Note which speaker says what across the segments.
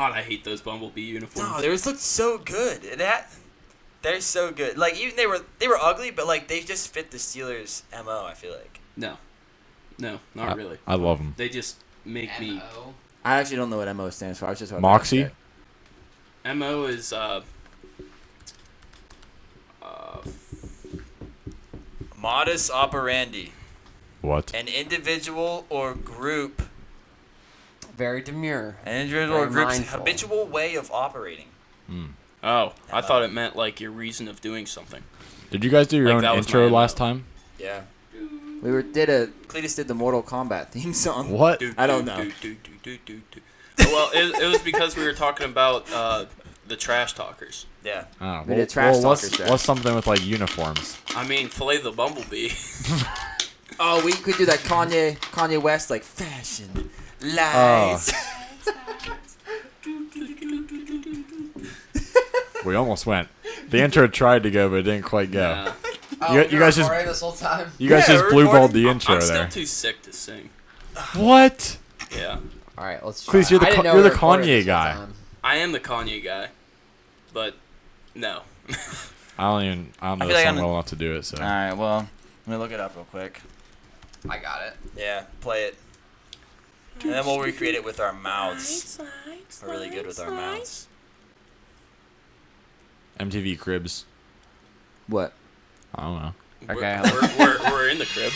Speaker 1: God, I hate those Bumblebee uniforms.
Speaker 2: No, theirs looked so good. They're so good. Like even they were ugly, but like they just fit the Steelers' MO. I feel like.
Speaker 1: No, not really.
Speaker 3: I love them.
Speaker 1: They just make me.
Speaker 2: I actually don't know what MO stands for. I was just
Speaker 3: Moxie.
Speaker 1: MO is
Speaker 2: modus operandi.
Speaker 3: What?
Speaker 2: An individual or group.
Speaker 4: Very demure.
Speaker 2: An individual or
Speaker 4: Very
Speaker 2: group's
Speaker 4: mindful.
Speaker 2: habitual way of operating.
Speaker 1: Oh, I thought it meant like your reason of doing something.
Speaker 3: Did you guys do your
Speaker 1: Like,
Speaker 3: own
Speaker 1: that was
Speaker 3: intro
Speaker 1: my
Speaker 3: last
Speaker 1: MO.
Speaker 3: time?
Speaker 2: Yeah.
Speaker 5: Cletus did the Mortal Kombat theme song.
Speaker 3: What?
Speaker 2: I don't know.
Speaker 1: Well, it was because we were talking about the trash talkers.
Speaker 2: Yeah.
Speaker 3: Oh,
Speaker 5: We did trash talkers there.
Speaker 3: what's something with like uniforms?
Speaker 1: I mean, fillet the Bumblebee.
Speaker 5: Oh, we could do that Kanye West like fashion
Speaker 3: Oh.
Speaker 5: lies.
Speaker 3: We almost went. The intro tried to go, but it didn't quite go.
Speaker 1: Nah.
Speaker 3: You guys just
Speaker 4: this whole time.
Speaker 3: you guys
Speaker 2: Yeah,
Speaker 3: just
Speaker 2: we're
Speaker 3: blue balled
Speaker 2: recording.
Speaker 3: the intro
Speaker 1: I'm still
Speaker 3: there.
Speaker 1: too sick to sing.
Speaker 3: What?
Speaker 1: Yeah,
Speaker 4: All right, let's try.
Speaker 3: Please, you're the
Speaker 4: I didn't know
Speaker 3: you're
Speaker 4: we
Speaker 3: the
Speaker 4: recorded
Speaker 3: Kanye
Speaker 4: this whole
Speaker 3: guy.
Speaker 4: time.
Speaker 1: I am the Kanye guy, but no.
Speaker 3: I don't know
Speaker 2: I
Speaker 3: the
Speaker 2: feel like
Speaker 3: song
Speaker 2: I'm-
Speaker 3: well enough to do it. So
Speaker 2: All right. Well, let me look it up real quick.
Speaker 4: I got it.
Speaker 2: Yeah. Play it. And then we'll recreate it with our mouths. We're really good with our mouths.
Speaker 3: MTV Cribs.
Speaker 5: What?
Speaker 3: I don't know.
Speaker 4: Okay.
Speaker 1: We're in the crib.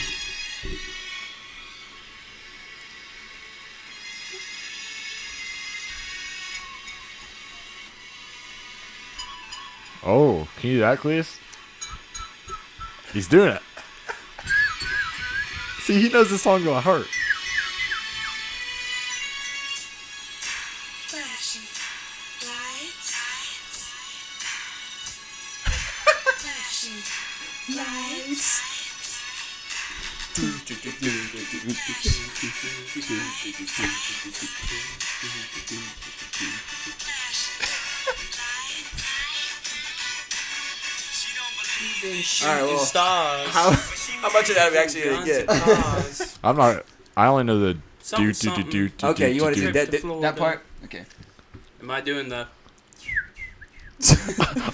Speaker 3: Oh, can you do that, Cleus? He's doing it. See, he knows the song by heart.
Speaker 6: Flashing lights. Flashing lights.
Speaker 2: All right. Well,
Speaker 1: Stars.
Speaker 2: how much of that are we actually gonna get?
Speaker 3: I'm not. I only know the do
Speaker 1: Something,
Speaker 3: do do
Speaker 1: something.
Speaker 3: do do.
Speaker 5: Okay, you want to do
Speaker 1: Trip
Speaker 5: that?
Speaker 1: to Florida.
Speaker 5: That part? Okay.
Speaker 1: Am I doing the?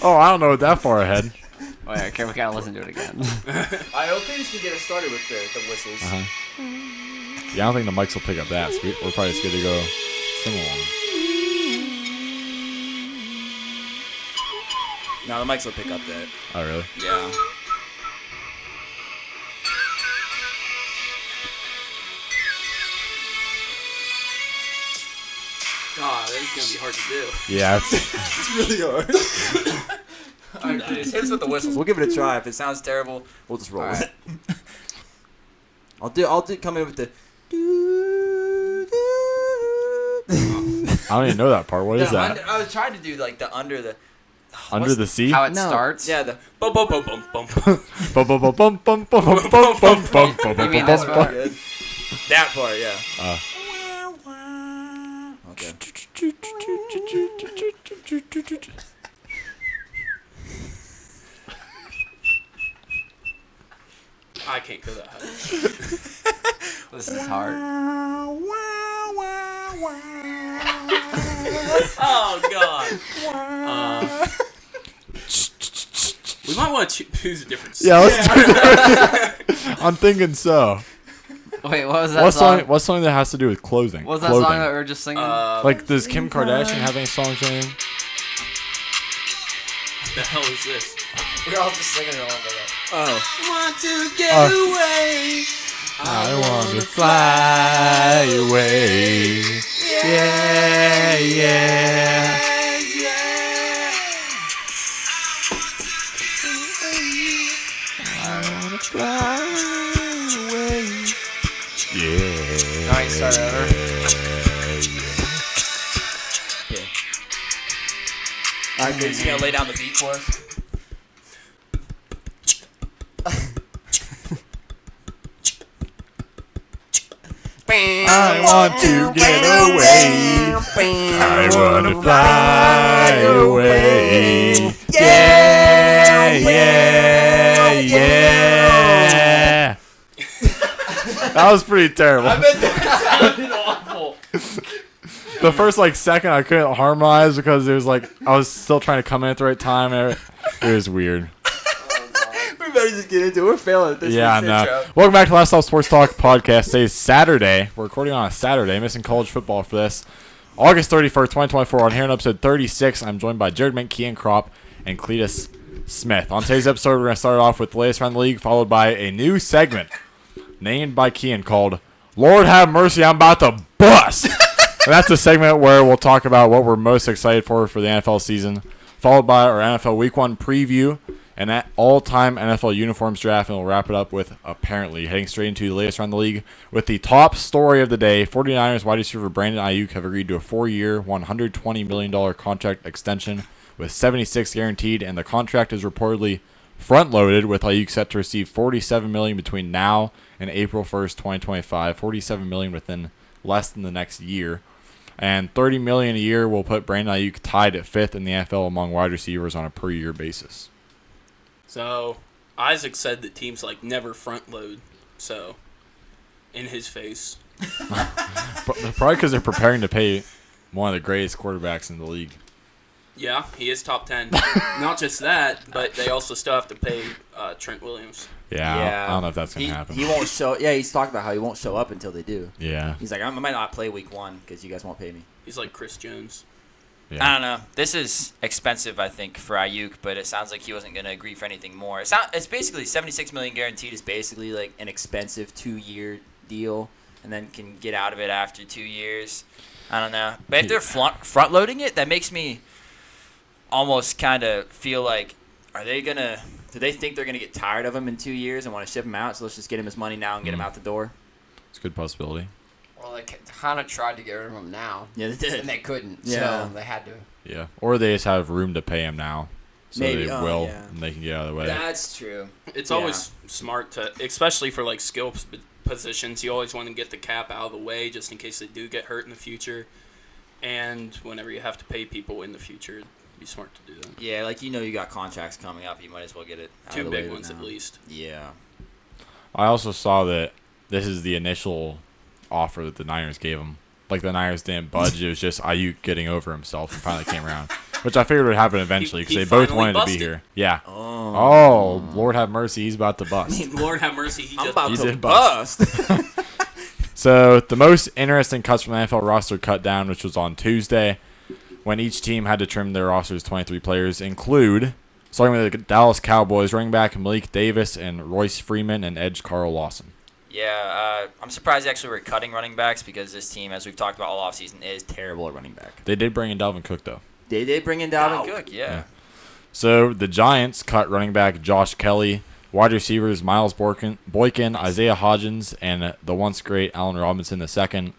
Speaker 3: Oh, I don't know that far ahead.
Speaker 4: Oh, yeah, okay, we gotta listen to it again.
Speaker 2: I hope Cletus can get us started with the whistles.
Speaker 3: Yeah, I don't think the mics will pick up that. So we're probably just good to go sing along.
Speaker 2: No, the mics will pick up that.
Speaker 3: Oh, really?
Speaker 2: Yeah.
Speaker 1: God, that is gonna be hard to do.
Speaker 3: Yeah, it's
Speaker 2: It's really hard. Alright, Cletus, hit us with the whistles. We'll give it a try. If it sounds terrible, we'll just roll with it. I'll come in with the.
Speaker 3: I don't even know that part. What is that?
Speaker 2: I was trying to do like the under the.
Speaker 3: Under the sea?
Speaker 4: How it
Speaker 5: No.
Speaker 4: starts?
Speaker 2: Yeah, the.
Speaker 1: Bum bum bum bum bum.
Speaker 3: Bum, bum, bum, bum, bum, bum, bum, bum, bum, bum, bum,
Speaker 4: You mean
Speaker 3: bum,
Speaker 4: this
Speaker 3: bum,
Speaker 4: part?
Speaker 2: Good. That part, yeah. Okay.
Speaker 1: I can't go that high.
Speaker 4: This is hard.
Speaker 1: Oh God. We might want to choose a different.
Speaker 3: Yeah, let's do it. I'm thinking so.
Speaker 4: Wait, what was that song?
Speaker 3: What song that has to do with clothing?
Speaker 4: What was that
Speaker 3: Clothing.
Speaker 4: song that we were just singing?
Speaker 3: Like, does Kim Kardashian have any songs or anything?
Speaker 1: the hell is this?
Speaker 4: we were all just singing it all together.
Speaker 2: Oh.
Speaker 1: Want to get away.
Speaker 3: I want to fly away. Yeah, yeah. I want to fly away. Yeah.
Speaker 4: Alright, start over.
Speaker 2: Alright, Cletus, you gonna lay down the beat for us?
Speaker 3: I want to get away. I want to fly away. Yeah, yeah, yeah. That was pretty terrible.
Speaker 2: I bet that sounded awful.
Speaker 3: the first like second I couldn't harmonize because it was like I was still trying to come in at the right time. And it was weird.
Speaker 5: We better just get into it. We're failing at this.
Speaker 3: Yeah,
Speaker 5: week's
Speaker 3: no.
Speaker 5: intro.
Speaker 3: Welcome back to Last Stop Sports Talk podcast. Today is Saturday. We're recording on a Saturday. Missing college football for this. August 31st, 2024. On here in episode 36, I'm joined by Jared Mink, Kean Kropp, and Cletus Smith. On today's episode, we're going to start off with the latest around the league, followed by a new segment named by Kean called Lord Have Mercy, I'm About to Bust. And that's a segment where we'll talk about what we're most excited for the NFL season, followed by our NFL Week 1 preview and that all-time NFL uniforms draft, and we'll wrap it up with, apparently, heading straight into the latest around the league with the top story of the day. 49ers wide receiver Brandon Ayuk have agreed to a 4-year, $120 million contract extension with 76 guaranteed, and the contract is reportedly front-loaded, with Ayuk set to receive $47 million between now and April 1st, 2025. $47 million within less than the next year. And $30 million a year will put Brandon Ayuk tied at 5th in the NFL among wide receivers on a per-year basis.
Speaker 1: So, Isaac said that teams like never front load. So, in his face.
Speaker 3: Probably because they're preparing to pay one of the greatest quarterbacks in the league.
Speaker 1: Yeah, he is top 10. Not just that, but they also still have to pay Trent Williams.
Speaker 3: Yeah. I don't know if that's going to happen.
Speaker 5: He won't show. Yeah, he's talked about how he won't show up until they do.
Speaker 3: Yeah.
Speaker 5: He's like, I might not play week 1 because you guys won't pay me.
Speaker 1: He's like Chris Jones.
Speaker 3: Yeah.
Speaker 2: I don't know. This is expensive, I think, for Ayuk, but it sounds like he wasn't going to agree for anything more. It's basically $76 million guaranteed. Is basically like
Speaker 5: An expensive 2-year deal, and then can get out of it after 2 years.
Speaker 2: I don't know. But if they're front loading it, that makes me almost kind of feel like,
Speaker 5: Are they gonna? Do they think they're gonna get tired of him in 2 years and want to ship him out? So let's just get him his money now and get him out the door.
Speaker 3: It's a good possibility.
Speaker 4: Well, they kind of tried to get rid of him now.
Speaker 5: Yeah, they did.
Speaker 4: And they couldn't.
Speaker 5: Yeah.
Speaker 4: So they had to.
Speaker 3: Yeah. Or they just have room to pay him now. So
Speaker 5: Maybe.
Speaker 3: they
Speaker 5: Oh,
Speaker 3: will,
Speaker 5: yeah.
Speaker 3: and they can get out of the way.
Speaker 5: That's true.
Speaker 1: It's
Speaker 5: Yeah.
Speaker 1: always smart to, especially for like skill positions, you always want to get the cap out of the way just in case they do get hurt in the future. And whenever you have to pay people in the future, it'd be smart to do that.
Speaker 2: yeah, like you got contracts coming up, you might as well get it out
Speaker 1: Two
Speaker 2: of the
Speaker 1: big
Speaker 2: way
Speaker 1: ones
Speaker 2: now.
Speaker 1: at least.
Speaker 2: Yeah.
Speaker 3: I also saw that this is the initial offer that the Niners gave him. Like, the Niners didn't budge. It was just Ayuk getting over himself and finally came around. Which I figured would happen eventually because
Speaker 1: He
Speaker 3: they both
Speaker 1: finally
Speaker 3: wanted to be
Speaker 1: busted.
Speaker 3: here. Yeah.
Speaker 5: Oh,
Speaker 3: Lord have mercy. He's about to bust.
Speaker 1: Lord have mercy, he
Speaker 5: I'm
Speaker 1: just
Speaker 5: about
Speaker 3: He
Speaker 5: to
Speaker 3: did
Speaker 5: bust.
Speaker 3: So, the most interesting cuts from the NFL roster cut down, which was on Tuesday, when each team had to trim their roster's 23 players, include, starting with the Dallas Cowboys, running back Malik Davis and Royce Freeman and edge Carl Lawson.
Speaker 2: Yeah, I'm surprised actually we're cutting running backs because this team, as we've talked about all offseason, is terrible at running back.
Speaker 3: They did bring in Dalvin Cook, though.
Speaker 5: They did bring in Dalvin Cook.
Speaker 2: Cook, yeah.
Speaker 3: So, the Giants cut running back Josh Kelly, wide receivers Miles Boykin, Isaiah Hodgins, and the once great Allen Robinson II.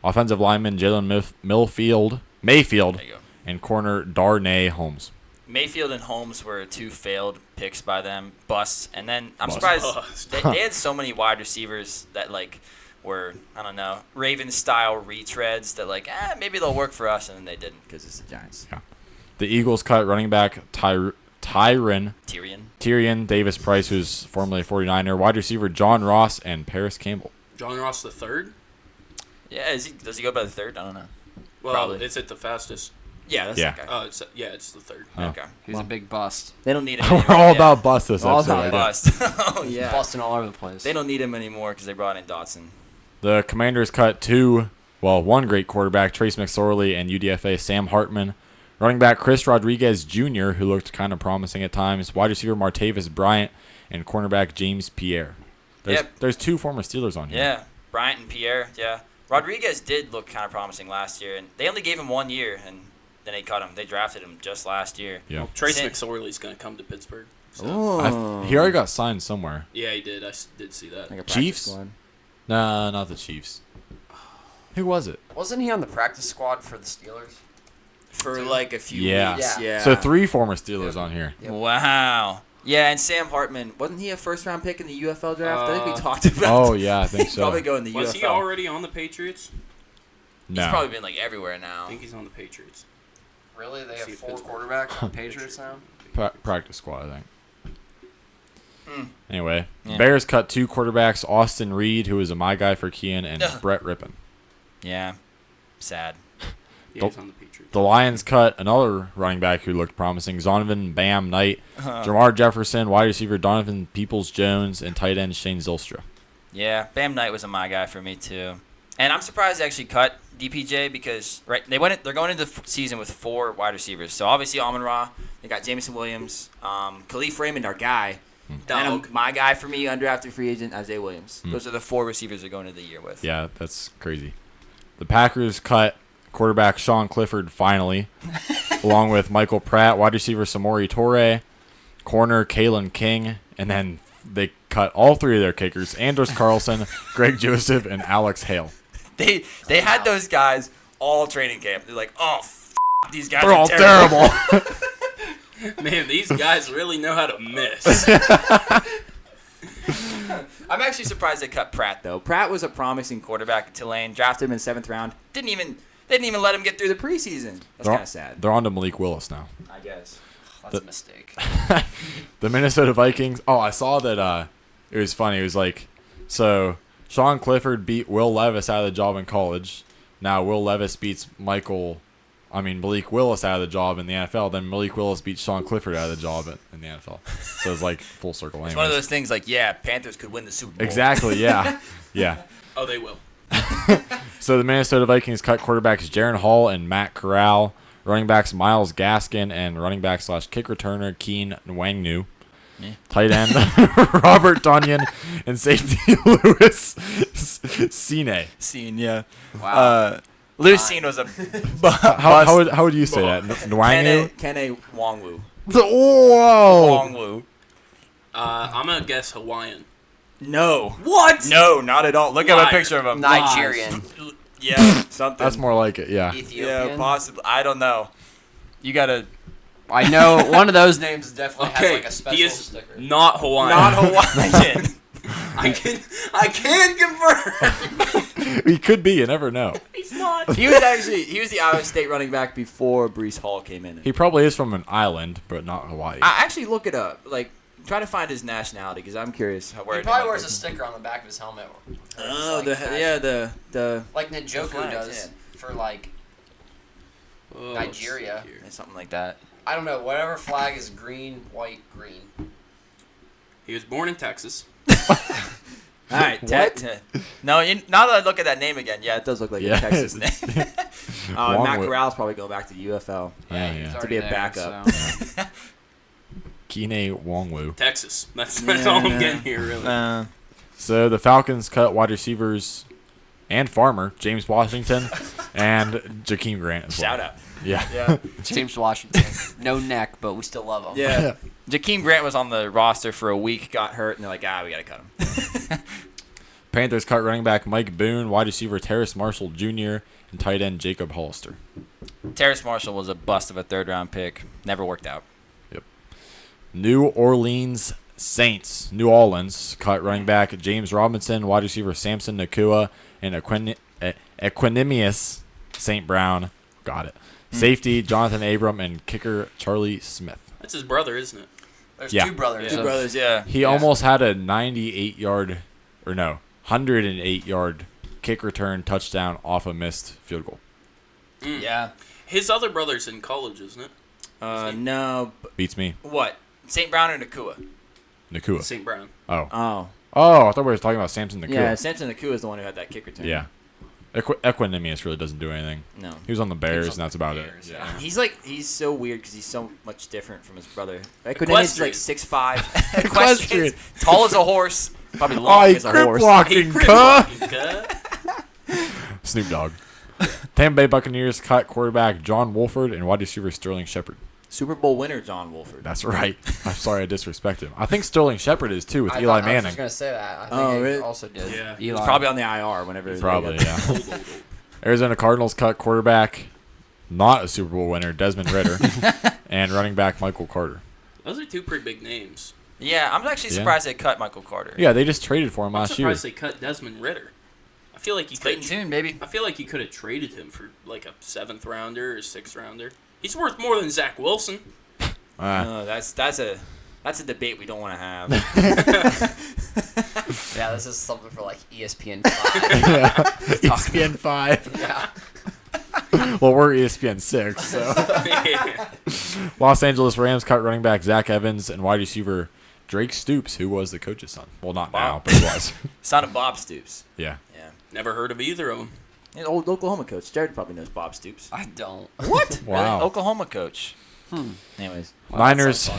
Speaker 3: Offensive lineman Jalen Mayfield,
Speaker 2: There you go.
Speaker 3: and corner Darnay Holmes.
Speaker 2: Mayfield and Holmes were two failed picks by them, busts. And then I'm
Speaker 3: Bust.
Speaker 2: surprised
Speaker 1: Bust.
Speaker 2: they had so many wide receivers that like were, I don't know, Ravens-style retreads that like, maybe they'll work for us, and then they didn't.
Speaker 5: Because it's the Giants.
Speaker 3: The Eagles cut running back Tyrion
Speaker 2: Tyrion.
Speaker 3: Davis Price, who's formerly a 49er, wide receiver John Ross, and Paris Campbell.
Speaker 1: John Ross the third?
Speaker 2: Yeah, does he go by the third? I don't know.
Speaker 1: Well,
Speaker 2: Probably.
Speaker 1: it's at the fastest.
Speaker 2: Yeah, that's
Speaker 3: Yeah.
Speaker 2: that guy.
Speaker 1: It's the third.
Speaker 3: Oh.
Speaker 2: Okay.
Speaker 4: He's a big bust.
Speaker 5: They don't need him.
Speaker 3: We're
Speaker 5: anymore.
Speaker 3: all
Speaker 2: Yeah.
Speaker 3: about bust this
Speaker 5: All
Speaker 3: episode.
Speaker 5: about
Speaker 3: I guess.
Speaker 2: Bust. Oh,
Speaker 4: He's
Speaker 2: yeah.
Speaker 4: busting all over the place.
Speaker 2: They don't need him anymore because they brought in Dotson.
Speaker 3: The Commanders cut one great quarterback, Trace McSorley, and UDFA Sam Hartman. Running back Chris Rodriguez Jr., who looked kind of promising at times. Wide receiver Martavis Bryant, and cornerback James Pierre. There's two former Steelers on here.
Speaker 2: Yeah, Bryant and Pierre, yeah. Rodriguez did look kind of promising last year, and they only gave him 1 year, and then they cut him. They drafted him just last year.
Speaker 3: Yeah.
Speaker 1: Trace
Speaker 2: Sin-
Speaker 1: McSorley's going to come to Pittsburgh. So.
Speaker 5: Oh.
Speaker 3: He already got signed somewhere.
Speaker 1: Yeah, he did. I did see that.
Speaker 5: Like a practice
Speaker 3: Chiefs?
Speaker 5: squad.
Speaker 3: Nah, not the Chiefs. Who was it?
Speaker 4: Wasn't he on the practice squad for the Steelers?
Speaker 5: For like a few
Speaker 3: Yeah.
Speaker 5: weeks.
Speaker 4: Yeah.
Speaker 5: Yeah.
Speaker 3: So 3 former Steelers on here.
Speaker 4: Yep.
Speaker 2: Wow.
Speaker 5: Yeah, and Sam Hartman, wasn't he a first-round pick in the UFL draft? I think we talked about.
Speaker 3: Oh, yeah, I think
Speaker 5: He's
Speaker 3: so.
Speaker 5: probably going the
Speaker 1: Was
Speaker 5: UFL.
Speaker 1: he already on the Patriots?
Speaker 2: He's
Speaker 3: No.
Speaker 2: probably been like everywhere
Speaker 1: I
Speaker 2: now.
Speaker 1: think he's on the Patriots.
Speaker 4: Really? They have
Speaker 1: See if
Speaker 4: 4
Speaker 1: Pittsburgh-
Speaker 4: quarterbacks on the Patriots now?
Speaker 3: Practice squad, I think.
Speaker 2: Hmm.
Speaker 3: Anyway,
Speaker 2: Yeah.
Speaker 3: Bears cut 2 quarterbacks, Austin Reed, who was a my guy for Kean, and
Speaker 2: Ugh.
Speaker 3: Brett Rippon.
Speaker 2: Yeah. Sad.
Speaker 1: Yeah, he's on the Patriots.
Speaker 3: The Lions cut another running back who looked promising, Zonovan Bam Knight, Jamar Jefferson, wide receiver Donovan Peoples-Jones, and tight end Shane Zylstra.
Speaker 2: Yeah, Bam Knight was a my guy for me too. And I'm surprised they actually cut DPJ because they're going into the season with 4 wide receivers. So obviously Amon-Ra, they got Jameson Williams, Khalif Raymond, our guy, and my guy for me, undrafted free agent Isaiah Williams. Those are the 4 receivers they're going into the year with.
Speaker 3: Yeah, that's crazy. The Packers cut quarterback Sean Clifford finally, along with Michael Pratt, wide receiver Samori Toure, corner Kalen King, and then they cut all 3 of their kickers, Anders Carlson, Greg Joseph, and Alex Hale.
Speaker 2: They had those guys all training camp. They're like, oh, these guys
Speaker 3: They're
Speaker 2: are
Speaker 3: all
Speaker 2: terrible.
Speaker 1: Man, these guys really know how to miss.
Speaker 2: I'm actually surprised they cut Pratt though. Pratt was a promising quarterback at Tulane. Drafted him in 7th round. They didn't even let him get through the preseason. That's kind of sad.
Speaker 3: They're on to Malik Willis now.
Speaker 2: I guess.
Speaker 4: That's a mistake.
Speaker 3: The Minnesota Vikings. Oh, I saw that. It was funny. It was like, so Sean Clifford beat Will Levis out of the job in college. Now Will Levis beats Malik Willis out of the job in the NFL. Then Malik Willis beats Sean Clifford out of the job in the NFL. So it's like full circle.
Speaker 2: It's one of those things like, yeah, Panthers could win the Super Bowl.
Speaker 3: Exactly. Yeah. Yeah.
Speaker 1: Oh, they will.
Speaker 3: So the Minnesota Vikings cut quarterbacks Jaron Hall and Matt Corral, running backs Myles Gaskin, and running back / kick returner Keen Nwangnu. Tight end Robert Tonyan, and safety Louis Cine.
Speaker 2: Scene, yeah.
Speaker 4: Wow.
Speaker 2: Louis Scene was a
Speaker 3: How would you say that? Nwangnu?
Speaker 2: Kene Wongwu.
Speaker 3: Whoa!
Speaker 2: Wongwu.
Speaker 1: I'm going to guess Hawaiian.
Speaker 2: No.
Speaker 1: What?
Speaker 2: No, not at all. Look at a
Speaker 1: Liar.
Speaker 2: picture of him.
Speaker 4: Nigerian.
Speaker 2: Yeah, something.
Speaker 3: That's more like it. Yeah.
Speaker 4: Ethiopian.
Speaker 2: Yeah, possibly. I don't know. You gotta.
Speaker 4: I know one of those names definitely has
Speaker 1: Okay,
Speaker 4: like a special
Speaker 1: he is
Speaker 4: sticker.
Speaker 1: not Hawaiian.
Speaker 2: Not Hawaiian.
Speaker 1: I can confirm.
Speaker 3: He could be. You never know.
Speaker 1: He's not.
Speaker 2: he was the Iowa State running back before Breece Hall came in.
Speaker 3: He probably is from an island, but not Hawaii.
Speaker 2: I actually look it up. Like, try to find his nationality because I'm curious where.
Speaker 4: He probably wears a sticker on the back of his helmet.
Speaker 2: Oh,
Speaker 4: Like
Speaker 2: the
Speaker 4: like Njoku
Speaker 2: flag,
Speaker 4: does for like
Speaker 1: Oh,
Speaker 4: Nigeria.
Speaker 2: something like that.
Speaker 4: I don't know. Whatever flag is green, white, green.
Speaker 1: He was born in Texas.
Speaker 2: All right, No, now that I look at that name again, yeah, it does look like
Speaker 3: Yeah.
Speaker 2: a Texas name. Matt Corral's probably going back to the UFL.
Speaker 3: Yeah,
Speaker 4: he's
Speaker 3: yeah.
Speaker 2: To
Speaker 4: already
Speaker 2: be a
Speaker 4: there,
Speaker 2: backup.
Speaker 4: so.
Speaker 3: Kine Wongwu.
Speaker 1: Texas. That's
Speaker 2: Yeah,
Speaker 1: all I'm
Speaker 2: no.
Speaker 1: getting here, really.
Speaker 3: So the Falcons cut wide receivers and Farmer, James Washington, and Jakeem Grant as well.
Speaker 2: Shout out.
Speaker 3: Yeah.
Speaker 2: Yeah.
Speaker 4: James Washington. No neck, but we still love him.
Speaker 2: Yeah. Jakeem Grant was on the roster for a week, got hurt, and they're like, we got to cut him.
Speaker 3: Panthers cut running back Mike Boone, wide receiver Terrace Marshall Jr., and tight end Jacob Hollister.
Speaker 2: Terrace Marshall was a bust of a 3rd-round pick. Never worked out.
Speaker 3: New Orleans Saints, New Orleans, cut running back James Robinson, wide receiver Samson Nakua, and Equanimous St. Brown. Got it. Safety Jonathan Abram, and kicker Charlie Smith.
Speaker 1: That's his brother, isn't it?
Speaker 4: There's
Speaker 3: Yeah.
Speaker 4: 2 brothers.
Speaker 1: Two
Speaker 4: of-
Speaker 2: brothers, yeah.
Speaker 3: He almost had a 108-yard kick return touchdown off a missed field goal.
Speaker 2: Yeah.
Speaker 1: His other brother's in college, isn't it?
Speaker 2: No.
Speaker 3: Beats me.
Speaker 2: What? St. Brown or Nakua?
Speaker 3: Nakua.
Speaker 1: St. Brown.
Speaker 3: Oh.
Speaker 2: Oh.
Speaker 3: Oh, I thought we were talking about Samson Nakua.
Speaker 2: Yeah, Samson Nakua is the one who had that kick return.
Speaker 3: Yeah. Equanimous really doesn't do anything.
Speaker 2: No.
Speaker 3: He was on the Bears, and that's about
Speaker 4: Bears,
Speaker 3: it.
Speaker 4: yeah.
Speaker 2: He's so weird because he's so much different from his brother. Equanimous is like
Speaker 1: Equestrian.
Speaker 2: 6'5".
Speaker 3: Equestrian.
Speaker 2: Tall as a horse. Probably
Speaker 3: Oh,
Speaker 2: long
Speaker 3: he
Speaker 2: as a
Speaker 3: crip
Speaker 2: horse.
Speaker 3: walking,
Speaker 1: Crip
Speaker 3: cuh.
Speaker 1: walking, cuh.
Speaker 3: Snoop Dogg. Tampa Bay Buccaneers cut quarterback John Wolford and wide receiver Sterling Shepard.
Speaker 2: Super Bowl winner John Wolford.
Speaker 3: That's right. I'm sorry I disrespected him. I think Sterling Shepard is too with
Speaker 4: I
Speaker 3: Eli
Speaker 4: thought- I was
Speaker 3: Manning.
Speaker 4: just gonna say that. I think
Speaker 2: Oh,
Speaker 4: he
Speaker 2: really?
Speaker 4: also did.
Speaker 1: Yeah.
Speaker 2: He's probably on the IR whenever.
Speaker 3: Probably,
Speaker 2: they
Speaker 3: yeah.
Speaker 1: Old, old, old.
Speaker 3: Arizona Cardinals cut quarterback, not a Super Bowl winner, Desmond Ritter, and running back Michael Carter.
Speaker 1: Those are 2 pretty big names.
Speaker 2: Yeah, I'm actually
Speaker 3: Yeah.
Speaker 2: surprised they cut Michael Carter.
Speaker 3: Yeah, they just traded for him
Speaker 1: I'm
Speaker 3: last year.
Speaker 1: surprised they cut Desmond Ritter. I feel like you
Speaker 2: Clayton
Speaker 1: could.
Speaker 2: Tune, baby.
Speaker 1: I feel like you could have traded him for like a 7th rounder or 6th rounder. He's worth more than Zach Wilson.
Speaker 2: That's a debate we don't want to have.
Speaker 4: Yeah, this is something for like ESPN 5.
Speaker 3: ESPN 5.
Speaker 4: Yeah.
Speaker 3: Well, we're ESPN 6. So. Los Angeles Rams cut running back Zach Evans and wide receiver Drake Stoops, who was the coach's son. Well, not now, but he was.
Speaker 2: Son of Bob Stoops.
Speaker 3: Yeah.
Speaker 2: Yeah.
Speaker 1: Never heard of either of them.
Speaker 5: An old Oklahoma coach. Jared probably knows Bob Stoops.
Speaker 4: I don't.
Speaker 2: What?
Speaker 3: Wow.
Speaker 2: Really? Oklahoma coach.
Speaker 5: Anyways.
Speaker 3: Niners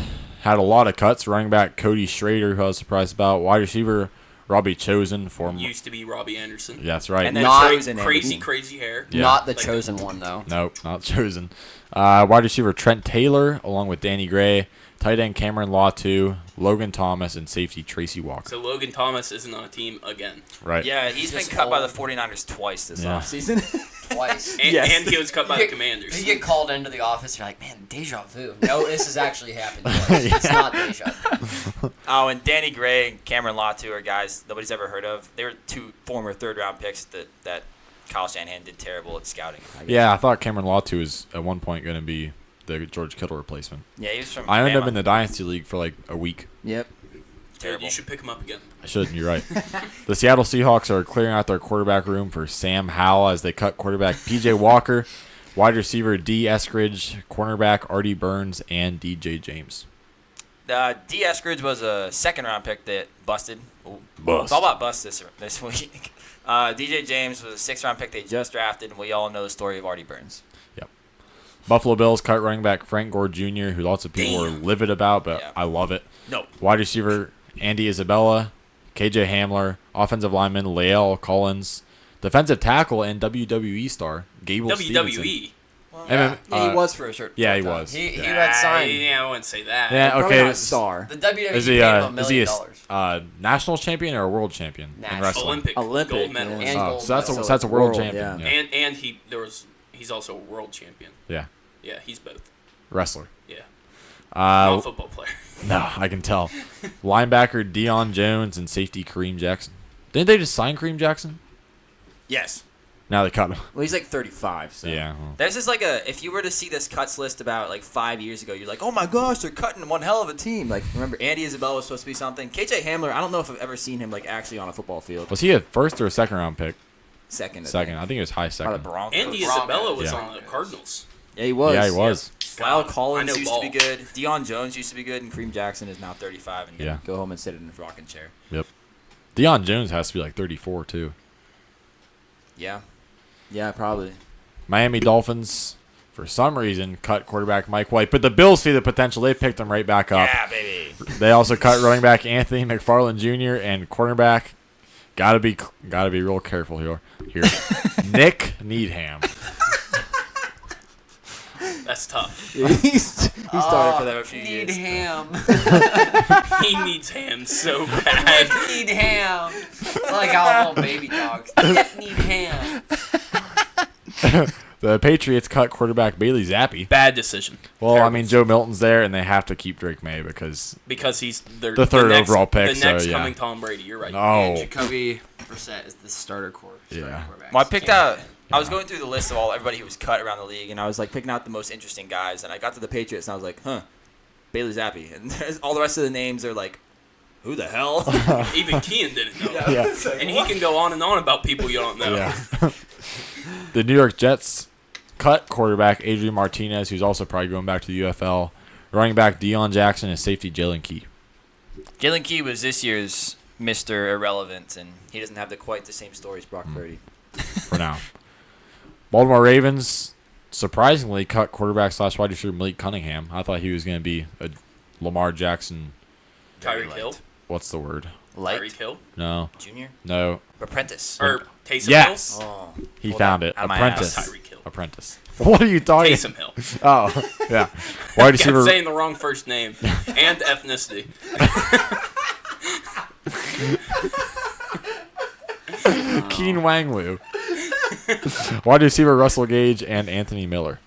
Speaker 3: had a lot of cuts. Running back Cody Schrader, who I was surprised about. Wide receiver Robbie Chosen.
Speaker 1: Used to be Robbie Anderson.
Speaker 3: Yeah, that's right.
Speaker 5: And then
Speaker 4: Not
Speaker 5: Chosen
Speaker 1: Crazy hair.
Speaker 3: Yeah.
Speaker 4: Not the
Speaker 1: Like-
Speaker 4: chosen one, though.
Speaker 3: Nope, not Chosen. Wide receiver Trent Taylor, along with Danny Gray. Tight end Cameron Latu, Logan Thomas, and safety Tracy Walker.
Speaker 1: So Logan Thomas isn't on a team again.
Speaker 3: Right.
Speaker 2: Yeah, he's been
Speaker 4: Just
Speaker 2: cut by the
Speaker 4: old.
Speaker 2: 49ers twice this
Speaker 3: Yeah.
Speaker 2: offseason.
Speaker 4: Twice.
Speaker 1: And,
Speaker 5: Yes.
Speaker 1: and he was cut by the Commanders.
Speaker 4: You get called into the office, you're like, man, deja vu. No, this has actually happened twice. It's not deja vu.
Speaker 2: Oh, and Danny Gray and Cameron Latu are guys nobody's ever heard of. They were two former third-round picks that Kyle Shanahan did terrible at scouting.
Speaker 3: Yeah, I thought Cameron Latu was at one point going to be the George Kittle replacement.
Speaker 2: Yeah, he was from
Speaker 3: I owned him
Speaker 2: Bama.
Speaker 3: in the Dynasty League for like a week.
Speaker 5: Yep.
Speaker 1: Dude,
Speaker 2: Terrible.
Speaker 1: you should pick him up again.
Speaker 3: I shouldn't, you're right. The Seattle Seahawks are clearing out their quarterback room for Sam Howell as they cut quarterback P.J. Walker, wide receiver D. Eskridge, cornerback Artie Burns, and D.J. James.
Speaker 2: D. Eskridge was a second-round pick that busted. Ooh.
Speaker 3: Bust.
Speaker 2: It's all about bust this week. D.J. James was a sixth-round pick they just drafted, and we all know the story of Artie Burns.
Speaker 3: Buffalo Bills cut running back Frank Gore Jr., who lots of people are livid about, but
Speaker 2: Yeah.
Speaker 3: I love it.
Speaker 2: No.
Speaker 3: Wide receiver Andy Isabella, KJ Hamler, offensive lineman Lael Collins, defensive tackle and WWE star Gable Stevenson.
Speaker 1: WWE.
Speaker 3: MM,
Speaker 4: Yeah, he was for a short
Speaker 3: yeah, he
Speaker 4: time.
Speaker 3: was.
Speaker 4: He got signed.
Speaker 1: Yeah, I wouldn't say that.
Speaker 3: Yeah,
Speaker 5: Probably
Speaker 3: okay.
Speaker 5: not a star.
Speaker 4: The WWE
Speaker 3: Is
Speaker 4: paid
Speaker 3: he
Speaker 4: him $1
Speaker 3: is he
Speaker 4: million.
Speaker 3: a national champion or a world champion in
Speaker 4: National.
Speaker 3: wrestling?
Speaker 1: Olympic gold
Speaker 5: yeah.
Speaker 1: medalist.
Speaker 4: And
Speaker 3: Oh,
Speaker 4: gold
Speaker 3: so that's
Speaker 4: medal.
Speaker 3: so that's a world
Speaker 5: World,
Speaker 3: champion.
Speaker 5: yeah.
Speaker 3: Yeah.
Speaker 1: And he's also a world champion.
Speaker 3: Yeah.
Speaker 1: Yeah, he's both.
Speaker 3: Wrestler.
Speaker 1: Yeah. Not a
Speaker 3: Uh,
Speaker 1: football player.
Speaker 3: no, I can tell. Linebacker Deion Jones and safety Kareem Jackson. Didn't they just sign Kareem Jackson?
Speaker 5: Yes.
Speaker 3: Now they cut him.
Speaker 5: Well, he's like 35. So.
Speaker 3: Yeah. well,
Speaker 2: There's just like if you were to see this cuts list about like 5 years ago, you're like, oh my gosh, they're cutting one hell of a team. Like, remember, Andy Isabella was supposed to be something. KJ Hamler, I don't know if I've ever seen him like actually on a football field.
Speaker 3: Was he a first or a second round pick?
Speaker 5: Second.
Speaker 3: Second. I think he was high
Speaker 2: By the
Speaker 3: second.
Speaker 2: Broncos.
Speaker 1: Andy
Speaker 4: Broncos.
Speaker 1: Isabella was
Speaker 3: Yeah.
Speaker 1: on the Cardinals.
Speaker 5: Yeah, he was.
Speaker 3: Yeah, he was.
Speaker 2: Lyle
Speaker 1: God,
Speaker 2: Collins
Speaker 1: I know
Speaker 2: used
Speaker 1: ball.
Speaker 2: to be good. Deion Jones used to be good, and Kareem Jackson is now 35 and
Speaker 3: Yeah.
Speaker 5: Go home and sit in a rocking chair.
Speaker 3: Yep. Deion Jones has to be like 34 too.
Speaker 2: Yeah.
Speaker 5: Yeah, probably.
Speaker 3: Miami Dolphins, for some reason, cut quarterback Mike White, but the Bills see the potential. They picked him right back up.
Speaker 2: Yeah, baby.
Speaker 3: They also cut running back Anthony McFarland Jr. and cornerback. Gotta be real careful here. Nick Needham.
Speaker 1: That's tough.
Speaker 5: he started for them a few
Speaker 4: Need
Speaker 5: years.
Speaker 4: ham.
Speaker 1: He needs ham so bad.
Speaker 4: Need ham. It's like how little baby dogs. Need ham.
Speaker 3: The Patriots cut quarterback Bailey Zappi.
Speaker 1: Bad decision.
Speaker 3: Well,
Speaker 1: Terrible
Speaker 3: I mean, Joe Milton's there, and they have to keep Drake May because
Speaker 1: because he's
Speaker 3: The third
Speaker 1: next,
Speaker 3: overall pick,
Speaker 1: The
Speaker 3: so,
Speaker 1: next
Speaker 3: yeah.
Speaker 1: coming Tom Brady. You're right.
Speaker 3: no.
Speaker 4: And Jacoby Brissett is the starter
Speaker 3: Yeah.
Speaker 4: quarterback.
Speaker 2: Well, I picked out. I was
Speaker 3: Yeah.
Speaker 2: going through the list of everybody who was cut around the league, and I was like picking out the most interesting guys. And I got to the Patriots, and I was like, huh, Bailey Zappi. And all the rest of the names are like, who the hell?
Speaker 1: Even Kean didn't know.
Speaker 3: Yeah.
Speaker 1: And he can go on and on about people you don't know.
Speaker 3: Yeah. The New York Jets cut quarterback Adrian Martinez, who's also probably going back to the UFL. Running back Deion Jackson and safety Jalen Key.
Speaker 2: Jalen Key was this year's Mr. Irrelevant, and he doesn't have quite the same story as Brock Purdy.
Speaker 3: For now. Baltimore Ravens surprisingly cut quarterback / wide receiver Malik Cunningham. I thought he was going to be a Lamar Jackson.
Speaker 1: Tyreek Hill.
Speaker 3: What's the word?
Speaker 2: Light
Speaker 1: Tyreek Hill.
Speaker 3: No.
Speaker 2: Junior
Speaker 3: No.
Speaker 2: apprentice.
Speaker 1: Or Taysom
Speaker 3: Yes.
Speaker 1: Hill.
Speaker 2: Oh,
Speaker 3: He
Speaker 2: Pulled
Speaker 3: found
Speaker 2: that
Speaker 3: it.
Speaker 2: out my
Speaker 3: Apprentice.
Speaker 1: ass. Tyreek Hill.
Speaker 3: Apprentice. What are you talking?
Speaker 1: Taysom Hill.
Speaker 3: Oh, yeah. Wide
Speaker 1: Kept
Speaker 3: receiver.
Speaker 1: saying the wrong first name and ethnicity.
Speaker 3: Keen Wanglu. Wide receiver Russell Gage and Anthony Miller.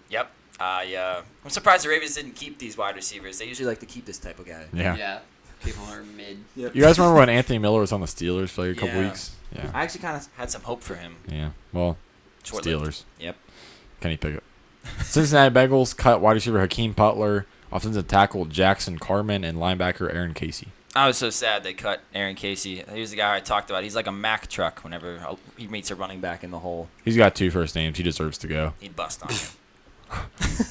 Speaker 2: Yep. I'm surprised the Ravens didn't keep these wide receivers. They
Speaker 5: They
Speaker 2: usually
Speaker 5: usually like to keep this type of guy.
Speaker 3: Yeah.
Speaker 4: Yeah. People are mid.
Speaker 3: You guys remember when Anthony Miller was on the Steelers for like a couple
Speaker 2: Yeah.
Speaker 3: weeks? Yeah.
Speaker 5: I actually kind of.
Speaker 2: had some hope for him.
Speaker 3: Yeah. Well,
Speaker 2: Short-lived.
Speaker 3: Steelers.
Speaker 2: Yep.
Speaker 3: Kenny Pickett. Cincinnati Bengals cut wide receiver Hakeem Butler, offensive tackle Jackson Carman, and linebacker Aaron Casey.
Speaker 2: I was so sad they cut Aaron Casey. He was the guy I talked about. He's like a Mack truck whenever he meets a running back in the hole.
Speaker 3: He's got 2 first names. He deserves to go.
Speaker 2: He'd bust on him.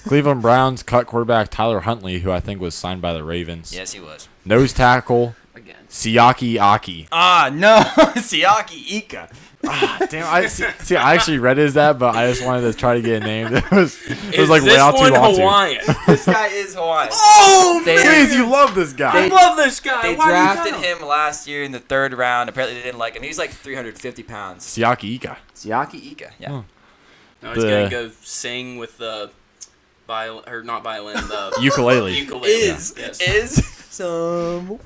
Speaker 3: Cleveland Browns cut quarterback Tyler Huntley, who I think was signed by the Ravens.
Speaker 2: Yes, he was.
Speaker 3: Nose tackle
Speaker 4: Again.
Speaker 3: Siaki Aki.
Speaker 2: Ah, no. Siaki Ika.
Speaker 3: Damn, I actually read it as that, but I just wanted to try to get a name that was
Speaker 1: Is
Speaker 3: like way
Speaker 1: this
Speaker 3: out too
Speaker 1: one
Speaker 3: long.
Speaker 1: Hawaiian?
Speaker 2: This guy is Hawaiian.
Speaker 1: Oh,
Speaker 3: Please, you love this guy.
Speaker 1: I love this guy.
Speaker 2: They
Speaker 1: Why do you
Speaker 2: drafted
Speaker 1: cut him?
Speaker 2: him last year in the 3rd round. Apparently, they didn't like him. He's like 350 pounds.
Speaker 3: Siaki Ika.
Speaker 2: Siaki Ika. Yeah.
Speaker 3: Oh.
Speaker 1: No, he's
Speaker 3: The-
Speaker 1: gonna go sing with the violin, or not violin, the
Speaker 3: Ukulele.
Speaker 1: ukulele. Yes.
Speaker 2: Somewhere.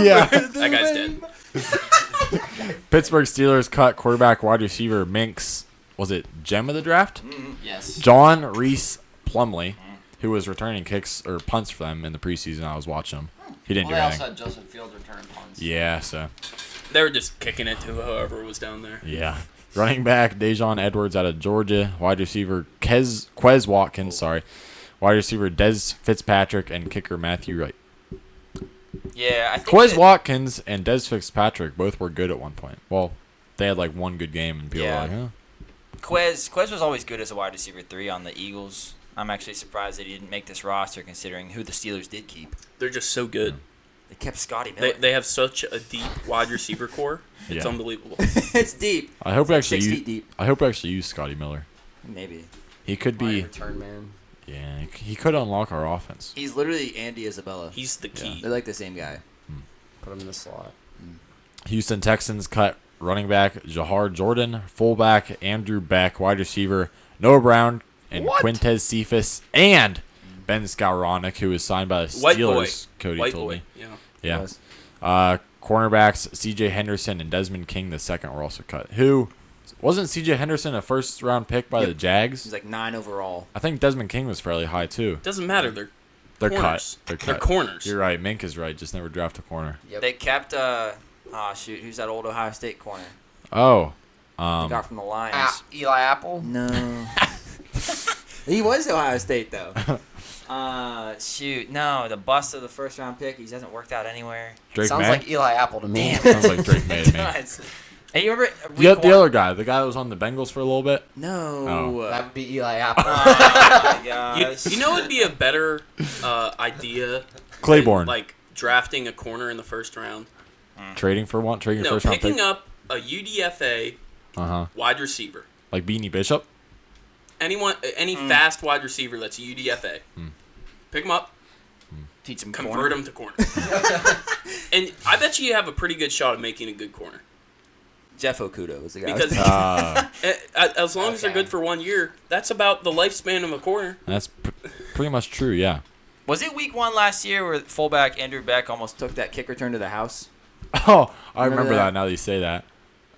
Speaker 3: Yeah.
Speaker 1: That guy's dead.
Speaker 3: Pittsburgh Steelers cut quarterback wide receiver Minx. Was it gem of the draft?
Speaker 4: Yes.
Speaker 3: John Reese Plumley, who was returning kicks or punts for them in the preseason. I was watching him. He didn't
Speaker 4: Well,
Speaker 3: do
Speaker 4: they
Speaker 3: anything.
Speaker 4: also had Justin Fields returning punts.
Speaker 3: Yeah, so
Speaker 1: They were just kicking it to whoever was down there.
Speaker 3: yeah. Running back Dejon Edwards out of Georgia. Wide receiver Quez Watkins. Sorry. Wide receiver Des Fitzpatrick and kicker Matthew Wright.
Speaker 2: Yeah, I think
Speaker 3: Quez
Speaker 2: that-
Speaker 3: Watkins and Des Fitzpatrick both were good at one point. Well, they had like one good game, and people
Speaker 2: Yeah.
Speaker 3: were like,
Speaker 2: Quez was always good as a wide receiver 3 on the Eagles. I'm actually surprised that he didn't make this roster considering who the Steelers did keep.
Speaker 1: They're just so good.
Speaker 2: They kept Scotty Miller.
Speaker 1: They have such a deep wide receiver core. It's
Speaker 3: Yeah.
Speaker 1: unbelievable.
Speaker 2: It's deep.
Speaker 3: I hope we
Speaker 2: It's
Speaker 3: actually
Speaker 2: 6
Speaker 3: use,
Speaker 2: feet deep.
Speaker 3: I hope we actually use Scotty Miller.
Speaker 2: Maybe.
Speaker 3: He could
Speaker 4: My
Speaker 3: be.
Speaker 4: return man.
Speaker 3: Yeah, he could unlock our offense.
Speaker 2: He's literally Andy Isabella.
Speaker 1: He's the key.
Speaker 2: They're like the same guy.
Speaker 4: Put him in the slot.
Speaker 3: Houston Texans cut running back Jahar Jordan, fullback Andrew Beck, wide receiver Noah Brown, and Quintez Cephas, and Ben Skowronek, who was signed by the
Speaker 1: White boy.
Speaker 3: Steelers. Cody
Speaker 1: White
Speaker 3: told
Speaker 1: boy.
Speaker 3: me.
Speaker 1: Yeah.
Speaker 3: Yeah.
Speaker 2: Was.
Speaker 3: Cornerbacks C.J. Henderson and Desmond King the second were also cut. Who wasn't C.J. Henderson a first round pick by
Speaker 2: Yep.
Speaker 3: the Jags?
Speaker 2: He's like 9 overall.
Speaker 3: I think Desmond King was fairly high too.
Speaker 1: Doesn't matter. They're
Speaker 3: cut.
Speaker 1: corners.
Speaker 3: They're
Speaker 1: They're
Speaker 3: cut.
Speaker 1: corners.
Speaker 3: You're right. Mink is right. Just never draft a corner.
Speaker 4: Yep.
Speaker 2: They kept who's that old Ohio State corner?
Speaker 3: Oh,
Speaker 2: They got from the Lions.
Speaker 4: Eli Apple.
Speaker 2: No. He was Ohio State though. No, the bust of the 1st round pick. He hasn't worked out anywhere.
Speaker 3: Drake
Speaker 4: Sounds
Speaker 3: May.
Speaker 4: like Eli Apple to me.
Speaker 3: Sounds like Drake May to me.
Speaker 2: Hey, you remember
Speaker 3: The other guy, the guy that was on the Bengals for a little bit.
Speaker 2: No.
Speaker 3: Oh.
Speaker 4: That would be Eli Apple.
Speaker 2: Oh my gosh.
Speaker 1: You know, it'd be a better idea.
Speaker 3: Claiborne.
Speaker 1: Like drafting a corner in the 1st round.
Speaker 3: Trading for one, trading a
Speaker 1: No,
Speaker 3: first round
Speaker 1: picking
Speaker 3: pick.
Speaker 1: up a UDFA wide receiver.
Speaker 3: Like Beanie Bishop.
Speaker 1: Any fast wide receiver that's a UDFA. Pick him up,
Speaker 2: Teach him
Speaker 1: convert him to corner. And I bet you have a pretty good shot of making a good corner.
Speaker 2: Jeff Okuda was the guy.
Speaker 1: Because as long as they're
Speaker 4: Okay.
Speaker 1: good for 1 year, that's about the lifespan of a corner.
Speaker 3: That's pretty much true. Yeah.
Speaker 2: Was it week 1 last year where fullback Andrew Beck almost took that kick return to the house?
Speaker 3: Oh, I
Speaker 2: Remember
Speaker 3: remember
Speaker 2: that?
Speaker 3: that. Now that you say that.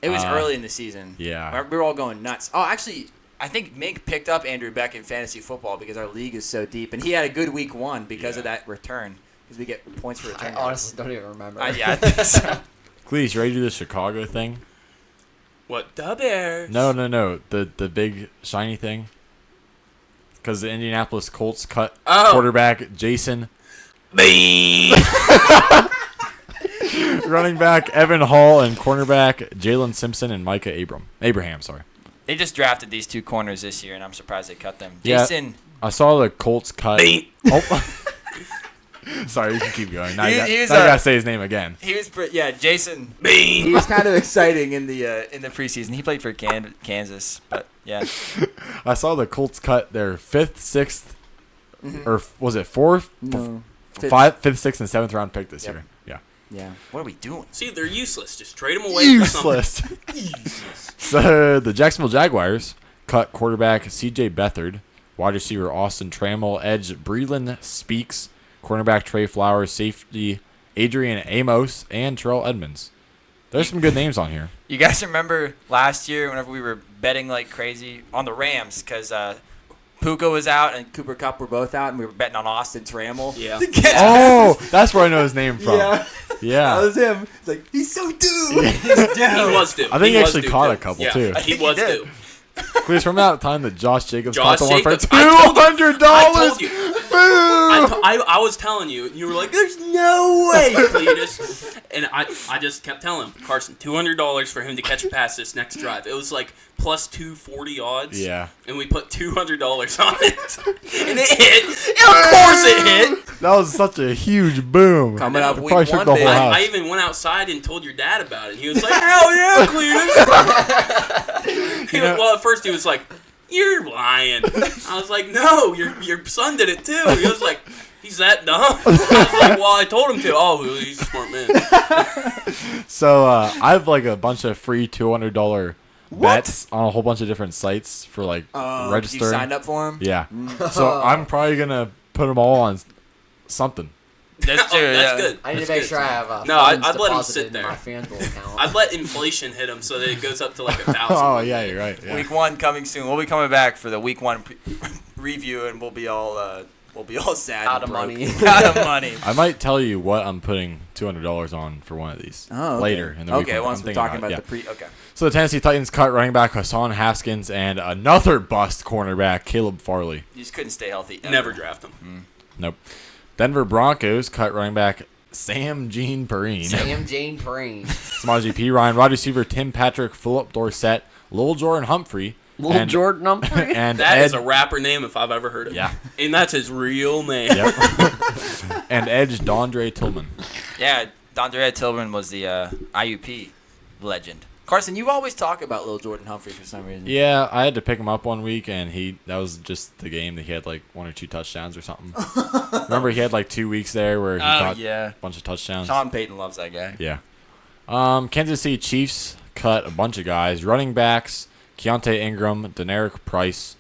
Speaker 2: It was early in the season.
Speaker 3: Yeah.
Speaker 2: We were all going nuts. Oh, actually, I think Mink picked up Andrew Beck in fantasy football because our league is so deep, and he had a good week 1 because of that return. Because we get points for
Speaker 4: I
Speaker 2: return.
Speaker 4: honestly don't even remember.
Speaker 2: Yeah, I think so.
Speaker 3: Cleese, you ready to do the Chicago thing?
Speaker 1: What? The Bears.
Speaker 3: No. The big shiny thing. Because the Indianapolis Colts cut quarterback Jason. Running back Evan Hall and cornerback Jalen Simpson and Micah Abraham. Sorry.
Speaker 2: They just drafted these 2 corners this year, and I'm surprised they cut them.
Speaker 3: Yeah.
Speaker 2: Jason,
Speaker 3: I saw the Colts cut.
Speaker 1: Bait.
Speaker 3: Oh. Sorry, you can keep going. Now you
Speaker 2: He was,
Speaker 3: gotta say his name again.
Speaker 2: he was Jason.
Speaker 1: Bean.
Speaker 2: He was kind of exciting in the preseason. He played for Kansas, but yeah.
Speaker 3: I saw the Colts cut their 5th, 6th, or was it 4th?
Speaker 2: No.
Speaker 3: 5th, 6th, and 7th round pick this
Speaker 2: Yep.
Speaker 3: year. Yeah.
Speaker 2: Yeah. What are we doing?
Speaker 1: See, they're useless. Just trade them away for something.
Speaker 3: Useless. So the Jacksonville Jaguars cut quarterback C.J. Beathard, wide receiver Austin Trammell, edge Breland Speaks, cornerback Trey Flowers, safety Adrian Amos, and Terrell Edmonds. There's some good names on here.
Speaker 2: You guys remember last year whenever we were betting like crazy on the Rams because Puka was out and Cooper Kupp were both out, and we were betting on Austin Trammell.
Speaker 1: Yeah.
Speaker 3: Oh, that's where I know his name from. Yeah.
Speaker 2: That was him. It's like, he's so due.
Speaker 1: He was due.
Speaker 3: I think he
Speaker 1: was
Speaker 3: actually
Speaker 1: due,
Speaker 3: caught
Speaker 1: too.
Speaker 3: a couple,
Speaker 1: Yeah,
Speaker 3: too.
Speaker 1: He
Speaker 2: think he
Speaker 1: was
Speaker 2: did.
Speaker 1: due.
Speaker 3: Please, from that time that Josh Jacobs
Speaker 1: Josh
Speaker 3: caught the one for
Speaker 1: Jacobs. I told you.
Speaker 3: $200.
Speaker 1: I told you. I was telling you, you were like, "There's no way, Cletus," and I just kept telling him, Carson, $200 for him to catch a pass this next drive. It was like plus 240 odds.
Speaker 3: Yeah.
Speaker 1: And we put $200 on it, and it hit. Of course, it hit.
Speaker 3: That was such a huge boom.
Speaker 5: Coming up
Speaker 3: It
Speaker 5: week
Speaker 3: probably shook
Speaker 5: one,
Speaker 3: the whole
Speaker 5: baby.
Speaker 3: house.
Speaker 1: I even went outside and told your dad about it. He was like, "Hell yeah, Cletus!" Well, at first he was like, "You're lying." I was like, "No, your son did it too." He was like, "He's that dumb?" I was like, "Well, I told him to." "Oh, well, he's a smart man."
Speaker 3: So I have like a bunch of free $200 bets on a whole bunch of different sites for like registering.
Speaker 5: You signed up for him?
Speaker 3: Yeah. So I'm probably gonna put them all on something.
Speaker 2: That's true.
Speaker 1: That's good.
Speaker 4: I need
Speaker 1: That's
Speaker 4: to make
Speaker 1: good.
Speaker 4: sure I have
Speaker 1: No,
Speaker 4: funds
Speaker 1: I'd let him
Speaker 4: deposited
Speaker 1: sit
Speaker 4: in
Speaker 1: there.
Speaker 4: my FanDuel account.
Speaker 1: I'd let inflation hit him so that it goes up to like 1,000.
Speaker 3: Oh yeah, you're right. Yeah.
Speaker 2: Week 1 coming soon. We'll be coming back for the week 1 review, and we'll be all sad.
Speaker 4: Out
Speaker 2: and
Speaker 4: of
Speaker 2: broke.
Speaker 4: money.
Speaker 2: Out of money.
Speaker 3: I might tell you what I'm putting $200 on for one of these later in the week.
Speaker 2: Okay, once
Speaker 3: I'm
Speaker 2: we're
Speaker 3: thinking
Speaker 2: talking about
Speaker 3: it,
Speaker 2: the pre. Okay.
Speaker 3: So the Tennessee Titans cut running back Hassan Haskins and another bust cornerback Caleb Farley.
Speaker 2: You just couldn't stay healthy. ever.
Speaker 1: Never draft him.
Speaker 3: Nope. Denver Broncos cut running back Sam Jean Perrine.
Speaker 4: Sam Jane Perrine.
Speaker 3: Samaje P. Ryan, wide receiver Tim Patrick, Phillip Dorsett, Lil Jordan Humphrey,
Speaker 4: Little
Speaker 3: and-
Speaker 4: Jordan Humphrey.
Speaker 3: and
Speaker 1: That
Speaker 3: Ed,
Speaker 1: is a rapper name if I've ever heard it.
Speaker 3: Yeah.
Speaker 1: And that's his real name.
Speaker 3: Yep. and Edge Dondre Tillman.
Speaker 2: Yeah, Dondre Tillman was the IUP legend.
Speaker 5: Carson, you always talk about Lil Jordan Humphrey for some reason.
Speaker 3: Yeah, I had to pick him up one week, and that was just the game that he had like 1 or 2 touchdowns or something. Remember, he had like 2 weeks there where he caught
Speaker 2: yeah.
Speaker 3: a bunch of touchdowns.
Speaker 2: Sean Payton loves that guy.
Speaker 3: Yeah. Kansas City Chiefs cut a bunch of guys. Running backs, Keontae Ingram, Deneric Prince.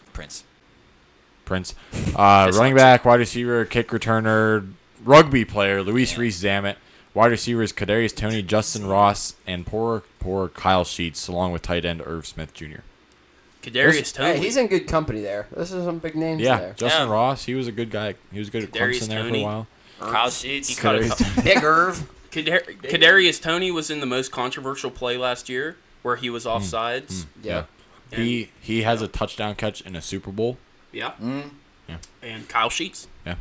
Speaker 3: Running back, wide receiver, kick returner, rugby player, Luis Reese-Zammit. Wide receivers, Kadarius Toney, Justin Ross, and poor Kyle Sheets, along with tight end Irv Smith Jr.
Speaker 1: Kadarius Toney.
Speaker 4: Hey, he's in good company there. This is some big names
Speaker 3: Yeah,
Speaker 4: there.
Speaker 3: Justin
Speaker 2: Yeah.
Speaker 3: Ross, he was a good guy. He was good at
Speaker 1: Kadarius
Speaker 3: Clemson there for a
Speaker 1: Toney.
Speaker 3: while.
Speaker 2: Kyle Sheets.
Speaker 1: He cut a
Speaker 3: Kadarius
Speaker 1: couple.
Speaker 4: Big Irv.
Speaker 1: Kadarius Toney was in the most controversial play last year where he was offsides.
Speaker 4: Yeah.
Speaker 3: He has a touchdown catch in a Super Bowl.
Speaker 1: Yeah.
Speaker 3: Yeah.
Speaker 1: And Kyle Sheets.
Speaker 2: Yeah.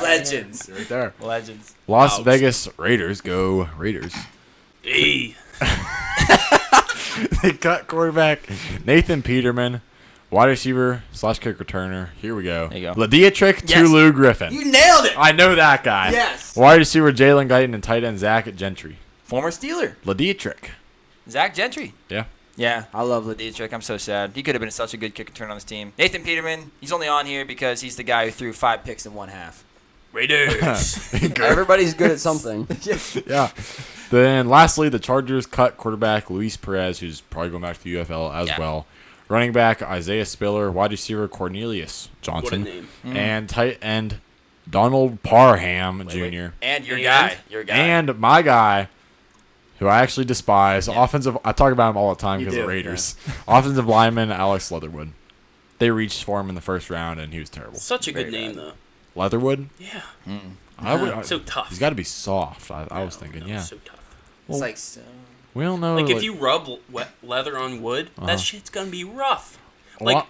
Speaker 5: Legends.
Speaker 3: Right there.
Speaker 2: Legends.
Speaker 3: Las
Speaker 1: Wow.
Speaker 3: Vegas Raiders go Raiders.
Speaker 1: Hey.
Speaker 3: They cut quarterback Nathan Peterman, wide receiver / kick returner. Here we go.
Speaker 2: There you go.
Speaker 3: Ladietrich
Speaker 5: Yes.
Speaker 3: Tulu Griffin.
Speaker 5: You nailed it.
Speaker 3: I know that guy.
Speaker 5: Yes.
Speaker 3: Wide receiver Jalen Guyton and tight end Zach Gentry.
Speaker 5: Former Steeler.
Speaker 3: Ladietrich.
Speaker 2: Zach Gentry.
Speaker 3: Yeah.
Speaker 2: Yeah, I love Ladietrich. I'm so sad. He could have been such a good kick return on this team. Nathan Peterman, he's only on here because he's the guy who threw 5 picks in 1/2.
Speaker 1: Raiders.
Speaker 4: Everybody's good at something.
Speaker 3: Yeah. Then lastly, the Chargers cut quarterback Luis Perez, who's probably going back to the UFL as well. Running back Isaiah Spiller, wide receiver Cornelius Johnson,
Speaker 1: What a name.
Speaker 3: and tight end Donald Parham Jr.
Speaker 2: And your
Speaker 1: And-
Speaker 2: guy. Your guy.
Speaker 3: And my guy, who I actually despise, offensive. I talk about him all the time
Speaker 5: You
Speaker 3: because of
Speaker 5: do,
Speaker 3: the Raiders. Offensive lineman Alex Leatherwood. They reached for him in the first round, and he was terrible.
Speaker 1: Such a
Speaker 2: Very
Speaker 1: good name,
Speaker 2: bad.
Speaker 1: though.
Speaker 3: Leatherwood?
Speaker 1: Yeah.
Speaker 3: So
Speaker 1: tough.
Speaker 3: He's got to be soft. I was thinking,
Speaker 1: No,
Speaker 3: yeah.
Speaker 1: So tough.
Speaker 3: Well,
Speaker 5: It's like so.
Speaker 3: we don't know.
Speaker 1: Like, if you rub wet leather on wood, that shit's going to be rough.
Speaker 3: Well,
Speaker 1: Like,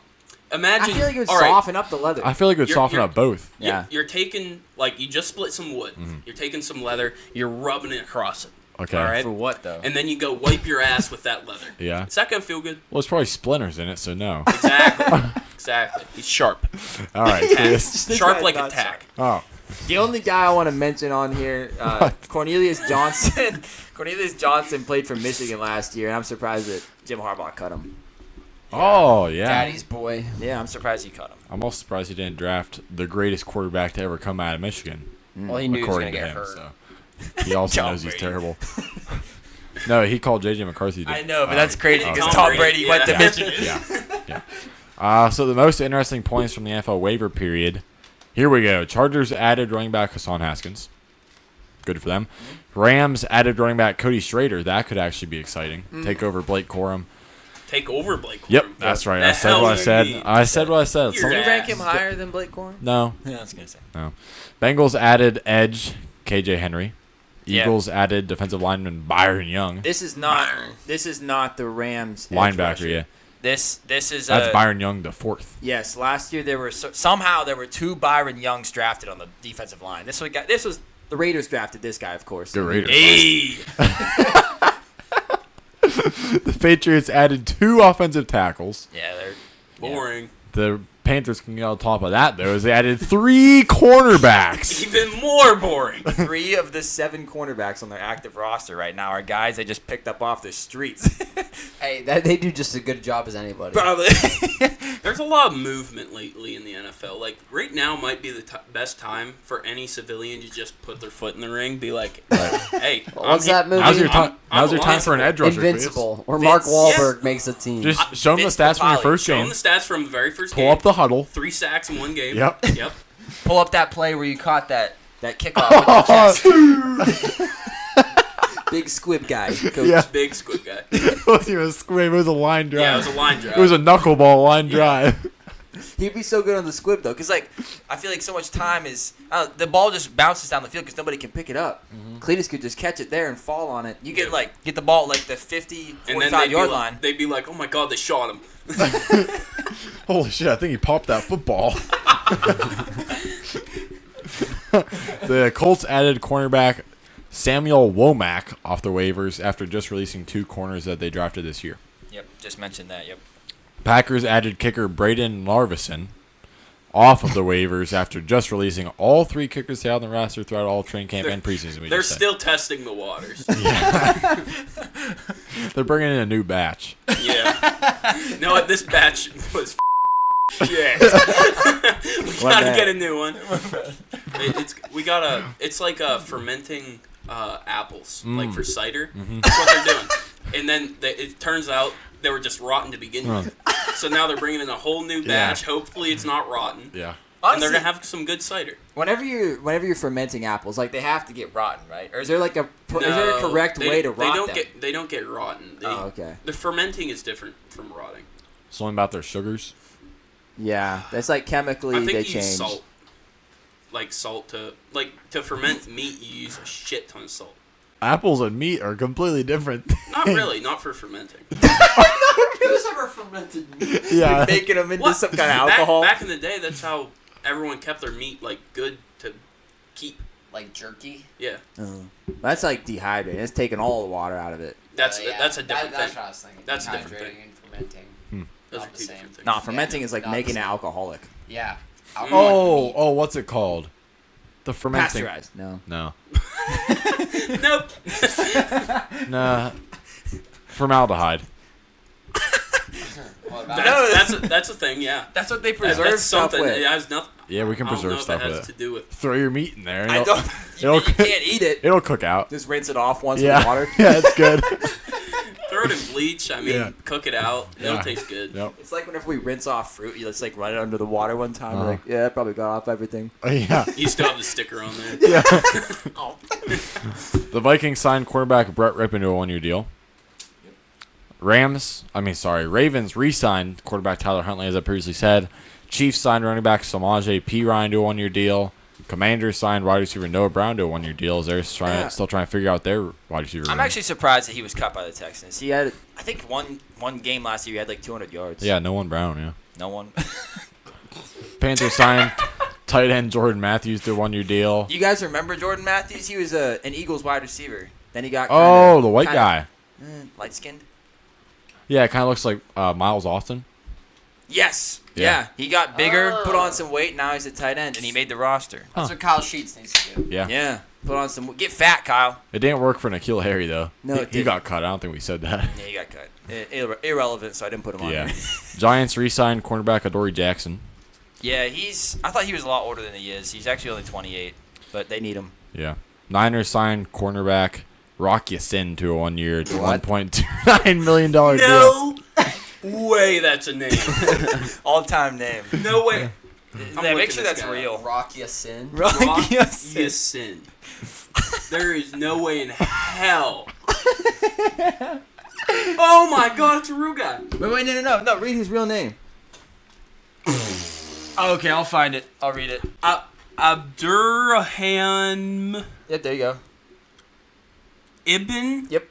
Speaker 1: imagine.
Speaker 5: I feel like it would
Speaker 1: all right,
Speaker 5: soften up the leather.
Speaker 3: I feel like it would
Speaker 1: You're-
Speaker 3: soften
Speaker 1: you're-
Speaker 3: up both.
Speaker 5: Yeah.
Speaker 1: You're taking, like, you just split some wood. You're taking some leather. You're rubbing it across it.
Speaker 3: Okay.
Speaker 1: All right.
Speaker 5: For what though?
Speaker 1: And then you go wipe your ass with that leather.
Speaker 3: Yeah.
Speaker 1: Is that going to feel good?
Speaker 3: Well, there's probably splinters in it, so no.
Speaker 1: Exactly. Exactly. He's sharp.
Speaker 3: All right. Chris.
Speaker 5: This
Speaker 1: Sharp
Speaker 5: guy's
Speaker 1: like a
Speaker 5: not
Speaker 1: tack.
Speaker 3: Oh.
Speaker 5: The only guy I want to mention on here, Cornelius Johnson. Cornelius Johnson played for Michigan last year, and I'm surprised that Jim Harbaugh cut him.
Speaker 3: Oh, yeah.
Speaker 4: Daddy's boy.
Speaker 2: Yeah, I'm surprised he cut him.
Speaker 3: I'm also surprised he didn't draft the greatest quarterback to ever come out of Michigan,
Speaker 4: Well, he knew he was
Speaker 3: according
Speaker 4: going
Speaker 3: to
Speaker 4: to get
Speaker 3: him.
Speaker 4: hurt.
Speaker 3: So he also
Speaker 2: Tom
Speaker 3: knows he's
Speaker 2: Brady.
Speaker 3: terrible. No, he called J.J. McCarthy.
Speaker 2: I know, but that's crazy
Speaker 1: Oh,
Speaker 2: because
Speaker 1: Tom
Speaker 2: Tom Brady
Speaker 1: Brady,
Speaker 2: went to
Speaker 1: yeah.
Speaker 2: Michigan.
Speaker 3: Yeah. So the most interesting points from the NFL waiver period. Here we go. Chargers added running back Hassan Haskins. Good for them. Rams added running back Cody Schrader. That could actually be exciting. Take over Blake Corum.
Speaker 1: Take over Blake Corum.
Speaker 3: Yep, that's right. I
Speaker 1: The
Speaker 3: said
Speaker 1: hell
Speaker 3: what I
Speaker 1: you
Speaker 3: said.
Speaker 1: mean?
Speaker 3: I said what I said.
Speaker 1: You're
Speaker 3: Some-
Speaker 5: Did you rank
Speaker 1: ass.
Speaker 5: him higher than Blake Corum?
Speaker 3: No,
Speaker 2: Yeah, I was gonna say.
Speaker 3: no. Bengals added edge KJ Henry.
Speaker 2: Yeah.
Speaker 3: Eagles added defensive lineman Byron Young.
Speaker 5: This is not the Rams edge
Speaker 3: Linebacker,
Speaker 5: rusher.
Speaker 3: yeah.
Speaker 2: This is
Speaker 3: That's Byron Young, the fourth.
Speaker 2: Yes, last year there were somehow there were 2 Byron Youngs drafted on the defensive line. This was the Raiders drafted this guy, of course.
Speaker 3: Good Raiders.
Speaker 1: Hey.
Speaker 3: The Patriots added 2 offensive tackles.
Speaker 2: Yeah, they're
Speaker 1: Boring.
Speaker 3: The Panthers can get on top of that, though, as they added 3 cornerbacks.
Speaker 1: Even more boring.
Speaker 2: 3 of the 7 cornerbacks on their active roster right now are guys they just picked up off the streets.
Speaker 4: Hey, they do just a good job as anybody.
Speaker 2: Probably.
Speaker 1: There's a lot of movement lately in the NFL. Like, right now might be the best time for any civilian to just put their foot in the ring, be like, hey,
Speaker 4: What's that movie?
Speaker 3: Now's your
Speaker 1: I'm
Speaker 3: time for an edge rusher,
Speaker 4: Invincible. Or Mark
Speaker 2: Vince,
Speaker 4: Wahlberg makes a team.
Speaker 3: please. Just show them the
Speaker 2: Vince
Speaker 3: stats from your
Speaker 2: Papale.
Speaker 3: first
Speaker 1: Show
Speaker 3: game.
Speaker 1: them the stats from the very first
Speaker 3: Pull
Speaker 1: game.
Speaker 3: up the huddle.
Speaker 1: 3 sacks in 1 game.
Speaker 3: Yep.
Speaker 1: Yep.
Speaker 2: Pull up that play where you caught that kickoff with the chest. Big squib guy, coach.
Speaker 3: Yeah.
Speaker 1: Big squid guy.
Speaker 3: It wasn't even a squib. It was a line drive.
Speaker 1: Yeah, it was a line drive.
Speaker 3: It was a knuckleball line drive.
Speaker 2: He'd be so good on the squib though, because like I feel like so much time is the ball just bounces down the field because nobody can pick it up. Cletus could just catch it there and fall on it. You get get the ball at, like the 50,
Speaker 1: and then
Speaker 2: 45-yard line.
Speaker 1: They'd be like, oh my god, they shot him.
Speaker 3: Holy shit, I think he popped that football. The Colts added cornerback Samuel Womack off the waivers after just releasing 2 corners that they drafted this year.
Speaker 2: Yep, just mentioned that. Yep.
Speaker 3: Packers added kicker Braden Larvison off of the waivers after just releasing all 3 kickers they had on the roster throughout all training camp and preseason.
Speaker 1: They're still testing the waters.
Speaker 3: They're bringing in a new batch.
Speaker 1: Yeah. You know what? This batch was shit. We gotta get a new one. It's like fermenting apples, like for cider. That's what they're doing. And then it turns out they were just rotten to begin with. So now they're bringing in a whole new batch.
Speaker 3: Yeah.
Speaker 1: Hopefully it's not rotten.
Speaker 3: Yeah.
Speaker 1: And they're gonna have some good cider.
Speaker 5: Whenever you're fermenting apples, like they have to get rotten, right? Or is there like is there a
Speaker 1: No,
Speaker 5: correct way to rot them?
Speaker 1: They don't get rotten.
Speaker 5: Okay.
Speaker 1: The fermenting is different from rotting.
Speaker 3: It's only about their sugars.
Speaker 5: Yeah, that's like chemically
Speaker 1: I think
Speaker 5: they
Speaker 1: you
Speaker 5: change.
Speaker 1: use salt. Like salt to ferment meat, you use a shit ton of salt.
Speaker 3: Apples and meat are completely different.
Speaker 1: Not really, not for fermenting.
Speaker 4: Who's ever fermented meat?
Speaker 3: Yeah.
Speaker 5: Making them into
Speaker 1: What?
Speaker 5: some kind of alcohol.
Speaker 1: Back in the day, that's how everyone kept their meat like good to keep.
Speaker 4: Like jerky?
Speaker 1: Yeah,
Speaker 5: That's like dehydrating. It's taking all the water out of it.
Speaker 1: that's
Speaker 4: Yeah,
Speaker 1: a different
Speaker 4: That's
Speaker 1: thing.
Speaker 4: what I was thinking.
Speaker 1: That's a different
Speaker 4: Dehydrating
Speaker 1: thing.
Speaker 4: and fermenting.
Speaker 1: Those
Speaker 4: not
Speaker 1: are
Speaker 4: the
Speaker 1: two
Speaker 4: same.
Speaker 1: different things.
Speaker 5: Nah, fermenting is like
Speaker 4: not
Speaker 5: making
Speaker 4: the
Speaker 5: it
Speaker 4: same.
Speaker 5: alcoholic.
Speaker 4: Yeah.
Speaker 3: Oh, what's it called? The fermenting.
Speaker 5: Pasteurized. No.
Speaker 3: No.
Speaker 1: Nope.
Speaker 3: Nah. Formaldehyde.
Speaker 4: What about it?
Speaker 1: That's a thing. Yeah.
Speaker 2: That's what they
Speaker 1: That's
Speaker 2: preserve stuff
Speaker 1: something.
Speaker 2: with.
Speaker 1: It has nothing.
Speaker 3: Yeah, we can
Speaker 1: I don't know
Speaker 3: preserve
Speaker 1: if
Speaker 3: stuff
Speaker 1: it
Speaker 3: with
Speaker 1: has
Speaker 3: it.
Speaker 1: to do with.
Speaker 3: Throw your meat in there.
Speaker 2: I don't.
Speaker 3: It'll
Speaker 2: You can't eat it.
Speaker 3: It'll cook out.
Speaker 5: Just rinse it off once
Speaker 3: Yeah.
Speaker 5: with water.
Speaker 3: Yeah, it's good.
Speaker 1: Throw it in bleach. I mean,
Speaker 3: Yeah.
Speaker 1: cook it out. It'll
Speaker 3: Yeah.
Speaker 1: taste good.
Speaker 3: Yep.
Speaker 5: It's like whenever we rinse off fruit, you just like run it under the water one time.
Speaker 3: Uh-huh.
Speaker 5: Like, yeah, it probably got off everything.
Speaker 3: Yeah.
Speaker 1: You still have the sticker on there.
Speaker 3: Yeah. The Vikings signed quarterback Brett Rippon to a 1-year deal. Ravens re-signed quarterback Tyler Huntley, as I previously said. Chiefs signed running back Samaje P. Ryan to a 1-year deal. Commanders signed wide receiver Noah Brown to a 1-year deal. As they're still trying to figure out their wide receiver.
Speaker 2: I'm
Speaker 3: room.
Speaker 2: actually surprised that he was cut by the Texans.
Speaker 5: He had
Speaker 2: I think one game last year he had like 200 yards.
Speaker 3: Yeah, no one Brown. Yeah.
Speaker 2: No one.
Speaker 3: Panthers signed tight end Jordan Matthews to a 1-year deal.
Speaker 2: You guys remember Jordan Matthews? He was an Eagles wide receiver. Then he got
Speaker 3: Oh, the white guy.
Speaker 2: light skinned.
Speaker 3: Yeah, it kind of looks like Miles Austin.
Speaker 2: Yes.
Speaker 3: Yeah.
Speaker 2: Yeah. He got bigger,
Speaker 4: Oh.
Speaker 2: put on some weight. Now he's a tight end, and he made the roster.
Speaker 4: That's what Kyle Sheets needs to do.
Speaker 3: Yeah.
Speaker 2: Yeah. Put on some. Get fat, Kyle.
Speaker 3: It didn't work for N'Keal Harry though.
Speaker 2: No, it
Speaker 3: he
Speaker 2: didn't.
Speaker 3: got cut. I don't think we said that.
Speaker 2: Yeah, he got cut. Irrelevant, so I didn't put him on
Speaker 3: Yeah.
Speaker 2: there.
Speaker 3: Giants re-signed cornerback Adoree Jackson.
Speaker 2: Yeah, I thought he was a lot older than he is. He's actually only 28, but they need him.
Speaker 3: Yeah. Niners signed cornerback Rock Ya-Sin to a 1-year, $1.29 million deal.
Speaker 1: No way. That's a name.
Speaker 2: All-time name.
Speaker 1: No way.
Speaker 2: Yeah,
Speaker 1: looking
Speaker 2: make sure
Speaker 1: this
Speaker 2: that's
Speaker 1: guy up.
Speaker 2: real.
Speaker 4: Rock Ya Sin.
Speaker 1: Rock
Speaker 2: Yes.
Speaker 1: Ya Sin. There is no way in hell. Oh my god, it's a real guy.
Speaker 5: Wait, no. Read his real name.
Speaker 2: Okay, I'll find it. I'll read it.
Speaker 1: Abdurrahman
Speaker 2: Yep, there you go.
Speaker 1: Ibn
Speaker 2: Yep.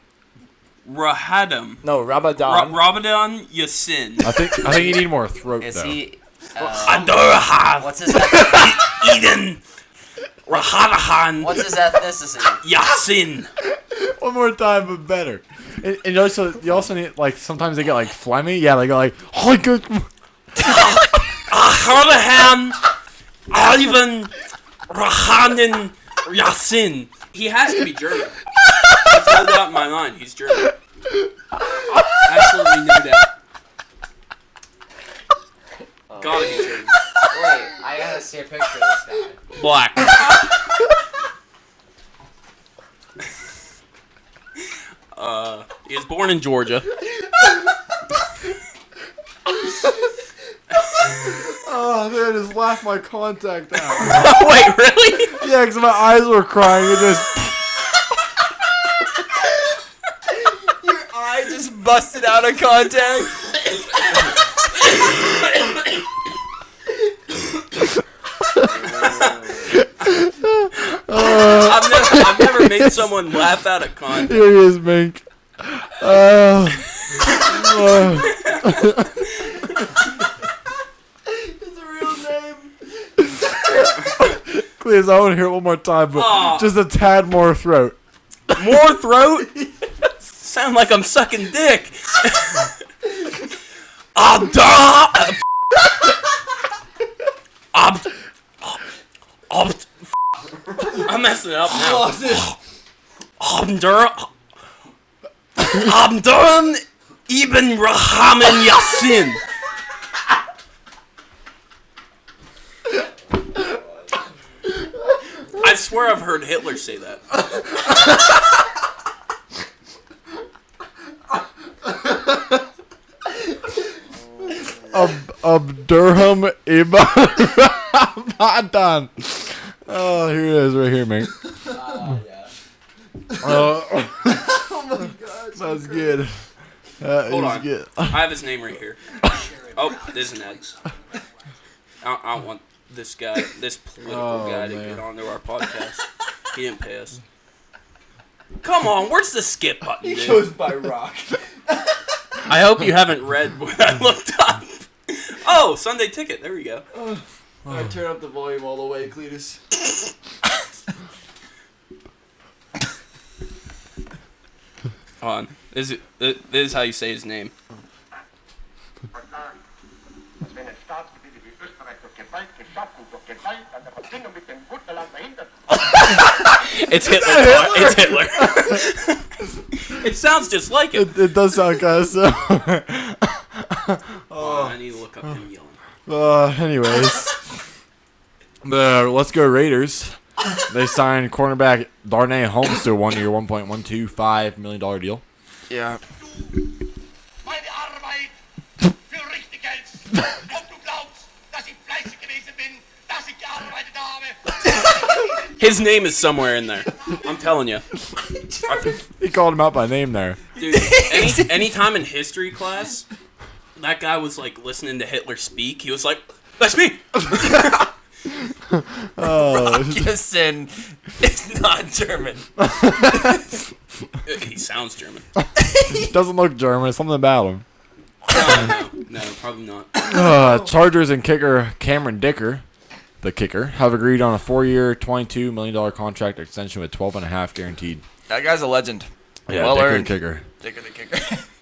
Speaker 1: Rahadam.
Speaker 5: No, Ramadan.
Speaker 1: Ramadan Yassin.
Speaker 3: I think you need more throat
Speaker 4: Is
Speaker 3: though.
Speaker 4: he?
Speaker 1: What's
Speaker 4: What's his ethnicity?
Speaker 1: Eden. Rahadahan
Speaker 4: What's his ethnicity?
Speaker 1: Yasin.
Speaker 3: One more time, but better. And you also need like sometimes they get like phlegmy. Yeah, they go like oh good.
Speaker 1: Rahadahan Ivan Rahanan Yasin. He has to be German. It's no doubt in my mind. He's German. Absolutely no doubt. Gotta be German.
Speaker 4: Wait, I gotta see a picture of this guy.
Speaker 1: Black. He was born in Georgia.
Speaker 3: Oh man, I just laughed my contact out.
Speaker 1: Wait, really?
Speaker 3: Yeah, because my eyes were crying. It just.
Speaker 5: Your eye just busted out of contact.
Speaker 1: I've never made someone laugh out of context.
Speaker 3: Here he is, Mink.
Speaker 5: It's a real name.
Speaker 3: Please, I want to hear it one more time, but
Speaker 1: Aw.
Speaker 3: just a tad more throat.
Speaker 1: More throat? Sound like I'm sucking dick. I'm messing it up now. Abdurrahman Ibn Rahman Yassin. I swear I've heard Hitler say that.
Speaker 3: Abdurham Ibn Ramadan. Oh, here it is, right here, Mink.
Speaker 4: Yeah.
Speaker 3: Oh my god, that's good.
Speaker 1: Hold on.
Speaker 3: Good.
Speaker 1: I have his name right here. Oh, there's an ad. I don't want this guy, this political guy to get onto our podcast. He didn't pay us. Come on, where's the skip button,
Speaker 5: He
Speaker 1: dude?
Speaker 5: goes by Rock.
Speaker 1: I hope you haven't read what I looked up. Oh, Sunday Ticket. There we go.
Speaker 5: I turn up the volume all the way, Cletus.
Speaker 1: Hold on. This is how you say his name. It's Hitler. It's Hitler. It sounds just like him.
Speaker 3: It does sound kind of so.
Speaker 1: Oh, I need to look up him yelling.
Speaker 3: Anyways, let's go Raiders. They signed cornerback Darnay Holmes to a 1-year, $1.125 million deal.
Speaker 5: Yeah.
Speaker 7: Meine Arbeit für richtig Geld. Ob du glaubst, dass ich fleißig gewesen bin, dass ich gearbeitet habe.
Speaker 1: His name is somewhere in there. I'm telling you.
Speaker 3: He called him out by name there.
Speaker 1: Dude, any time in history class, that guy was like listening to Hitler speak. He was like, "That's me."
Speaker 2: Rockison is not German.
Speaker 1: He sounds German.
Speaker 3: Doesn't look German. Something about him.
Speaker 1: No, probably not.
Speaker 3: Chargers and kicker Cameron Dicker, the kicker, have agreed on a 4-year, $22 million contract extension with $12.5 guaranteed.
Speaker 2: That guy's a legend.
Speaker 3: Yeah,
Speaker 2: Well
Speaker 3: Dicker
Speaker 2: earned.
Speaker 3: kicker.
Speaker 2: Dicker the kicker.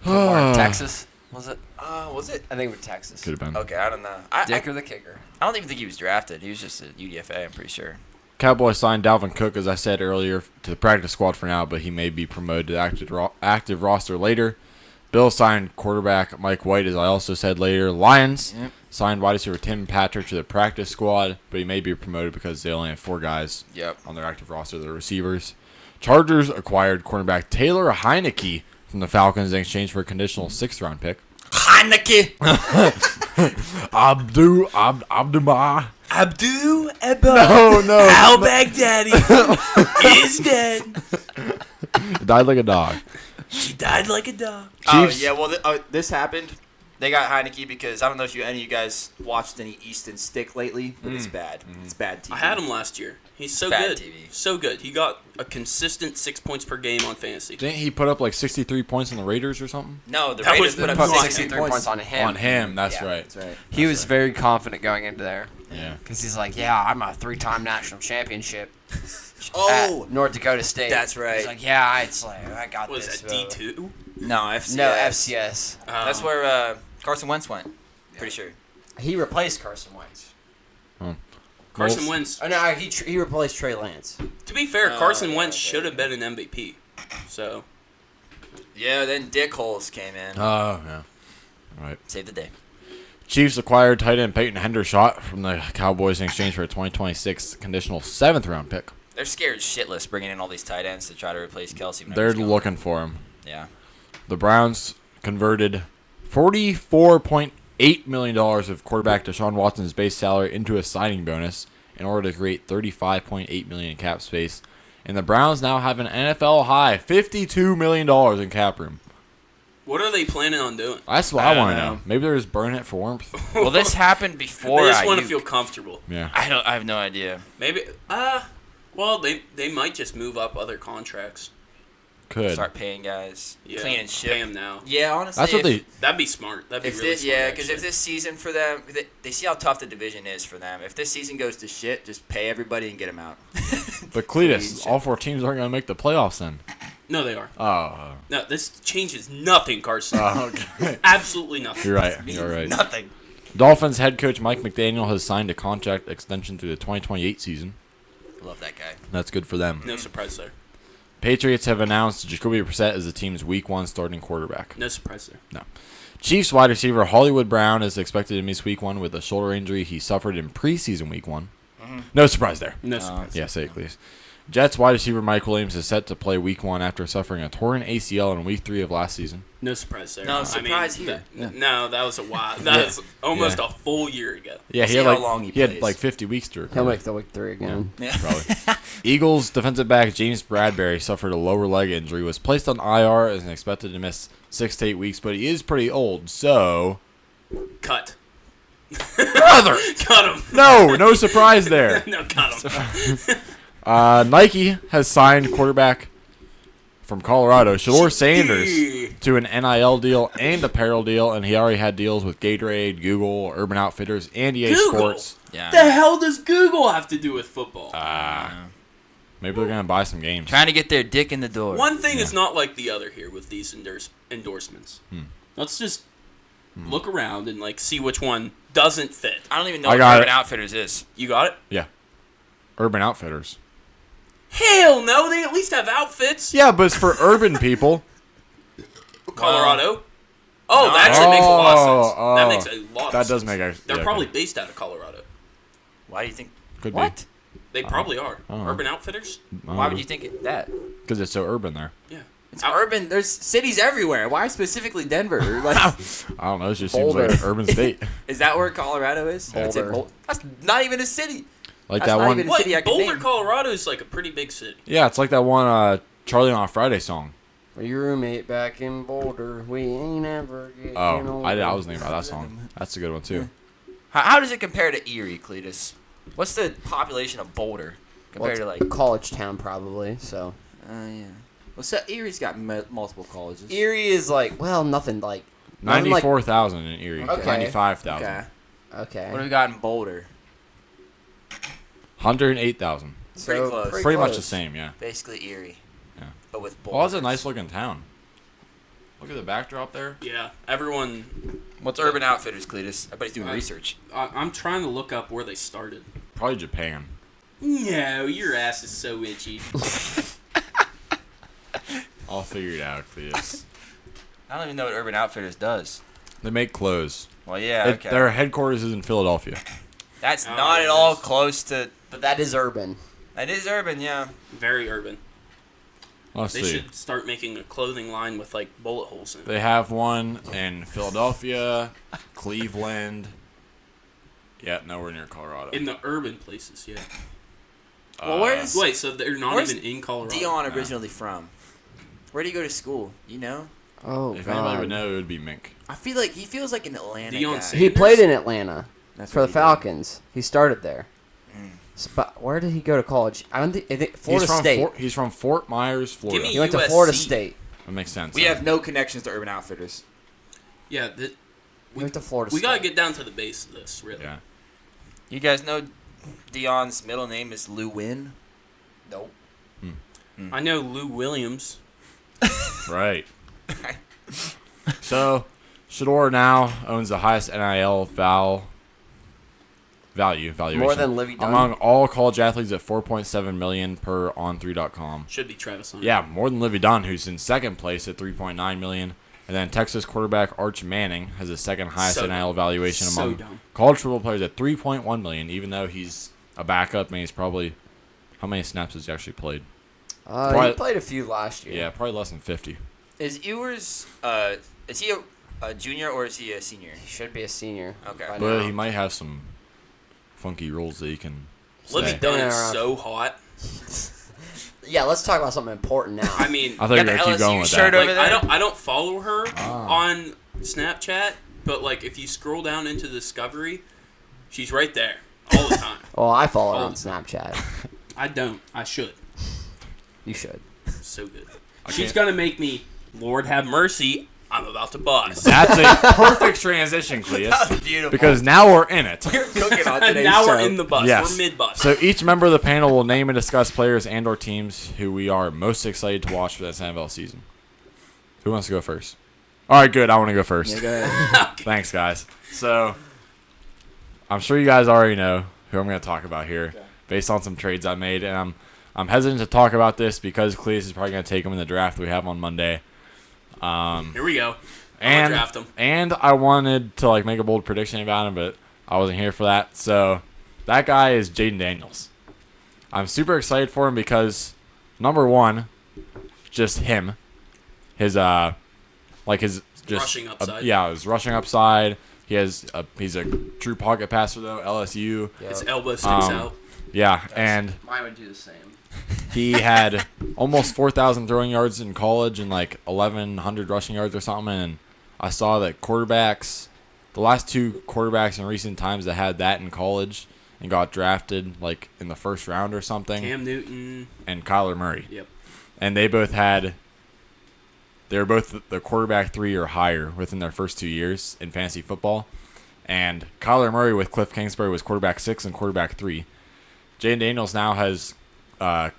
Speaker 4: Or Texas, was it?
Speaker 2: Was it?
Speaker 4: I think it was Texas.
Speaker 3: Could have been.
Speaker 2: Okay, I don't know. I
Speaker 4: Dicker the kicker.
Speaker 2: don't even think he was drafted. He was just a UDFA, I'm pretty sure.
Speaker 3: Cowboys signed Dalvin Cook, as I said earlier, to the practice squad for now, but he may be promoted to active roster later. Bills signed quarterback Mike White, as I also said later. Lions signed wide receiver Tim Patrick to the practice squad, but he may be promoted because they only have 4 guys on their active roster, the receivers. Chargers acquired cornerback Taylor Heineke from the Falcons in exchange for a conditional 6th-round pick.
Speaker 1: Heineke.
Speaker 3: Abdullah.
Speaker 1: Abdu Eba
Speaker 3: No.
Speaker 1: Al Baghdadi is dead.
Speaker 3: Died like a dog.
Speaker 1: She died like a dog.
Speaker 3: Chiefs.
Speaker 5: Oh, yeah, well, this happened.
Speaker 2: They got Heineke because I don't know if any of you guys watched any Easton Stick lately, but it's bad. It's bad TV.
Speaker 1: I had him last year. He's so
Speaker 2: bad
Speaker 1: good.
Speaker 2: TV.
Speaker 1: So good. He got a consistent 6 points per game on fantasy.
Speaker 3: Didn't he put up like 63 points on the Raiders or something?
Speaker 2: No, the
Speaker 1: That
Speaker 2: Raiders
Speaker 1: was
Speaker 2: put up
Speaker 1: the-
Speaker 2: 63
Speaker 8: points on him.
Speaker 3: On him, that's
Speaker 2: Yeah,
Speaker 3: right.
Speaker 5: That's right.
Speaker 8: He was very confident going into there
Speaker 3: Yeah.
Speaker 8: because he's like, yeah, I'm a 3-time national championship
Speaker 2: Oh,
Speaker 8: at North Dakota State.
Speaker 2: That's right.
Speaker 8: He's like, yeah, it's like I got
Speaker 1: What is
Speaker 8: this.
Speaker 1: that, D2?
Speaker 2: no, FCS.
Speaker 8: No, FCS.
Speaker 2: That's where Carson Wentz went. Pretty sure.
Speaker 4: He replaced Carson Wentz.
Speaker 1: Carson Wentz.
Speaker 4: Oh no, he replaced Trey Lance.
Speaker 1: To be fair, Carson
Speaker 2: yeah,
Speaker 1: Wentz
Speaker 2: okay.
Speaker 1: should have been an MVP. So,
Speaker 2: Yeah, then Dick Holes came in.
Speaker 3: Oh, yeah. All right.
Speaker 2: Saved the day.
Speaker 3: Chiefs acquired tight end Peyton Hendershot from the Cowboys in exchange for a 2026 conditional 7th-round pick.
Speaker 2: They're scared shitless bringing in all these tight ends to try to replace Kelsey. whenever
Speaker 3: They're
Speaker 2: he's gone.
Speaker 3: looking for him.
Speaker 2: Yeah.
Speaker 3: The Browns converted $44.8 million of quarterback Deshaun Watson's base salary into a signing bonus in order to create $35.8 million in cap space. And the Browns now have an NFL high $52 million in cap room.
Speaker 1: what are they planning on doing?
Speaker 3: That's what I want to
Speaker 2: don't
Speaker 3: know. Maybe they're just burning it for warmth.
Speaker 2: Well, this happened before
Speaker 1: They just want to
Speaker 2: Ayuk.
Speaker 1: feel comfortable.
Speaker 3: Yeah.
Speaker 2: I have no idea.
Speaker 1: Maybe. Well, they might just move up other contracts.
Speaker 3: Could.
Speaker 2: Start paying guys.
Speaker 1: Yeah,
Speaker 2: Clean and shit.
Speaker 1: pay him now.
Speaker 2: Yeah, honestly.
Speaker 3: That's what they.
Speaker 1: That'd be smart. That'd be
Speaker 2: If
Speaker 1: really
Speaker 2: this,
Speaker 1: smart.
Speaker 2: yeah, because if
Speaker 1: actually.
Speaker 2: this season for them, they see how tough the division is for them. If this season goes to shit, just pay everybody and get them out.
Speaker 3: But Cletus, all 4 teams aren't going to make the playoffs then.
Speaker 1: No, they are.
Speaker 3: Oh.
Speaker 1: No, this changes nothing, Carson.
Speaker 3: Okay.
Speaker 1: Absolutely nothing.
Speaker 3: You're right. You're right.
Speaker 2: Nothing.
Speaker 3: Dolphins head coach Mike McDaniel has signed a contract extension through the 2028 season.
Speaker 2: Love that guy.
Speaker 3: That's good for them.
Speaker 1: No surprise there.
Speaker 3: Patriots have announced Jacoby Brissett as the team's Week 1 starting quarterback.
Speaker 1: No surprise there.
Speaker 3: No. Chiefs wide receiver Hollywood Brown is expected to miss Week 1 with a shoulder injury he suffered in preseason Week 1. No surprise there.
Speaker 1: No surprise.
Speaker 3: Yeah, say it, please. Jets wide receiver Mike Williams is set to play Week 1 after suffering a torn ACL in Week 3 of last season.
Speaker 1: No surprise there.
Speaker 2: No surprise here.
Speaker 1: No, that was a while. That was almost
Speaker 3: Yeah.
Speaker 1: a full year ago.
Speaker 3: Yeah,
Speaker 2: See
Speaker 3: he had
Speaker 2: how
Speaker 3: like
Speaker 2: long he
Speaker 3: had
Speaker 2: plays.
Speaker 3: like 50 weeks to
Speaker 4: He'll
Speaker 3: recover.
Speaker 4: make the week 3 again.
Speaker 2: Yeah.
Speaker 3: Probably. Eagles defensive back James Bradbury suffered a lower leg injury, was placed on IR and is expected to miss 6 to 8 weeks, but he is pretty old, so
Speaker 1: Cut.
Speaker 3: brother.
Speaker 1: Cut him.
Speaker 3: No surprise there.
Speaker 1: No, cut him.
Speaker 3: Nike has signed quarterback from Colorado, Shador Sanders, to an NIL deal and apparel deal, and he already had deals with Gatorade, Google, Urban Outfitters, and EA
Speaker 1: Google?
Speaker 3: Sports.
Speaker 2: Yeah.
Speaker 1: The hell does Google have to do with football?
Speaker 3: Maybe they're gonna buy some games.
Speaker 2: Trying to get their dick in the door.
Speaker 1: One thing is not like the other here with these endorsements. Let's just look around and like see which one doesn't fit.
Speaker 2: I don't even know
Speaker 3: I
Speaker 2: what
Speaker 3: got
Speaker 2: Urban
Speaker 3: it.
Speaker 2: Outfitters is.
Speaker 1: You got it?
Speaker 3: Yeah, Urban Outfitters.
Speaker 1: Hell no, they at least have outfits.
Speaker 3: Yeah, but it's for urban people.
Speaker 1: Colorado. Oh, that actually makes a lot of sense.
Speaker 3: Oh,
Speaker 1: That makes a lot of
Speaker 3: That
Speaker 1: sense.
Speaker 3: does make a.
Speaker 1: They're
Speaker 3: yeah,
Speaker 1: probably
Speaker 3: okay.
Speaker 1: based out of Colorado.
Speaker 2: Why do you think?
Speaker 3: Could
Speaker 2: What?
Speaker 1: They probably are.
Speaker 3: Oh.
Speaker 1: Urban Outfitters?
Speaker 2: Why would you think that?
Speaker 3: Because it's so urban there.
Speaker 1: Yeah.
Speaker 5: It's urban. There's cities everywhere. Why specifically Denver? Like,
Speaker 3: I don't know. It just seems like
Speaker 4: Boulder.
Speaker 3: an urban state.
Speaker 5: is that where Colorado is? It's in
Speaker 4: Boulder.
Speaker 5: Bol- That's not even a city.
Speaker 3: Like
Speaker 5: That's
Speaker 3: that
Speaker 5: not
Speaker 3: one.
Speaker 5: even-
Speaker 1: What?
Speaker 5: city I can
Speaker 1: Boulder,
Speaker 5: name.
Speaker 1: Colorado is like a pretty big city.
Speaker 3: Yeah, it's like that one Charlie on a Friday song.
Speaker 4: For your roommate back in Boulder, we ain't ever getting
Speaker 3: Oh, I
Speaker 4: older.
Speaker 3: was thinking about that song. That's a good one too.
Speaker 2: How does it compare to Erie, Cletus? What's the population of Boulder
Speaker 4: Well,
Speaker 2: compared
Speaker 4: it's
Speaker 2: to like?
Speaker 4: a college town probably. So
Speaker 5: Yeah. Well, so Erie's got multiple colleges.
Speaker 4: Erie is like nothing like
Speaker 3: 94,000 in Erie.
Speaker 4: Okay.
Speaker 3: 95,000.
Speaker 5: Okay.
Speaker 4: okay.
Speaker 5: What do we got in Boulder?
Speaker 3: 108,000.
Speaker 2: Pretty close.
Speaker 3: Pretty much
Speaker 4: close.
Speaker 3: the same, yeah.
Speaker 2: Basically Erie.
Speaker 3: Yeah.
Speaker 2: But with Boulder.
Speaker 3: Well, it's a nice looking town. Look at the backdrop there.
Speaker 1: Yeah. Everyone.
Speaker 2: What's Urban Outfitters, Cletus? Everybody's doing research.
Speaker 1: I'm trying to look up where they started.
Speaker 3: Probably Japan.
Speaker 1: No, your ass is so itchy.
Speaker 3: I'll figure it out, please.
Speaker 2: I don't even know what Urban Outfitters does.
Speaker 3: They make clothes.
Speaker 2: Well, yeah, okay.
Speaker 3: Their headquarters is in Philadelphia.
Speaker 2: That's
Speaker 1: Oh,
Speaker 2: not
Speaker 1: it
Speaker 2: at all
Speaker 1: is.
Speaker 2: close to.
Speaker 4: But that is urban.
Speaker 2: That is urban, yeah.
Speaker 1: Very urban.
Speaker 3: Let's
Speaker 1: They
Speaker 3: see.
Speaker 1: should start making a clothing line with like bullet holes in it.
Speaker 3: They have one in Philadelphia, Cleveland. Yeah, nowhere near Colorado.
Speaker 1: In the urban places, yeah.
Speaker 5: Well, where's
Speaker 1: Wait, so they're not
Speaker 5: Where's
Speaker 1: even in Colorado?
Speaker 5: Dion originally from? Where do you go to school? You know?
Speaker 4: Oh,
Speaker 3: If
Speaker 4: God.
Speaker 3: anybody would know, it would be Mink.
Speaker 5: I feel like he feels like an Atlanta
Speaker 1: Deion
Speaker 5: guy.
Speaker 1: Sanders.
Speaker 4: He played in Atlanta
Speaker 5: That's
Speaker 4: for
Speaker 5: what
Speaker 4: the
Speaker 5: he did.
Speaker 4: Falcons. He started there. Where did he go to college? I think Florida State.
Speaker 3: He's from Fort Myers, Florida.
Speaker 1: me-
Speaker 4: He went to
Speaker 1: USC.
Speaker 4: Florida State.
Speaker 3: That makes sense.
Speaker 5: We have no connections to Urban Outfitters.
Speaker 1: Yeah,
Speaker 4: He went to Florida
Speaker 1: we
Speaker 4: State.
Speaker 1: gotta get down to the base of this, really.
Speaker 3: Yeah.
Speaker 2: You guys know Deion's middle name is Lou Win?
Speaker 4: Nope.
Speaker 1: I know Lou Williams.
Speaker 3: Right. So, Shador now owns the highest NIL valuation
Speaker 4: More than Livy Dunn?
Speaker 3: among all college athletes at $4.7 million per on3.com.
Speaker 1: Should be Travis Hunter.
Speaker 3: Yeah, more than Livy Dunn, who's in second place at $3.9 million. And then Texas quarterback Arch Manning has the second highest
Speaker 1: So
Speaker 3: NIL valuation
Speaker 1: So
Speaker 3: among
Speaker 1: dumb.
Speaker 3: college football players at $3.1 million, even though he's a backup and he's probably how many snaps has he actually played?
Speaker 4: He
Speaker 3: Probably-
Speaker 4: played a few last year.
Speaker 3: Yeah, probably less than 50.
Speaker 2: Is Ewers, is he a junior or is he a senior?
Speaker 4: He should be a senior.
Speaker 2: Okay.
Speaker 4: by
Speaker 3: But
Speaker 4: now.
Speaker 3: he might have some funky rules that he can
Speaker 1: Livy
Speaker 3: stay.
Speaker 1: Dunn
Speaker 4: Yeah.
Speaker 1: is so hot.
Speaker 4: Yeah, let's talk about something important now.
Speaker 1: I mean,
Speaker 3: I thought you were
Speaker 2: Got
Speaker 3: going
Speaker 2: the
Speaker 3: to keep going
Speaker 2: LSU
Speaker 3: with
Speaker 2: shirt
Speaker 3: that.
Speaker 2: over
Speaker 1: like,
Speaker 2: there?
Speaker 1: I don't follow her
Speaker 3: Ah.
Speaker 1: on Snapchat, but like if you scroll down into Discovery, she's right there all the time.
Speaker 4: well, I follow her
Speaker 1: Oh.
Speaker 4: on Snapchat.
Speaker 1: I don't. I should.
Speaker 4: You should.
Speaker 1: So good.
Speaker 3: I
Speaker 1: She's
Speaker 3: can't-
Speaker 1: gonna make me. Lord have mercy. I'm about to bust.
Speaker 3: That's a perfect transition, Cleus.
Speaker 2: Beautiful.
Speaker 3: Because now we're in it.
Speaker 5: You're cooking on
Speaker 1: And
Speaker 5: today's
Speaker 1: now
Speaker 5: show.
Speaker 1: we're in the bus.
Speaker 3: Yes.
Speaker 1: We're mid bus.
Speaker 3: So each member of the panel will name and discuss players and or teams who we are most excited to watch for this NFL season. Who wants to go first? All right, good. I want to go first.
Speaker 5: Yeah, go ahead.
Speaker 3: Thanks, guys. So I'm sure you guys already know who I'm going to talk about here based on some trades I made. And I'm hesitant to talk about this because Cleus is probably going to take him in the draft we have on Monday.
Speaker 1: Here we go. I'm gonna draft him.
Speaker 3: And I wanted to like make a bold prediction about him, but I wasn't here for that. So that guy is Jaden Daniels. I'm super excited for him because number one, just him, his his just
Speaker 1: Rushing upside.
Speaker 3: his rushing upside. He's a true pocket passer though. LSU.
Speaker 1: His elbow sticks out.
Speaker 3: Yeah, and
Speaker 4: Mine would do the same.
Speaker 3: he had almost 4,000 throwing yards in college and like 1,100 rushing yards or something. And I saw that quarterbacks, the last two quarterbacks in recent times that had that in college and got drafted like in the first round or something,
Speaker 1: Cam Newton.
Speaker 3: and Kyler Murray.
Speaker 1: Yep.
Speaker 3: And they were both the quarterback 3 or higher within their first 2 years in fantasy football. And Kyler Murray with Cliff Kingsbury was quarterback 6 and quarterback 3. Jaden Daniels now has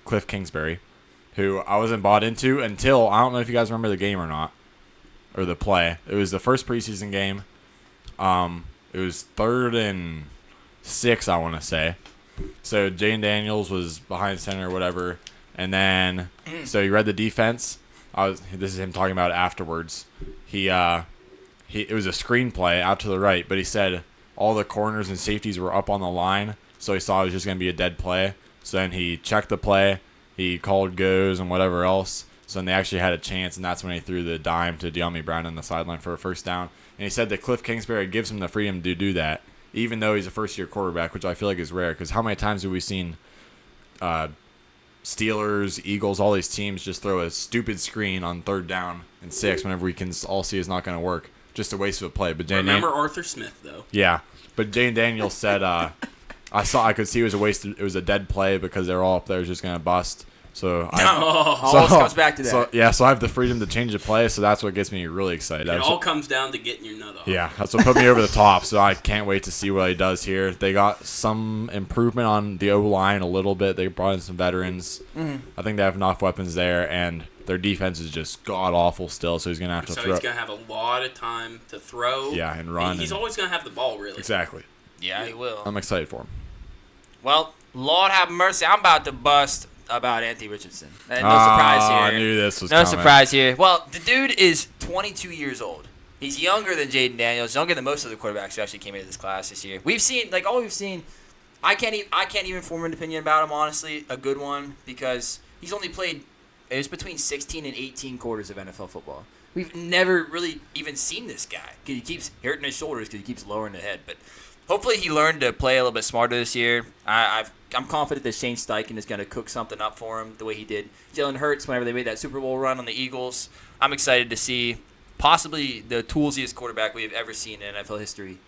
Speaker 3: Cliff Kingsbury, who I wasn't bought into until, I don't know if you guys remember the game or not, or the play. It was the first preseason game. It was 3rd and 6, I want to say. So Jaden Daniels was behind center or whatever, and then so he read the defense. This is him talking about it afterwards. It was a screenplay out to the right, but he said all the corners and safeties were up on the line, so he saw it was just going to be a dead play. So then he checked the play, he called goes and whatever else. So then they actually had a chance, and that's when he threw the dime to De'Ami Brown on the sideline for a first down. And he said that Cliff Kingsbury gives him the freedom to do that, even though he's a first-year quarterback, which I feel like is rare. Because how many times have we seen Steelers, Eagles, all these teams just throw a stupid screen on 3rd down and 6 whenever we can all see it's not going to work? Just a waste of a play. But
Speaker 1: Remember Arthur Smith though.
Speaker 3: yeah, but Jane Daniels said, I could see it was a waste. It was a dead play because they're all up there just gonna bust. So
Speaker 5: Always comes back to that.
Speaker 3: So I have the freedom to change the play. So that's what gets me really excited.
Speaker 1: It all comes down to getting your nut off.
Speaker 3: Yeah, that's what put me over the top. So I can't wait to see what he does here. They got some improvement on the O-line a little bit. They brought in some veterans.
Speaker 5: Mm-hmm.
Speaker 3: I think they have enough weapons there, and their defense is just god-awful still, so he's going to have to
Speaker 1: So
Speaker 3: throw.
Speaker 1: he's gonna have a lot of time to throw.
Speaker 3: Yeah, and run
Speaker 1: He's
Speaker 3: and-
Speaker 1: always gonna have the ball, really.
Speaker 3: Exactly.
Speaker 2: Yeah, he will.
Speaker 3: I'm excited for him.
Speaker 2: Well, Lord have mercy, I'm about to bust about Anthony Richardson. No surprise here.
Speaker 3: I knew this was
Speaker 2: No
Speaker 3: coming.
Speaker 2: surprise here. Well, the dude is 22 years old. He's younger than Jaden Daniels, younger than most of the quarterbacks who actually came into this class this year. We've seen, I can't even form an opinion about him, honestly, a good one, because he's only played, it was between 16 and 18 quarters of NFL football. We've never really even seen this guy, because he keeps hurting his shoulders because he keeps lowering the head. But hopefully he learned to play a little bit smarter this year. I'm confident that Shane Steichen is going to cook something up for him the way he did Jalen Hurts whenever they made that Super Bowl run on the Eagles. I'm excited to see possibly the toolsiest quarterback we have ever seen in NFL history,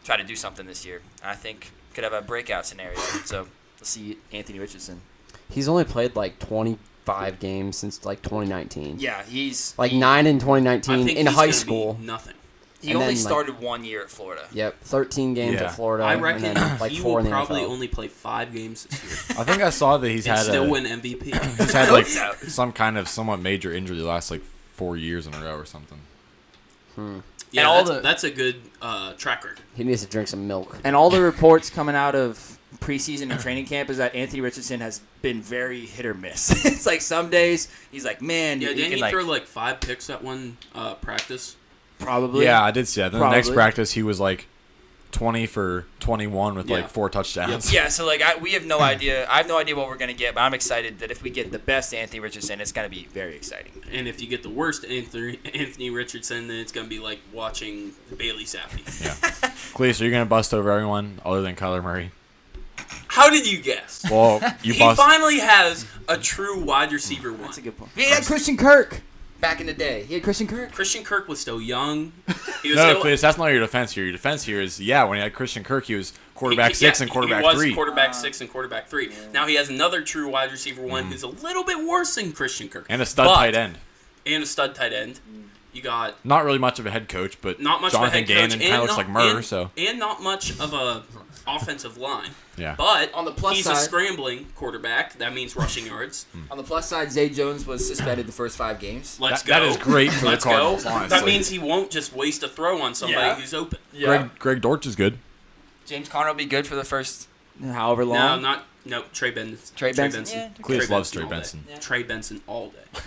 Speaker 2: try to do something this year. I think could have a breakout scenario. So let's see Anthony Richardson.
Speaker 8: He's only played like 25 games since like 2019.
Speaker 2: Yeah, he's
Speaker 8: Like 9 in
Speaker 1: I
Speaker 8: 2019
Speaker 1: think
Speaker 8: in
Speaker 1: he's
Speaker 8: high
Speaker 1: gonna be
Speaker 8: school.
Speaker 1: nothing.
Speaker 2: he
Speaker 8: and
Speaker 2: only
Speaker 8: then, like-
Speaker 2: started 1 year at Florida.
Speaker 8: Yep, 13 games
Speaker 3: Yeah.
Speaker 8: at Florida.
Speaker 1: I reckon
Speaker 8: and then, like
Speaker 1: he
Speaker 8: 4
Speaker 1: will
Speaker 8: in the
Speaker 1: probably
Speaker 8: NFL.
Speaker 1: only play 5 games this year
Speaker 3: I think I saw that he's
Speaker 1: and
Speaker 3: had
Speaker 1: still win MVP.
Speaker 3: he's had like
Speaker 2: so.
Speaker 3: some kind of somewhat major injury the last like 4 years in a row or something.
Speaker 1: Yeah,
Speaker 5: And all
Speaker 1: that's a good track record.
Speaker 8: He needs to drink some milk.
Speaker 5: And all the reports coming out of preseason and training camp is that Anthony Richardson has been very hit or miss. It's like some days he's like, man,
Speaker 1: Yeah,
Speaker 5: he
Speaker 1: didn't
Speaker 5: can
Speaker 1: he
Speaker 5: like
Speaker 1: throw like 5 picks at one practice?
Speaker 5: probably.
Speaker 3: Yeah, I did see that. Then the next
Speaker 5: Probably.
Speaker 3: practice, he was like 20 for 21 with
Speaker 1: Yeah.
Speaker 3: like 4 touchdowns.
Speaker 2: Yeah, so like we have no idea. I have no idea what we're gonna get, but I'm excited that if we get the best Anthony Richardson, it's gonna be very exciting.
Speaker 1: And if you get the worst Anthony Richardson, then it's going to be like watching Bailey Zappi.
Speaker 3: Cleese, are you gonna bust over everyone other than Kyler Murray?
Speaker 1: How did you guess?
Speaker 3: Well, you
Speaker 1: He
Speaker 3: bust.
Speaker 1: finally has a true wide receiver one.
Speaker 5: That's a good point.
Speaker 8: He had Christian Kirk back in the day. He had Christian Kirk.
Speaker 1: Christian Kirk was still young. He was
Speaker 3: No,
Speaker 1: still,
Speaker 3: Cleese, that's not your defense here. Your defense here is when he had Christian Kirk, he was quarterback 6 and quarterback
Speaker 1: he was
Speaker 3: 3.
Speaker 1: quarterback 6 and quarterback 3. Now he has another true wide receiver one who's a little bit worse than Christian Kirk.
Speaker 3: And a stud
Speaker 1: But-
Speaker 3: tight end.
Speaker 1: And a stud tight end. You got
Speaker 3: Not really much of a head coach, but
Speaker 1: not much
Speaker 3: Jonathan
Speaker 1: of a head coach
Speaker 3: Gannon kind of looks like Murr, so
Speaker 1: and not much of a offensive line.
Speaker 3: yeah.
Speaker 1: But
Speaker 5: On the plus
Speaker 1: he's a
Speaker 5: side-
Speaker 1: scrambling quarterback. That means rushing yards.
Speaker 5: On the plus side, Zay Jones was suspended the first 5 games.
Speaker 1: Let's
Speaker 3: That
Speaker 1: go.
Speaker 3: is great for
Speaker 1: Let's
Speaker 3: the Cardinals,
Speaker 1: go.
Speaker 3: honestly.
Speaker 1: That means he won't just waste a throw on somebody
Speaker 2: Yeah.
Speaker 1: who's open.
Speaker 3: Greg Dortch is good.
Speaker 2: James Conner will be good for the first.
Speaker 5: However long.
Speaker 1: Trey Benson.
Speaker 5: Trey Benson?
Speaker 2: Yeah.
Speaker 3: Cleese loves Trey
Speaker 1: all day.
Speaker 3: Benson.
Speaker 2: Yeah.
Speaker 1: Trey Benson all day.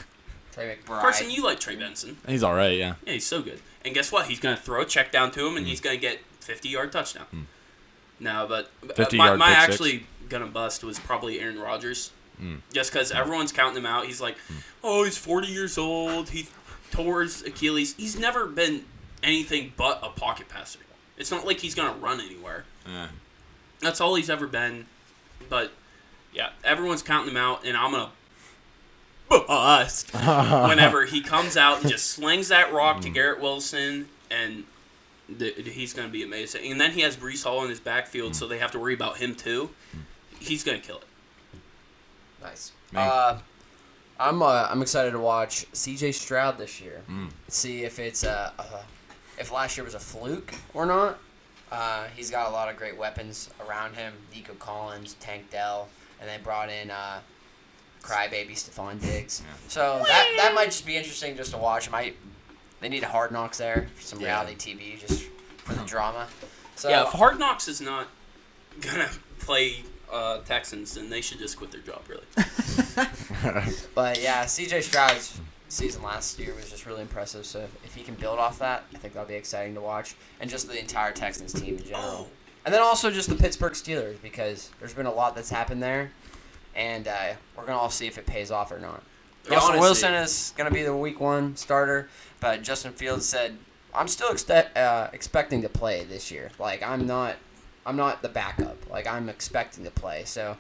Speaker 8: Trey McBride.
Speaker 1: Carson, you like Trey Benson.
Speaker 3: He's all right, yeah.
Speaker 1: Yeah, he's so good. And guess what? He's going to throw a check down to him, and he's going to get 50-yard touchdown. No, but
Speaker 3: 50-yard
Speaker 1: my
Speaker 3: pick six.
Speaker 1: actually going to bust was probably Aaron Rodgers. Just because everyone's counting him out. He's like, oh, he's 40 years old. He tore his Achilles. He's never been anything but a pocket passer. It's not like he's going to run anywhere.
Speaker 3: Yeah.
Speaker 1: That's all he's ever been. But, yeah, everyone's counting him out, and I'm going to bust whenever he comes out and just slings that rock to Garrett Wilson, and he's going to be amazing. And then he has Breece Hall in his backfield, so they have to worry about him too. He's going to kill it.
Speaker 8: Nice.
Speaker 3: Man.
Speaker 8: I'm excited to watch C.J. Stroud this year. See if it's if last year was a fluke or not. He's got a lot of great weapons around him. Nico Collins, Tank Dell, and they brought in crybaby Stephon Diggs. So that might just be interesting just to watch. They need a Hard Knocks there for some reality TV just for the drama. So
Speaker 1: Yeah, if Hard Knocks is not going to play Texans, then they should just quit their job, really.
Speaker 8: But yeah, C.J. Stroud's season last year was just really impressive. So if he can build off that, I think that'll be exciting to watch. And just the entire Texans team in general. And then also just the Pittsburgh Steelers, because there's been a lot that's happened there. And we're going to all see if it pays off or not.
Speaker 1: Yeah,
Speaker 8: Russell
Speaker 1: honestly-
Speaker 8: Wilson is going to be the week 1 starter. But Justin Fields said, I'm still expecting to play this year. Like, I'm not the backup. Like, I'm expecting to play. So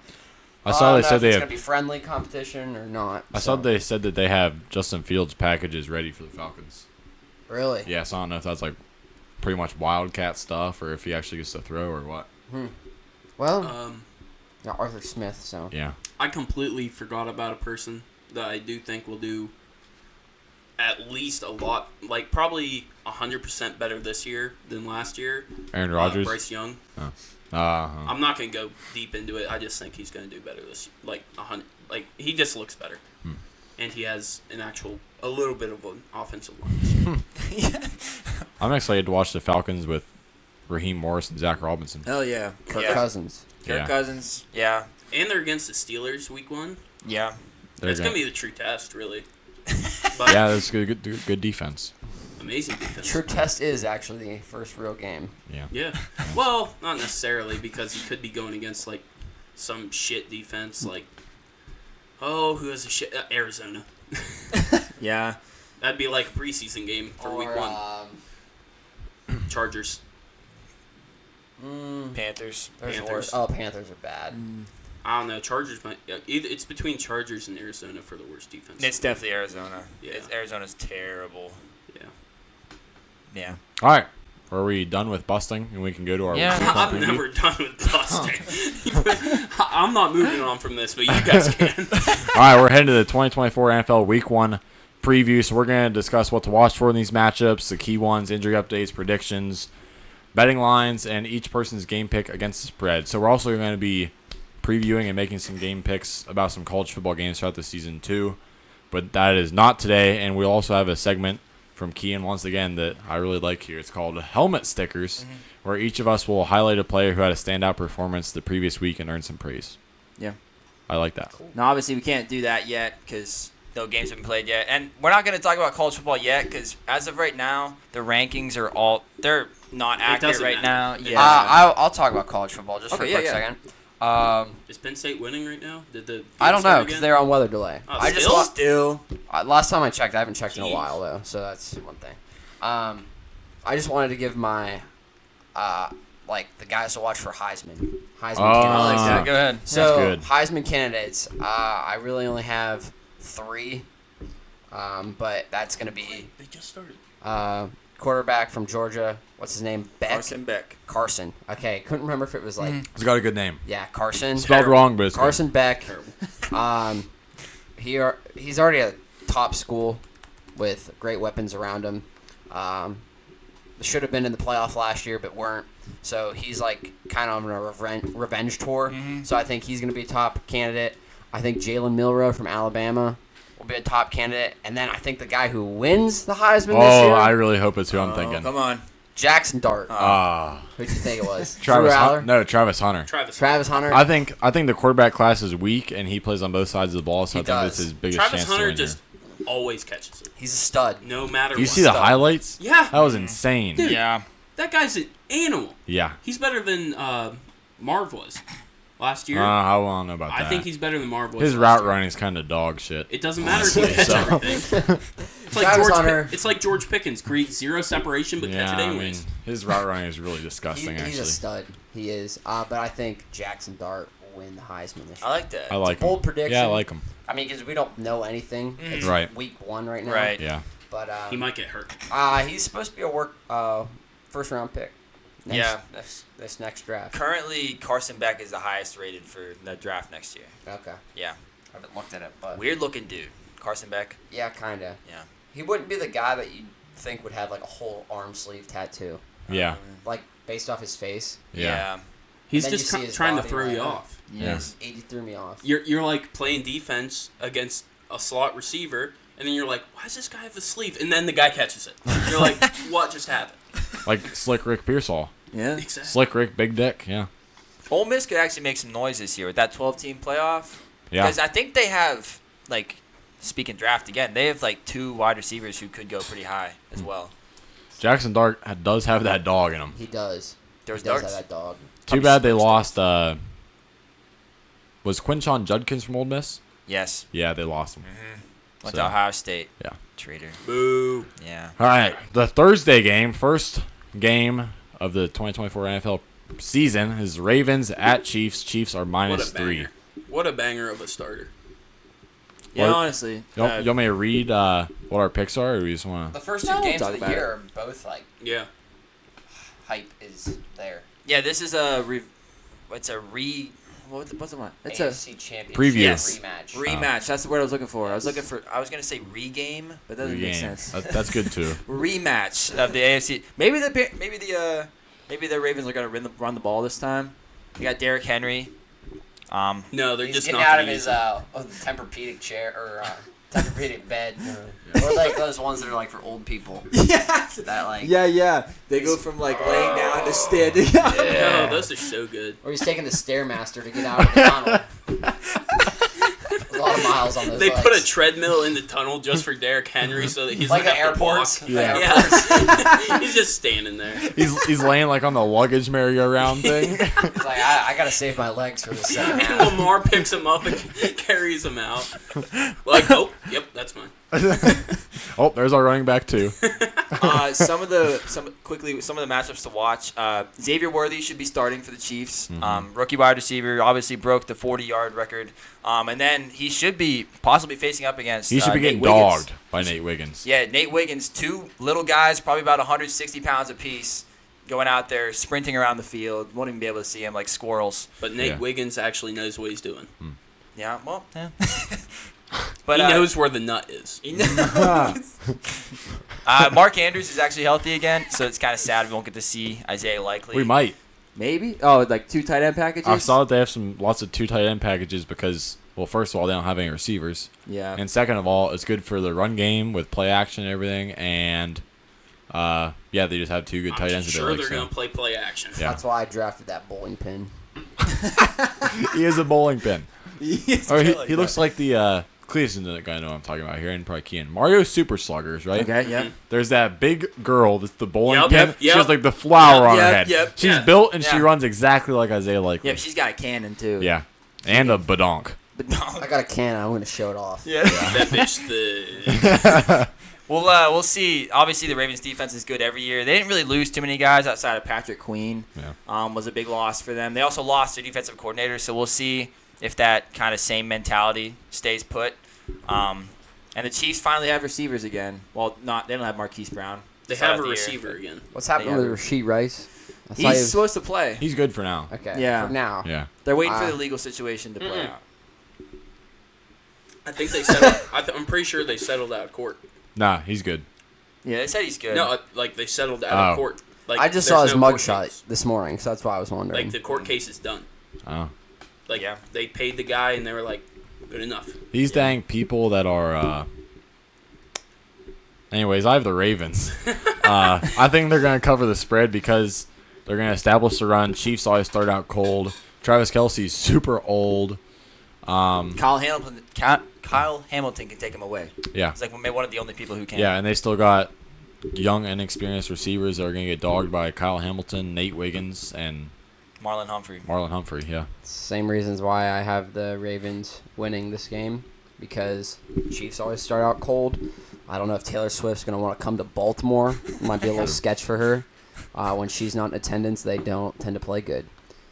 Speaker 3: I saw
Speaker 8: don't
Speaker 3: they
Speaker 8: know
Speaker 3: said
Speaker 8: if
Speaker 3: they
Speaker 8: it's
Speaker 3: have.
Speaker 8: going to be friendly competition or not.
Speaker 3: I saw they said that they have Justin Fields packages ready for the Falcons.
Speaker 8: Really?
Speaker 3: Yeah, so I don't know if that's like pretty much Wildcat stuff or if he actually gets to throw or what.
Speaker 8: Well, yeah, Arthur Smith, so.
Speaker 3: Yeah.
Speaker 1: I completely forgot about a person that I do think will do at least a lot, like probably 100% better this year than last year.
Speaker 3: Aaron Rodgers.
Speaker 1: Bryce Young.
Speaker 3: Uh-huh.
Speaker 1: I'm not going to go deep into it. I just think he's going to do better this, like 100. Like he just looks better, and he has a little bit of an offensive line.
Speaker 3: I'm excited to watch the Falcons with Raheem Morris and Zach Robinson.
Speaker 5: Hell yeah.
Speaker 8: Kirk
Speaker 2: Yeah.
Speaker 8: Cousins.
Speaker 5: Kirk
Speaker 3: Yeah.
Speaker 5: Cousins.
Speaker 2: Yeah.
Speaker 1: And they're against the Steelers week 1.
Speaker 2: Yeah.
Speaker 3: They're
Speaker 1: That's going
Speaker 3: gonna-
Speaker 1: to be the true test, really. But
Speaker 3: Yeah, that's good defense.
Speaker 1: amazing defense.
Speaker 8: True test is actually the first real game.
Speaker 3: Yeah.
Speaker 1: Yeah. Well, not necessarily, because he could be going against like some shit defense, like who has a shit Arizona.
Speaker 5: Yeah.
Speaker 1: That'd be like a preseason game for week 1. Chargers.
Speaker 2: Panthers.
Speaker 8: There's
Speaker 1: Panthers.
Speaker 8: worse. Oh, Panthers are bad.
Speaker 1: I don't know. Chargers might. It's between Chargers and Arizona for the worst defense.
Speaker 2: It's definitely Arizona.
Speaker 1: Yeah.
Speaker 2: Arizona's terrible.
Speaker 1: Yeah.
Speaker 2: Yeah.
Speaker 3: All right. Are we done with busting and we can go to our
Speaker 2: Yeah.
Speaker 3: week one
Speaker 1: I'm
Speaker 3: preview?
Speaker 1: never done with busting. I'm not moving on from this, but you guys can.
Speaker 3: All right, we're heading to the 2024 NFL Week 1 preview. So we're going to discuss what to watch for in these matchups, the key ones, injury updates, predictions, betting lines, and each person's game pick against the spread. So we're also going to be previewing and making some game picks about some college football games throughout the season too. But that is not today, and we'll also have a segment from Kean once again that I really like here. It's called Helmet Stickers, where each of us will highlight a player who had a standout performance the previous week and earn some praise.
Speaker 5: Yeah.
Speaker 3: I like that.
Speaker 2: Now, obviously, we can't do that yet because no games have been played yet. And we're not going to talk about college football yet because as of right now, the rankings are they're not accurate
Speaker 1: doesn't
Speaker 2: right
Speaker 1: matter.
Speaker 2: now. Yeah.
Speaker 8: I'll talk about college football just for a
Speaker 2: Okay,
Speaker 8: quick
Speaker 2: yeah.
Speaker 8: second.
Speaker 1: Is Penn State winning right now? Did the
Speaker 8: I don't
Speaker 1: game
Speaker 8: know
Speaker 1: start
Speaker 8: because
Speaker 1: again?
Speaker 8: they're on weather delay.
Speaker 1: Oh,
Speaker 8: I just
Speaker 1: still?
Speaker 2: Still.
Speaker 8: last time I checked, I haven't checked in a
Speaker 1: Jeez.
Speaker 8: while though, so that's one thing. I just wanted to give my the guys to watch for Heisman.
Speaker 3: Oh,
Speaker 8: candidates.
Speaker 2: Yeah, go ahead.
Speaker 8: So
Speaker 3: good.
Speaker 8: Heisman candidates, I really only have 3, but that's gonna be
Speaker 1: They just started.
Speaker 8: quarterback from Georgia. What's his name?
Speaker 2: Carson Beck.
Speaker 8: Carson. Okay, couldn't remember if it was like
Speaker 3: He's got a good name.
Speaker 8: Carson.
Speaker 3: Spelled wrong, but it's good.
Speaker 8: Carson Beck.
Speaker 1: Terrible.
Speaker 8: He's already at a top school with great weapons around him. Should have been in the playoff last year, but weren't. So he's like kind of on a revenge tour. So I think he's going to be a top candidate. I think Jalen Milroe from Alabama will be a top candidate. And then I think the guy who wins the Heisman this
Speaker 3: Oh,
Speaker 8: year,
Speaker 3: I really hope it's who I'm thinking.
Speaker 2: Come on.
Speaker 8: Jackson Dart.
Speaker 3: Ah,
Speaker 8: Who do you think it was?
Speaker 3: Travis.
Speaker 8: Drew Aller?
Speaker 3: No, Travis Hunter.
Speaker 8: Travis Hunter.
Speaker 3: I think the quarterback class is weak, and he plays on both sides of the ball, so
Speaker 8: He
Speaker 3: I think
Speaker 8: does.
Speaker 3: that's his biggest
Speaker 1: Travis
Speaker 3: chance
Speaker 1: Hunter
Speaker 3: to win
Speaker 1: just always catches it,
Speaker 8: He's a stud.
Speaker 1: no matter
Speaker 3: here. You
Speaker 1: what.
Speaker 3: see the
Speaker 8: Stud.
Speaker 3: highlights?
Speaker 1: Yeah.
Speaker 3: That was insane.
Speaker 1: Dude.
Speaker 2: Yeah.
Speaker 1: That guy's an animal.
Speaker 3: Yeah.
Speaker 1: He's better than Marv was last year.
Speaker 3: I don't know about that.
Speaker 1: I think he's better than Marv was.
Speaker 3: His
Speaker 1: last
Speaker 3: route
Speaker 1: year.
Speaker 3: running is kind of dog shit.
Speaker 1: It doesn't matter if he catches
Speaker 3: So-
Speaker 1: everything. It's like,
Speaker 8: Travis Hunter.
Speaker 1: It's like George Pickens, create zero separation but
Speaker 3: Yeah,
Speaker 1: catch it
Speaker 3: I mean,
Speaker 1: anyways.
Speaker 3: his route running is really disgusting,
Speaker 8: He's
Speaker 3: actually.
Speaker 8: a stud. He is. But I think Jackson Dart will win the Heisman this year.
Speaker 2: I like that.
Speaker 3: I like him.
Speaker 8: bold prediction.
Speaker 3: Yeah, I like him.
Speaker 8: I mean, because we don't know anything. It's
Speaker 3: Right.
Speaker 8: week 1 right now.
Speaker 2: Right.
Speaker 3: Yeah.
Speaker 8: But
Speaker 1: He might get hurt.
Speaker 8: he's supposed to be a first round pick.
Speaker 2: Yeah.
Speaker 8: This next draft.
Speaker 2: Currently, Carson Beck is the highest rated for the draft next year.
Speaker 8: Okay.
Speaker 2: Yeah.
Speaker 8: I haven't looked at it, but
Speaker 2: Weird looking dude. Carson Beck.
Speaker 8: yeah, kind of.
Speaker 2: Yeah.
Speaker 8: He wouldn't be the guy that you think would have like a whole arm sleeve tattoo,
Speaker 3: Yeah.
Speaker 8: like based off his face.
Speaker 3: Yeah.
Speaker 1: He's
Speaker 8: Then you
Speaker 1: just
Speaker 8: see his
Speaker 1: trying to
Speaker 8: body
Speaker 1: throw
Speaker 8: right
Speaker 1: you
Speaker 8: now.
Speaker 1: off.
Speaker 2: Yes.
Speaker 8: He threw me off.
Speaker 1: You're like playing defense against a slot receiver, and then you're like, why does this guy have a sleeve? And then the guy catches it. You're like, what just happened?
Speaker 3: Like Slick Rick Pearsall.
Speaker 2: Yeah.
Speaker 1: Exactly.
Speaker 3: Slick Rick, big dick. Yeah.
Speaker 2: Ole Miss could actually make some noise this year with that 12-team playoff.
Speaker 3: Yeah.
Speaker 2: Because I think they have, like, speaking draft again, they have, like, 2 wide receivers who could go pretty high as well.
Speaker 3: Jackson Dart does have that dog in him.
Speaker 8: He does.
Speaker 2: There's
Speaker 8: He does
Speaker 2: darts.
Speaker 8: have that dog.
Speaker 3: Too bad they lost. Was Quinshon Judkins from Ole Miss?
Speaker 2: Yes.
Speaker 3: Yeah, they lost him.
Speaker 2: Went
Speaker 3: So-
Speaker 2: to Ohio State.
Speaker 3: Yeah.
Speaker 2: Traitor.
Speaker 1: Boo.
Speaker 2: Yeah.
Speaker 3: All right, the Thursday game, first game of the 2024 NFL season is Ravens at Chiefs. Chiefs are
Speaker 1: What
Speaker 3: -3.
Speaker 1: a banger. What a banger of a starter.
Speaker 2: Yeah,
Speaker 3: What-
Speaker 2: honestly.
Speaker 3: You want me to read what our picks are, or we just want
Speaker 8: The first
Speaker 2: No,
Speaker 8: two
Speaker 2: we'll
Speaker 8: games
Speaker 2: talk
Speaker 8: of the
Speaker 2: about
Speaker 8: year are both like
Speaker 1: Yeah.
Speaker 8: hype is there.
Speaker 2: Yeah, this is a what's the one? It's a
Speaker 8: AFC Championship
Speaker 3: Preview.
Speaker 2: Yes.
Speaker 8: rematch.
Speaker 2: rematch. That's the word I was looking for.
Speaker 8: Yes.
Speaker 2: I was gonna say regame, but that doesn't make
Speaker 3: game?
Speaker 2: sense.
Speaker 3: That's good too.
Speaker 2: Rematch of the AFC. Maybe the Ravens are gonna run the ball this time. They got Derrick Henry.
Speaker 1: No, they're
Speaker 8: He's
Speaker 1: just
Speaker 8: getting
Speaker 1: not
Speaker 8: out
Speaker 1: gonna
Speaker 8: of his
Speaker 1: use it.
Speaker 8: Tempur-Pedic chair or Tempur-Pedic bed, or like those ones that are like for old people.
Speaker 5: Yes.
Speaker 8: That like,
Speaker 5: Yeah. They go from like laying down to standing up.
Speaker 1: No, those are so good.
Speaker 8: or he's taking the Stairmaster to get out of the tunnel. A lot of miles on those.
Speaker 1: They
Speaker 8: legs.
Speaker 1: put a treadmill in the tunnel just for Derrick Henry so that he's
Speaker 8: like
Speaker 1: not
Speaker 8: the
Speaker 1: have to walk.
Speaker 8: airports.
Speaker 3: Yeah.
Speaker 1: Yeah. He's just standing there.
Speaker 3: He's laying like on the luggage merry-go-round thing.
Speaker 8: He's like, I gotta save my legs for the second
Speaker 1: And
Speaker 8: half.
Speaker 1: Lamar picks him up and carries him out. Like, oh, yep, that's mine.
Speaker 3: Oh, there's our running back too.
Speaker 2: Some of the matchups to watch. Xavier Worthy should be starting for the Chiefs. Rookie wide receiver, obviously broke the 40-yard record. And then he should should be possibly facing up against.
Speaker 3: He should be
Speaker 2: Nate
Speaker 3: getting
Speaker 2: Wiggins.
Speaker 3: dogged by Nate Wiggins.
Speaker 2: Yeah, Nate Wiggins, two little guys, probably about 160 pounds apiece, going out there sprinting around the field. Won't even be able to see him like squirrels.
Speaker 1: But Nate
Speaker 3: Yeah.
Speaker 1: Wiggins actually knows what he's doing.
Speaker 2: Yeah, well, yeah. But
Speaker 1: He knows where the nut is.
Speaker 2: he knows. Mark Andrews is actually healthy again, so it's kind of sad we won't get to see Isaiah Likely.
Speaker 3: We might.
Speaker 5: Maybe. Oh, like 2 tight end packages.
Speaker 3: I saw that they have lots of 2 tight end packages because, well, first of all, they don't have any receivers.
Speaker 5: Yeah.
Speaker 3: And second of all, it's good for the run game with play action and everything. And, yeah, they just have 2 good tight
Speaker 1: I'm
Speaker 3: ends. that
Speaker 1: sure
Speaker 3: they
Speaker 1: they're
Speaker 3: like,
Speaker 1: going to play action.
Speaker 3: Yeah.
Speaker 8: That's why I drafted that bowling pin.
Speaker 3: He is a bowling pin.
Speaker 2: He's
Speaker 3: Or
Speaker 2: really
Speaker 3: he looks like the Cletus is the guy I know I'm talking about here, and probably Kean. Mario Super Sluggers, right?
Speaker 5: Okay. Yep.
Speaker 3: There's that big girl that's the bowling
Speaker 1: Yep,
Speaker 3: pin.
Speaker 1: yep,
Speaker 3: She
Speaker 1: yep.
Speaker 3: has like the flower on her
Speaker 2: Yep,
Speaker 3: head.
Speaker 2: yep,
Speaker 3: She's
Speaker 2: yeah.
Speaker 3: built and she
Speaker 2: Yeah.
Speaker 3: runs exactly like Isaiah Likely.
Speaker 2: Yeah, but she's got a cannon too.
Speaker 3: Yeah. And a badonk.
Speaker 2: But no.
Speaker 8: I got a cannon. I'm going to show it off.
Speaker 2: Yeah.
Speaker 1: That bitch, the
Speaker 2: We'll see. Obviously, the Ravens' defense is good every year. They didn't really lose too many guys outside of Patrick Queen.
Speaker 3: Yeah.
Speaker 2: Was a big loss for them. They also lost their defensive coordinator, so we'll see if that kind of same mentality stays put. And the Chiefs finally have receivers again. Well, they don't have Marquise Brown.
Speaker 1: they
Speaker 2: Start
Speaker 1: have
Speaker 2: out
Speaker 1: a
Speaker 2: the year.
Speaker 1: receiver again.
Speaker 8: What's happening
Speaker 2: Yeah.
Speaker 8: with Rasheed Rice? I saw he
Speaker 2: He's
Speaker 8: was-
Speaker 2: supposed to play.
Speaker 3: He's good for now.
Speaker 8: okay.
Speaker 2: Yeah.
Speaker 8: For now.
Speaker 3: Yeah.
Speaker 2: They're waiting for the legal situation to play
Speaker 1: Mm-mm.
Speaker 2: out.
Speaker 1: I think they settled. I'm pretty sure they settled out of court.
Speaker 3: Nah, he's good.
Speaker 2: Yeah, they said he's good.
Speaker 1: No, like they settled out of
Speaker 3: Oh.
Speaker 1: court. Like
Speaker 8: I just
Speaker 1: there's
Speaker 8: saw his
Speaker 1: no court
Speaker 8: mugshot
Speaker 1: case.
Speaker 8: this morning, so that's why I was wondering.
Speaker 1: Like the court case is done.
Speaker 3: Oh.
Speaker 1: Like
Speaker 2: Yeah.
Speaker 1: they paid the guy and they were like, good enough.
Speaker 3: These dang people that are. Anyways, I have the Ravens. I think they're going to cover the spread because they're going to establish the run. Chiefs always start out cold. Travis Kelce's super old.
Speaker 2: Kyle Hamilton can take him away.
Speaker 3: Yeah.
Speaker 2: He's like maybe one of the only people who can.
Speaker 3: Yeah, and they still got young, inexperienced receivers that are going to get dogged by Kyle Hamilton, Nate Wiggins, and
Speaker 2: Marlon Humphrey.
Speaker 3: Marlon Humphrey. Yeah.
Speaker 8: Same reasons why I have the Ravens winning this game, because Chiefs always start out cold. I don't know if Taylor Swift's going to want to come to Baltimore. It might be a little sketch for her. When she's not in attendance, they don't tend to play good.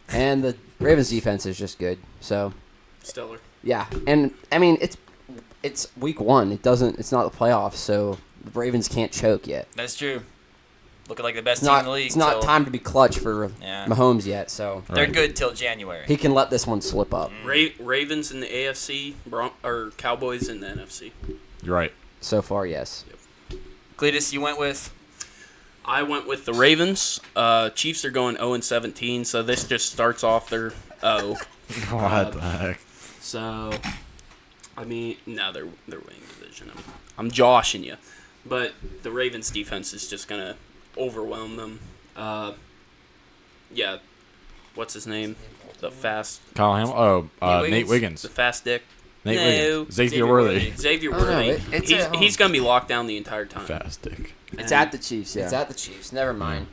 Speaker 8: And the Ravens defense is just good. So,
Speaker 1: Stellar.
Speaker 8: yeah. And I mean, it's week 1. It's not the playoffs, so the Ravens can't choke yet.
Speaker 2: That's true. Looking like the best
Speaker 8: It's
Speaker 2: team
Speaker 8: not
Speaker 2: in the league.
Speaker 8: it's not
Speaker 2: till-
Speaker 8: time to be clutch for
Speaker 2: Yeah.
Speaker 8: Mahomes yet, so
Speaker 2: They're
Speaker 3: Right.
Speaker 2: good till January.
Speaker 8: he can let this one slip up.
Speaker 1: Ravens in the AFC, or Cowboys in the NFC.
Speaker 3: You're right.
Speaker 8: So far, yes.
Speaker 2: Cletus, you went with?
Speaker 1: I went with the Ravens. Chiefs are going 0-17, so this just starts off their 0.
Speaker 3: What the heck?
Speaker 1: So, I mean, no, they're winning division. I'm joshing you, but the Ravens defense is just gonna overwhelm them. Yeah, what's his name? The fast,
Speaker 3: Kyle Hamilton. Oh,
Speaker 2: Nate
Speaker 3: Nate
Speaker 2: Wiggins?
Speaker 3: Wiggins.
Speaker 1: the fast dick.
Speaker 3: Nate
Speaker 1: No.
Speaker 3: Wiggins. Xavier
Speaker 2: Xavier
Speaker 3: Worthy.
Speaker 2: Worthy.
Speaker 1: Xavier
Speaker 8: Oh, no,
Speaker 1: Worthy.
Speaker 8: it's at home.
Speaker 1: He's gonna be locked down the entire time.
Speaker 3: Fast dick.
Speaker 5: It's
Speaker 1: And-
Speaker 5: at the Chiefs. Yeah.
Speaker 8: It's at the Chiefs. Never mind.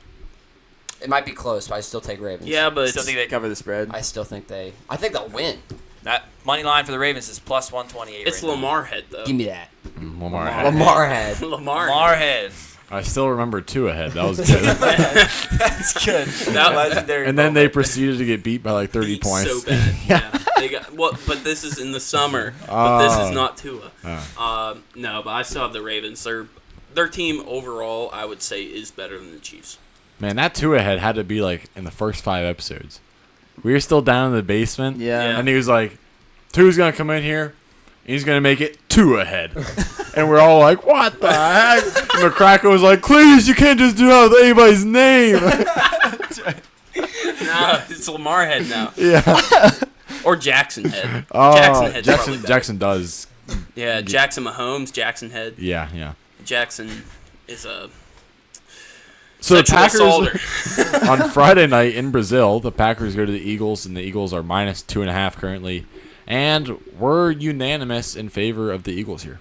Speaker 8: It might be close, but I still take Ravens.
Speaker 1: Yeah, but
Speaker 2: Still think they
Speaker 5: Cover the spread.
Speaker 8: I still think I think they'll win.
Speaker 2: That money line for the Ravens is plus 128.
Speaker 1: it's
Speaker 2: right now.
Speaker 1: Lamar head though.
Speaker 8: Give me that.
Speaker 3: Lamar.
Speaker 8: Lamar head.
Speaker 1: Lamar.
Speaker 2: Lamar head.
Speaker 3: I still remember 2 ahead. That was good.
Speaker 2: That's good.
Speaker 1: That-
Speaker 2: legendary.
Speaker 3: And then they
Speaker 2: moment.
Speaker 3: proceeded to get beat by like 30
Speaker 1: Beat
Speaker 3: points.
Speaker 1: So bad. Yeah. They got but this is in the summer. But this is not Tua. No, but I still have the Ravens. Their team overall, I would say, is better than the Chiefs.
Speaker 3: Man, that 2 ahead had to be like in the first 5 episodes. We were still down in the basement.
Speaker 5: Yeah.
Speaker 3: And he was like, 2's going to come in here. And he's going to make it 2 ahead. And we're all like, what the heck? And the cracker was like, please, you can't just do that with anybody's name.
Speaker 1: No, it's Lamar head now.
Speaker 3: Yeah.
Speaker 1: Or Jackson head.
Speaker 3: Oh,
Speaker 1: Jackson head's probably better.
Speaker 3: Jackson does.
Speaker 1: Yeah, Jackson Mahomes, Jackson head.
Speaker 3: Yeah, yeah.
Speaker 1: Jackson is a
Speaker 3: So the
Speaker 1: sexual
Speaker 3: Packers
Speaker 1: assaulter.
Speaker 3: on Friday night in Brazil, the Packers go to the Eagles, and the Eagles are minus 2.5 currently. And we're unanimous in favor of the Eagles here.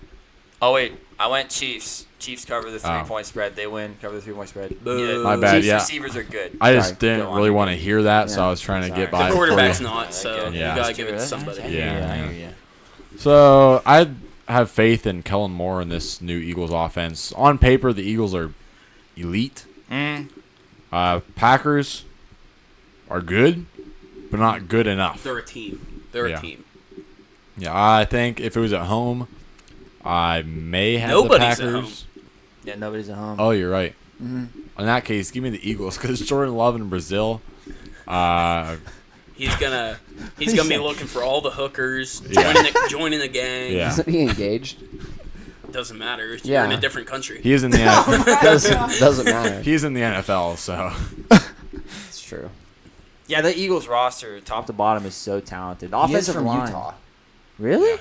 Speaker 2: Oh wait, I went Chiefs. Chiefs cover the 3
Speaker 3: Oh.
Speaker 2: point spread. They win. Cover the 3 point spread.
Speaker 1: Boo.
Speaker 3: My bad,
Speaker 2: Chiefs
Speaker 3: yeah.
Speaker 2: receivers are good.
Speaker 3: I just
Speaker 2: Sorry,
Speaker 3: didn't
Speaker 2: go on.
Speaker 3: really want to hear that, so
Speaker 5: Yeah.
Speaker 3: I was trying to
Speaker 2: Sorry.
Speaker 3: get by
Speaker 1: The
Speaker 3: it for
Speaker 1: quarterback's
Speaker 3: you.
Speaker 1: not, so
Speaker 3: Yeah.
Speaker 1: you gotta give it to somebody.
Speaker 3: Yeah.
Speaker 2: I hear you.
Speaker 3: So I have faith in Kellen Moore in this new Eagles offense. On paper, the Eagles are elite. Packers are good, but not good enough.
Speaker 1: They're a team. They're
Speaker 3: Yeah.
Speaker 1: a team.
Speaker 3: Yeah, I think if it was at home, I may have
Speaker 1: Nobody's
Speaker 3: the
Speaker 1: at
Speaker 3: Packers.
Speaker 1: home.
Speaker 5: Yeah, nobody's at home.
Speaker 3: Oh, you're right.
Speaker 5: Mm-hmm.
Speaker 3: In that case, give me the Eagles because Jordan Love in Brazil.
Speaker 1: He's gonna be looking for all the hookers,
Speaker 3: Yeah.
Speaker 1: joining the gang.
Speaker 3: Yeah.
Speaker 4: Isn't he engaged?
Speaker 1: Doesn't matter. You're
Speaker 4: Yeah.
Speaker 1: in a different country.
Speaker 3: He is in the
Speaker 4: Doesn't matter.
Speaker 3: he's in the NFL, so
Speaker 4: It's true.
Speaker 5: Yeah, the Eagles roster, top to bottom, is so talented. The
Speaker 4: He is
Speaker 5: offensive
Speaker 4: from
Speaker 5: line.
Speaker 4: Utah.
Speaker 5: Really?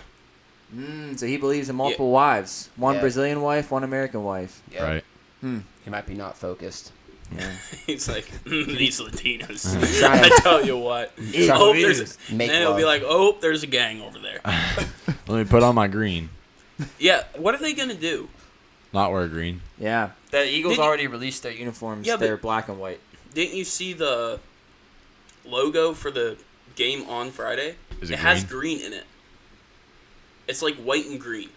Speaker 5: So he believes in multiple wives. One
Speaker 4: Yeah.
Speaker 5: Brazilian wife, one American wife.
Speaker 4: Yeah.
Speaker 3: right.
Speaker 4: He might be not focused.
Speaker 5: Yeah.
Speaker 1: He's like, these Latinos.
Speaker 4: Trying
Speaker 1: I
Speaker 4: to
Speaker 1: tell you what.
Speaker 4: Trying
Speaker 1: Oh,
Speaker 4: to
Speaker 1: there's.
Speaker 4: make
Speaker 1: Then he'll be
Speaker 4: love.
Speaker 1: like, oh, there's a gang over there.
Speaker 3: Let me put on my green.
Speaker 1: Yeah. What are they gonna do?
Speaker 3: Not wear green.
Speaker 5: Yeah. The Eagles
Speaker 1: Did you-
Speaker 5: already released their uniforms.
Speaker 1: Yeah, but-
Speaker 5: They're black and white.
Speaker 1: Didn't you see the logo for the game on Friday?
Speaker 3: Is it
Speaker 1: has
Speaker 3: green?
Speaker 1: green in it. It's like white and green.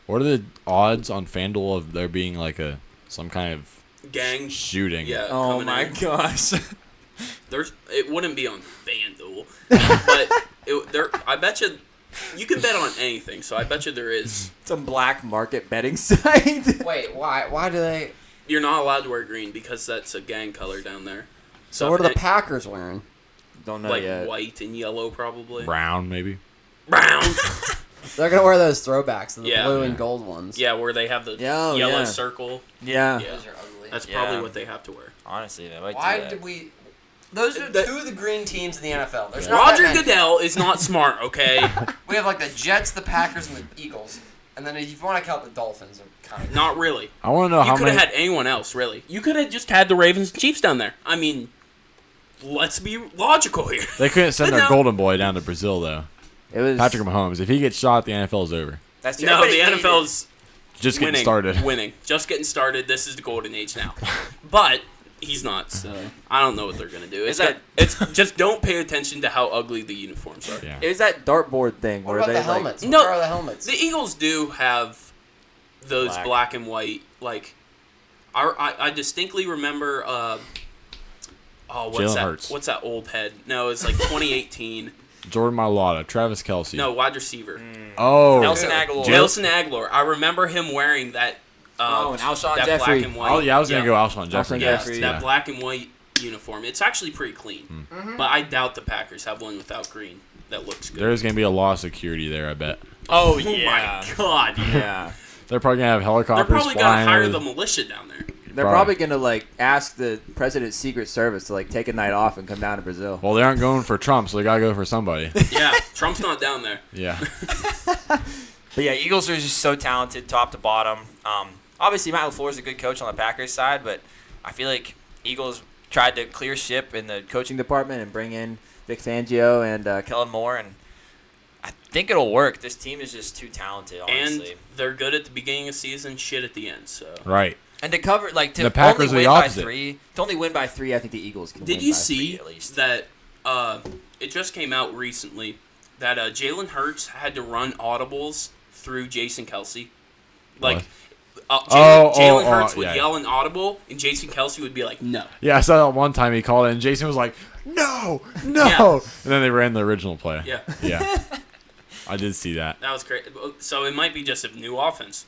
Speaker 3: What are the odds on FanDuel of there being like some kind of
Speaker 1: Gang.
Speaker 3: shooting?
Speaker 1: Yeah.
Speaker 5: Oh
Speaker 1: coming
Speaker 5: my
Speaker 1: in.
Speaker 5: gosh.
Speaker 1: It wouldn't be on FanDuel, but I bet you can bet on anything. So I bet you there is.
Speaker 5: Some black market betting site.
Speaker 4: Wait, why? Why do they?
Speaker 1: You're not allowed to wear green because that's a gang color down there.
Speaker 4: So what are
Speaker 1: if
Speaker 4: the Packers wearing?
Speaker 5: Don't know
Speaker 1: like
Speaker 5: yet.
Speaker 1: white and yellow probably.
Speaker 3: Brown maybe.
Speaker 1: Brown.
Speaker 4: They're gonna wear those throwbacks, the
Speaker 1: Yeah.
Speaker 4: blue and gold ones.
Speaker 1: Yeah, where they have the
Speaker 5: Oh,
Speaker 1: yellow
Speaker 5: yeah.
Speaker 1: circle.
Speaker 5: Yeah.
Speaker 1: Yeah.
Speaker 4: Those are ugly.
Speaker 1: That's
Speaker 2: Yeah.
Speaker 1: probably what they have to wear.
Speaker 2: Honestly, they might
Speaker 4: Why
Speaker 2: do that.
Speaker 4: did we? Those are
Speaker 1: That-
Speaker 4: two of the green teams in the NFL. There's not
Speaker 1: Roger
Speaker 4: that many.
Speaker 1: Goodell is not smart, okay?
Speaker 4: We have like the Jets, the Packers, and the Eagles, and then if you want to count the Dolphins, are kind of.
Speaker 1: Not really.
Speaker 3: I want to know
Speaker 1: You
Speaker 3: how
Speaker 1: could
Speaker 3: many.
Speaker 1: have had anyone else, really. You could have just had the Ravens and Chiefs down there. I mean, let's be logical here.
Speaker 3: They couldn't send
Speaker 1: But
Speaker 3: their
Speaker 1: no.
Speaker 3: golden boy down to Brazil though.
Speaker 5: It was
Speaker 3: Patrick Mahomes. If he gets shot, the NFL is over.
Speaker 5: That's true.
Speaker 1: No, the
Speaker 5: Everybody hated
Speaker 1: NFL's
Speaker 3: Just
Speaker 1: winning.
Speaker 3: getting started.
Speaker 1: Winning. Just getting started. This is the golden age now. But he's not, so I don't know what they're going to do.
Speaker 5: Is
Speaker 1: It's just don't pay attention to how ugly the uniforms are.
Speaker 3: Yeah.
Speaker 5: it. It was that dartboard thing
Speaker 4: What
Speaker 5: where
Speaker 4: about
Speaker 5: they
Speaker 4: the
Speaker 5: like,
Speaker 4: helmets?
Speaker 1: No.
Speaker 4: What are the helmets?
Speaker 1: The Eagles do have those
Speaker 5: Black.
Speaker 1: black and white, like, I distinctly remember, what's
Speaker 3: Jalen
Speaker 1: that?
Speaker 3: Hurts.
Speaker 1: What's that old head? No, it's like 2018.
Speaker 3: Jordan Mailata, Travis Kelce.
Speaker 1: No, wide receiver.
Speaker 3: Oh.
Speaker 2: Nelson Aguilar.
Speaker 1: Nelson Aguilar. I remember him wearing that.
Speaker 5: Oh, and Alshon
Speaker 1: that
Speaker 5: Jeffrey.
Speaker 1: black and white.
Speaker 3: Oh yeah, I was gonna go Alshon Jeffrey.
Speaker 5: Alshon
Speaker 1: Yeah,
Speaker 5: Jeffrey.
Speaker 1: that
Speaker 3: Yeah.
Speaker 1: black and white uniform. It's actually pretty clean, but I doubt the Packers have one without green that looks good.
Speaker 3: There's gonna be a lot of security there, I bet.
Speaker 1: Oh
Speaker 2: yeah.
Speaker 1: my god!
Speaker 5: Yeah.
Speaker 3: They're probably gonna have
Speaker 1: They're
Speaker 3: helicopters
Speaker 1: probably gonna
Speaker 3: flying.
Speaker 1: hire
Speaker 3: over-
Speaker 1: the militia down there.
Speaker 5: They're probably gonna like ask the president's Secret Service to like take a night off and come down to Brazil.
Speaker 3: Well, they aren't going for Trump, so they gotta go for somebody.
Speaker 1: Yeah, Trump's not down there.
Speaker 3: Yeah.
Speaker 2: But yeah, Eagles are just so talented, top to bottom. Obviously, Matt LaFleur is a good coach on the Packers side, but I feel like Eagles tried to clear ship in the
Speaker 5: Coaching department and bring in Vic Fangio and
Speaker 2: Kellen Moore, and I think it'll work. This team is just too talented, honestly.
Speaker 1: And they're good at the beginning of the season, shit at the end. So
Speaker 3: Right.
Speaker 2: And to cover, like, to
Speaker 3: The Packers
Speaker 2: only
Speaker 3: are the
Speaker 2: win by
Speaker 3: opposite.
Speaker 2: 3,
Speaker 5: to only win by 3. I think the Eagles can.
Speaker 1: did
Speaker 5: win
Speaker 1: you
Speaker 5: by
Speaker 1: see
Speaker 2: 3 at least.
Speaker 1: that? It just came out recently that Jalen Hurts had to run audibles through Jason Kelsey. Like, Jalen Hurts would
Speaker 3: yeah.
Speaker 1: yell an audible, and Jason Kelsey would be like, "No."
Speaker 3: Yeah, I saw that one time he called it, and Jason was like, "No, no,"
Speaker 1: Yeah.
Speaker 3: and then they ran the original play.
Speaker 1: Yeah,
Speaker 3: Yeah. I did see that.
Speaker 1: that was great. So it might be just a new offense.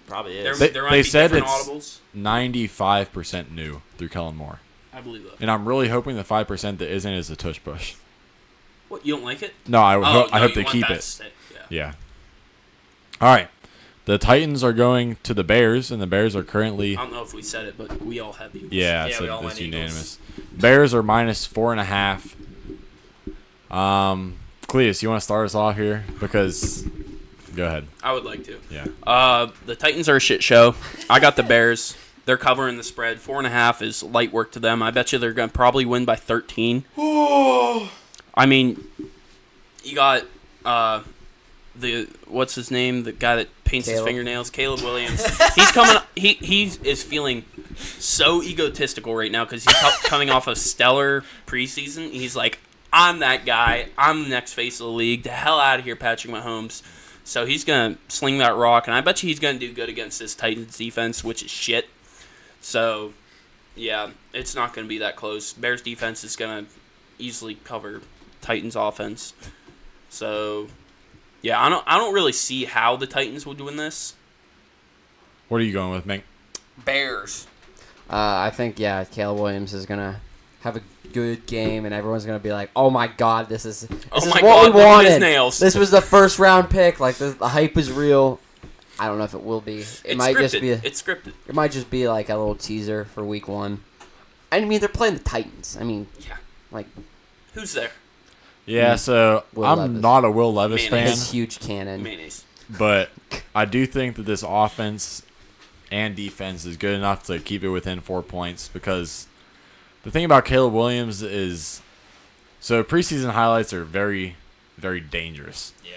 Speaker 2: Probably
Speaker 1: There,
Speaker 2: is.
Speaker 1: there might
Speaker 3: they
Speaker 1: be
Speaker 3: said
Speaker 1: different
Speaker 3: it's-
Speaker 1: audibles.
Speaker 3: 95% new through Kellen Moore,
Speaker 1: I believe that.
Speaker 3: and I'm really hoping the 5% that isn't is a tush push.
Speaker 1: What, you don't like it?
Speaker 3: No, I
Speaker 1: Oh,
Speaker 3: hope
Speaker 1: no, you
Speaker 3: they
Speaker 1: want
Speaker 3: keep
Speaker 1: that
Speaker 3: it.
Speaker 1: to stay. Yeah.
Speaker 3: Yeah. All right. The Titans are going to the Bears, and the Bears are currently.
Speaker 1: I don't know if we said it, but we all have Eagles.
Speaker 3: Yeah,
Speaker 2: Yeah,
Speaker 3: so
Speaker 2: we all
Speaker 3: it's
Speaker 2: went Eagles.
Speaker 3: unanimous. Bears are minus 4.5. Cleus, you want to start us off here? Because, go ahead.
Speaker 1: I would like to.
Speaker 3: Yeah.
Speaker 1: The Titans are a shit show. I got the Bears. They're covering the spread. 4.5 is light work to them. I bet you they're going to probably win by 13. I mean, you got what's his name? The guy that paints his
Speaker 4: Caleb.
Speaker 1: fingernails, Caleb Williams. He's coming. He is feeling so egotistical right now because he's coming off a stellar preseason. He's like, I'm that guy. I'm the next face of the league. The hell out of here, Patrick Mahomes. So he's gonna sling that rock, and I bet you he's gonna do good against this Titans defense, which is shit. So, yeah, it's not gonna be that close. Bears defense is gonna easily cover Titans offense. So, Yeah, I don't really see how the Titans would win this.
Speaker 3: What are you going with, Mink?
Speaker 8: Bears. I think Caleb Williams is gonna have a good game, and everyone's gonna be like, "Oh my God, this is what
Speaker 1: God,
Speaker 8: we
Speaker 1: look at his
Speaker 8: wanted.
Speaker 1: nails."
Speaker 8: This was the first round pick. Like the hype is real." I don't know if it will be. It might
Speaker 1: scripted.
Speaker 8: just be.
Speaker 1: It's scripted.
Speaker 8: It might just be like a little teaser for week 1. I mean, they're playing the Titans. I mean,
Speaker 1: Yeah.
Speaker 8: like
Speaker 1: Who's there?
Speaker 3: Yeah, so
Speaker 8: Will
Speaker 3: I'm
Speaker 8: Levis.
Speaker 3: not a Will Levis fan,
Speaker 8: his huge cannon.
Speaker 1: Mayonnaise.
Speaker 3: but I do think that this offense and defense is good enough to keep it within 4 points because the thing about Caleb Williams is so preseason highlights are very, very dangerous.
Speaker 2: Yeah.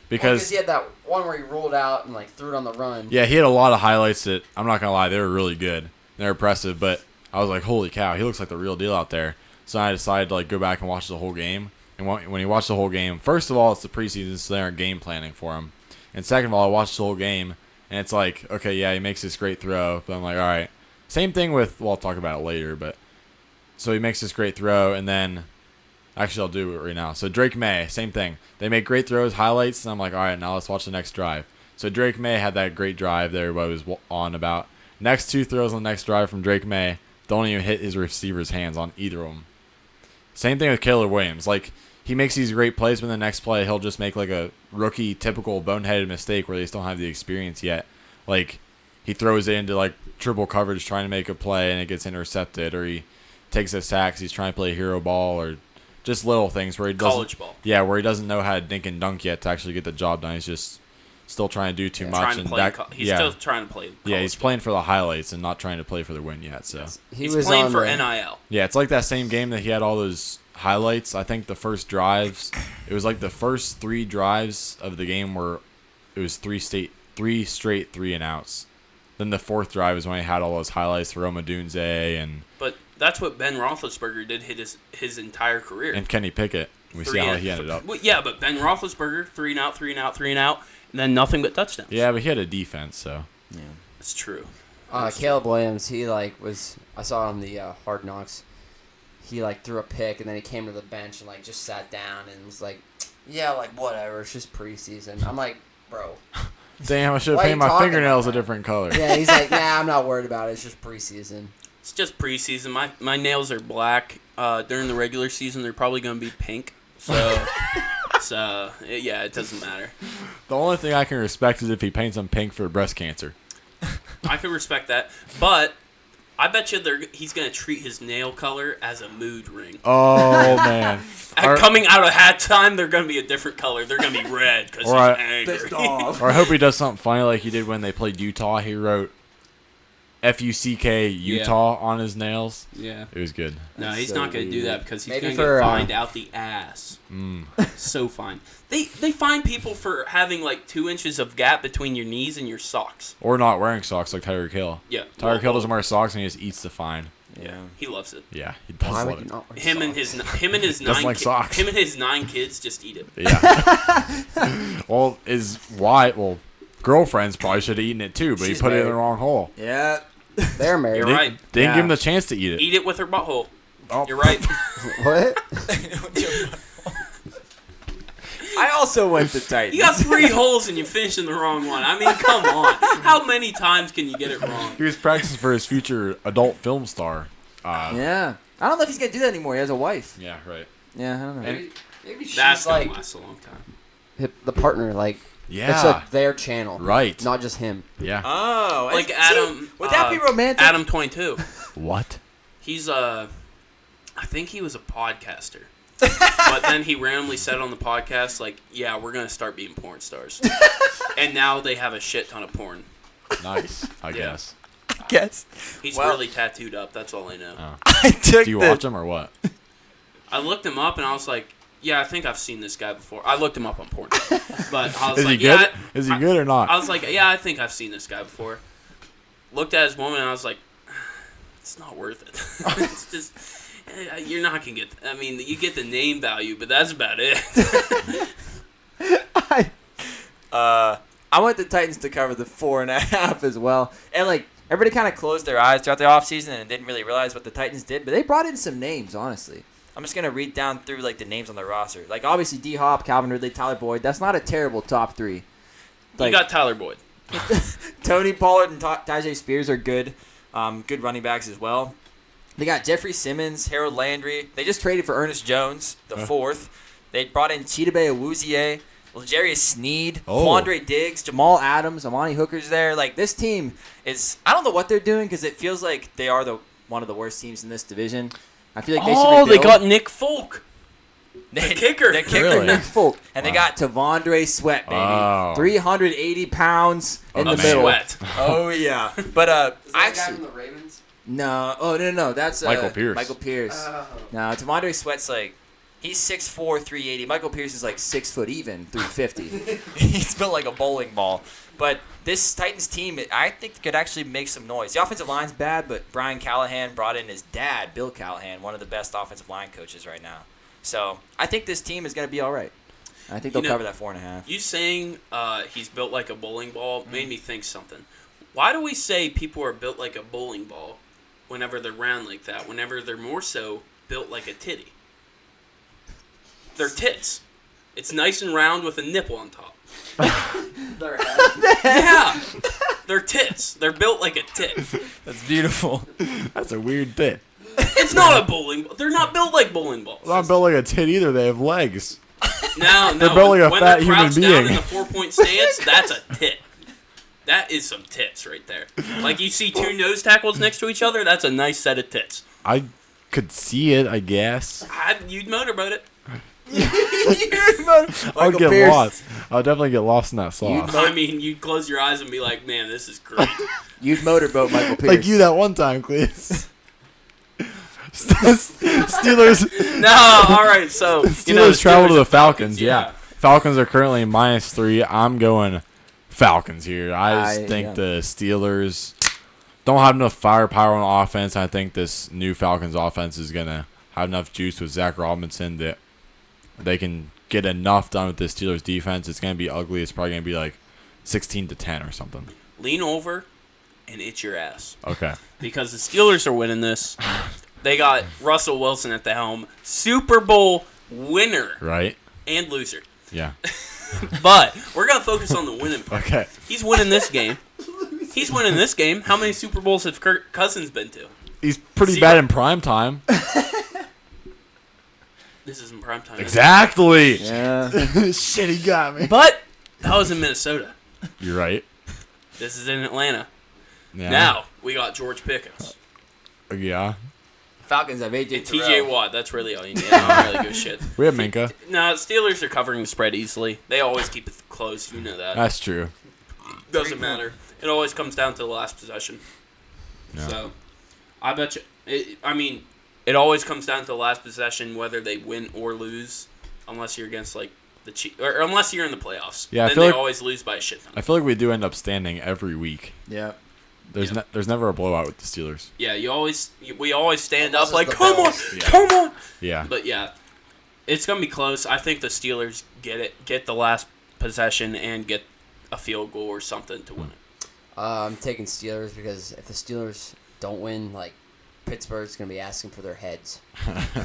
Speaker 3: Because
Speaker 8: he had that one where he rolled out and like threw it on the run.
Speaker 3: yeah, he had a lot of highlights that I'm not gonna lie, they were really good. They're impressive, but I was like, holy cow, he looks like the real deal out there. So I decided to like go back and watch the whole game. And when you watch the whole game, first of all, it's the preseason, so they aren't game planning for him. And second of all, I watched the whole game, and it's like, okay, yeah, he makes this great throw, but I'm like, all right. Same thing with, well, I'll talk about it later, but so he makes this great throw, and then actually I'll do it right now. So Drake May, same thing. They make great throws, highlights, and I'm like, all right, now let's watch the next drive. So Drake May had that great drive that everybody was on about. Next 2 throws on the next drive from Drake May don't even hit his receiver's hands on either of them. Same thing with Caleb Williams. Like, he makes these great plays, but the next play he'll just make like a rookie typical boneheaded mistake where they still don't have the experience yet. Like, he throws it into like triple coverage trying to make a play and it gets intercepted, or he takes a sack 'cause he's trying to play hero ball, or just little things where he doesn't.
Speaker 1: College ball.
Speaker 3: Yeah, where he doesn't know how to dink and dunk yet to actually get the job done. He's just still trying to do too much.
Speaker 1: Trying to
Speaker 3: And
Speaker 1: play.
Speaker 3: that,
Speaker 1: He's still trying to play.
Speaker 3: yeah, he's playing for the highlights and not trying to play for the win yet. So
Speaker 1: He's playing for NIL.
Speaker 3: yeah, it's like that same game that he had all those highlights. I think the first drives, it was like the first 3 drives of the game were it was 3 straight 3-and-outs. Then the 4th drive was when he had all those highlights for Rome Odunze and
Speaker 1: But that's what Ben Roethlisberger did his entire career.
Speaker 3: and Kenny Pickett. We see how he ended up.
Speaker 1: Well, yeah, but Ben Roethlisberger, 3-and-out, 3-and-out, 3-and-out, and then nothing but touchdowns.
Speaker 3: Yeah, but he had a defense, so
Speaker 1: That's true.
Speaker 8: Caleb Williams, he like was. I saw on the Hard Knocks. He like threw a pick and then he came to the bench and like just sat down and was like, "Yeah, like whatever. It's just preseason." I'm like, "Bro."
Speaker 3: damn, I should have
Speaker 8: Why are
Speaker 3: painted
Speaker 8: you
Speaker 3: my
Speaker 8: talking
Speaker 3: fingernails a
Speaker 8: about that?
Speaker 3: different color.
Speaker 8: Yeah, he's like, "Nah, I'm not worried about it. It's just preseason."
Speaker 1: It's just preseason. My nails are black. During the regular season, they're probably going to be pink. So, yeah, it doesn't matter.
Speaker 3: The only thing I can respect is if he paints them pink for breast cancer.
Speaker 1: I can respect that, but I bet you he's going to treat his nail color as a mood ring.
Speaker 3: Oh man!
Speaker 1: Coming out of halftime, they're going to be a different color. They're going to be red because he's
Speaker 3: Or
Speaker 1: angry.
Speaker 3: Or I hope he does something funny like he did when they played Utah. He wrote F-U-C-K Utah on his nails.
Speaker 1: Yeah.
Speaker 3: It was good.
Speaker 1: No, he's
Speaker 8: so
Speaker 1: not going to do
Speaker 8: weird.
Speaker 1: that because he's
Speaker 8: Maybe
Speaker 1: going to
Speaker 8: for,
Speaker 1: get fined out the ass. So fine. They fine people for having like 2 inches of gap between your knees and your socks.
Speaker 3: Or not wearing socks like Tyreek Hill.
Speaker 1: Yeah.
Speaker 3: Tyreek Hill doesn't wear socks and he just eats the fine.
Speaker 1: Yeah, he loves it.
Speaker 3: Yeah, he does
Speaker 8: Why
Speaker 3: love
Speaker 8: would you
Speaker 3: it.
Speaker 8: not wear
Speaker 1: Him and his
Speaker 3: Doesn't like socks.
Speaker 1: him and his 9 kids just eat it.
Speaker 3: Yeah. Well, girlfriends probably should have eaten it too, but
Speaker 8: She's
Speaker 3: he put it in the
Speaker 8: married.
Speaker 3: wrong hole.
Speaker 5: Yeah.
Speaker 8: They're married.
Speaker 1: You're right.
Speaker 3: Didn't
Speaker 5: Yeah.
Speaker 3: give him the chance to eat it.
Speaker 1: Eat it with her butthole.
Speaker 3: Oh.
Speaker 1: You're right.
Speaker 8: What?
Speaker 5: I also went to Titans.
Speaker 1: You got 3 holes and you finished in the wrong one. I mean, come on. How many times can you get it wrong?
Speaker 3: He was practicing for his future adult film star.
Speaker 5: Yeah. I don't know if he's going to do that anymore. He has a wife.
Speaker 3: Yeah, right.
Speaker 5: Yeah, I don't know.
Speaker 8: Maybe she's
Speaker 1: That's gonna
Speaker 8: like
Speaker 1: last a long time.
Speaker 8: the partner. Like
Speaker 3: Yeah.
Speaker 8: it's like their channel,
Speaker 3: Right.
Speaker 8: Not just him.
Speaker 3: Yeah.
Speaker 5: Oh.
Speaker 1: Like
Speaker 5: see,
Speaker 1: Adam.
Speaker 5: Would that be romantic?
Speaker 1: Adam 22.
Speaker 3: What?
Speaker 1: He's I think he was a podcaster. But then he randomly said on the podcast, like, yeah, we're gonna start being porn stars. And now they have a shit ton of porn.
Speaker 3: Nice, I
Speaker 1: Yeah.
Speaker 3: guess.
Speaker 5: I guess.
Speaker 1: He's
Speaker 5: Well-
Speaker 1: really tattooed up. That's all I know.
Speaker 5: I took
Speaker 3: Do you
Speaker 5: the-
Speaker 3: watch him or what?
Speaker 1: I looked him up and I was like, yeah, I think I've seen this guy before. I looked him up on porn. But I was
Speaker 3: Is
Speaker 1: like,
Speaker 3: he good?
Speaker 1: yeah.
Speaker 3: Is he good or not?
Speaker 1: I was like, yeah, I think I've seen this guy before. Looked at his woman and I was like, it's not worth it. It's just, you're not going to get, I mean, you get the name value, but that's about it.
Speaker 5: I want the Titans to cover the 4.5 as well. And like everybody kind of closed their eyes throughout the offseason and didn't really realize what the Titans did, but they brought in some names, honestly.
Speaker 2: I'm just gonna read down through like the names on the roster.
Speaker 5: Like obviously D Hop, Calvin Ridley, Tyler Boyd. That's not a terrible top 3.
Speaker 1: You got Tyler Boyd.
Speaker 5: Tony Pollard and Tajay Spears are good. Good running backs as well. They got Jeffrey Simmons, Harold Landry. They just traded for Ernest Jones, the fourth. They brought in Chidobe Awuzie, L'Jarius Sneed, Quandre Diggs, Jamal Adams, Amani Hooker's there. Like, this team is – I don't know what they're doing because it feels like they are one of the worst teams in this division. I feel like they should rebuild.
Speaker 1: They got Nick Folk. The kicker.
Speaker 2: The kicker,
Speaker 3: Really?
Speaker 5: Nick Folk.
Speaker 2: And they got
Speaker 5: Tavondre Sweat, baby.
Speaker 3: Oh.
Speaker 5: 380 pounds in the middle.
Speaker 1: Sweat.
Speaker 2: Oh, yeah. But
Speaker 8: Is that the guy
Speaker 2: actually
Speaker 8: from the Ravens?
Speaker 5: No. Oh, no. That's
Speaker 3: Michael Pierce.
Speaker 5: Michael Pierce. No, Tavondre Sweat's like – he's 6'4", 380. Michael Pierce is like 6 foot even, 350.
Speaker 2: he's built like a bowling ball. But this Titans team, I think, could actually make some noise. The offensive line's bad, but Brian Callahan brought in his dad, Bill Callahan, one of the best offensive line coaches right now. So I think this team is going to be all right. I think they'll cover that 4.5.
Speaker 1: You saying he's built like a bowling ball made me think something. Why do we say people are built like a bowling ball whenever they're round like that, whenever they're more so built like a titty? They're tits. It's nice and round with a nipple on top. Yeah. They're tits. They're built like a tit.
Speaker 2: That's beautiful.
Speaker 3: That's a weird tit.
Speaker 1: It's not a bowling ball. They're not built like bowling balls.
Speaker 3: They're not built like a tit either. They have legs.
Speaker 1: No.
Speaker 3: They're built like a
Speaker 1: when
Speaker 3: fat
Speaker 1: they're
Speaker 3: human
Speaker 1: crouched
Speaker 3: being.
Speaker 1: down in the 4-point stance, that's a tit. That is some tits right there. Like you see two nose tackles next to each other, that's a nice set of tits.
Speaker 3: I could see it, I guess.
Speaker 1: You'd motorboat it.
Speaker 3: I'll get
Speaker 5: Pierce.
Speaker 3: lost. I'll definitely get lost in that sauce.
Speaker 1: I mean, you'd close your eyes and be like, man, this is great.
Speaker 5: You'd motorboat Michael Pierce.
Speaker 3: Like you that one time, Cletus. Steelers.
Speaker 1: No, all right, so
Speaker 3: Steelers travel to the Falcons.
Speaker 1: yeah.
Speaker 3: Yeah. Falcons are currently -3. I'm going Falcons here. I just think the Steelers don't have enough firepower on offense. I think this new Falcons offense is going to have enough juice with Zach Robinson that they can get enough done with the Steelers defense. It's going to be ugly. It's probably going to be like 16-10 or something.
Speaker 1: Lean over and itch your ass.
Speaker 3: Okay.
Speaker 1: Because the Steelers are winning this. They got Russell Wilson at the helm. Super Bowl winner
Speaker 3: Right?
Speaker 1: and loser.
Speaker 3: Yeah.
Speaker 1: But we're going to focus on the winning part.
Speaker 3: Okay.
Speaker 1: He's winning this game. He's winning this game. How many Super Bowls have Kirk Cousins been to?
Speaker 3: He's pretty
Speaker 1: 0.
Speaker 3: bad in prime time.
Speaker 1: This isn't prime time.
Speaker 3: Exactly.
Speaker 5: Yeah.
Speaker 3: Shit, he got me.
Speaker 1: But that was in Minnesota.
Speaker 3: You're right.
Speaker 1: This is in Atlanta.
Speaker 3: Yeah.
Speaker 1: Now, we got George Pickens.
Speaker 3: Yeah.
Speaker 5: Falcons have AJ
Speaker 1: And
Speaker 5: Terrell.
Speaker 1: TJ Watt. That's really all you need. I don't really give a shit.
Speaker 3: We have Minka.
Speaker 1: No, Steelers are covering the spread easily. They always keep it close. You know that.
Speaker 3: That's true.
Speaker 1: Doesn't matter. It always comes down to the last possession.
Speaker 3: Yeah.
Speaker 1: So, I bet you. It always comes down to the last possession, whether they win or lose, unless you're against like the Chiefs, or unless you're in the playoffs.
Speaker 3: Yeah, I
Speaker 1: then
Speaker 3: feel
Speaker 1: they
Speaker 3: like-
Speaker 1: always lose by a shit ton.
Speaker 3: I feel like we do end up standing every week.
Speaker 5: Yeah.
Speaker 3: There's never a blowout with the Steelers.
Speaker 1: Yeah, we always stand
Speaker 8: Unless
Speaker 1: up like,
Speaker 8: it's the
Speaker 1: come on,
Speaker 8: Bills.
Speaker 3: Yeah.
Speaker 1: come on.
Speaker 3: Yeah.
Speaker 1: But yeah, it's gonna be close. I think the Steelers get the last possession and get a field goal or something to win it.
Speaker 8: I'm taking Steelers because if the Steelers don't win, like, Pittsburgh's going to be asking for their heads.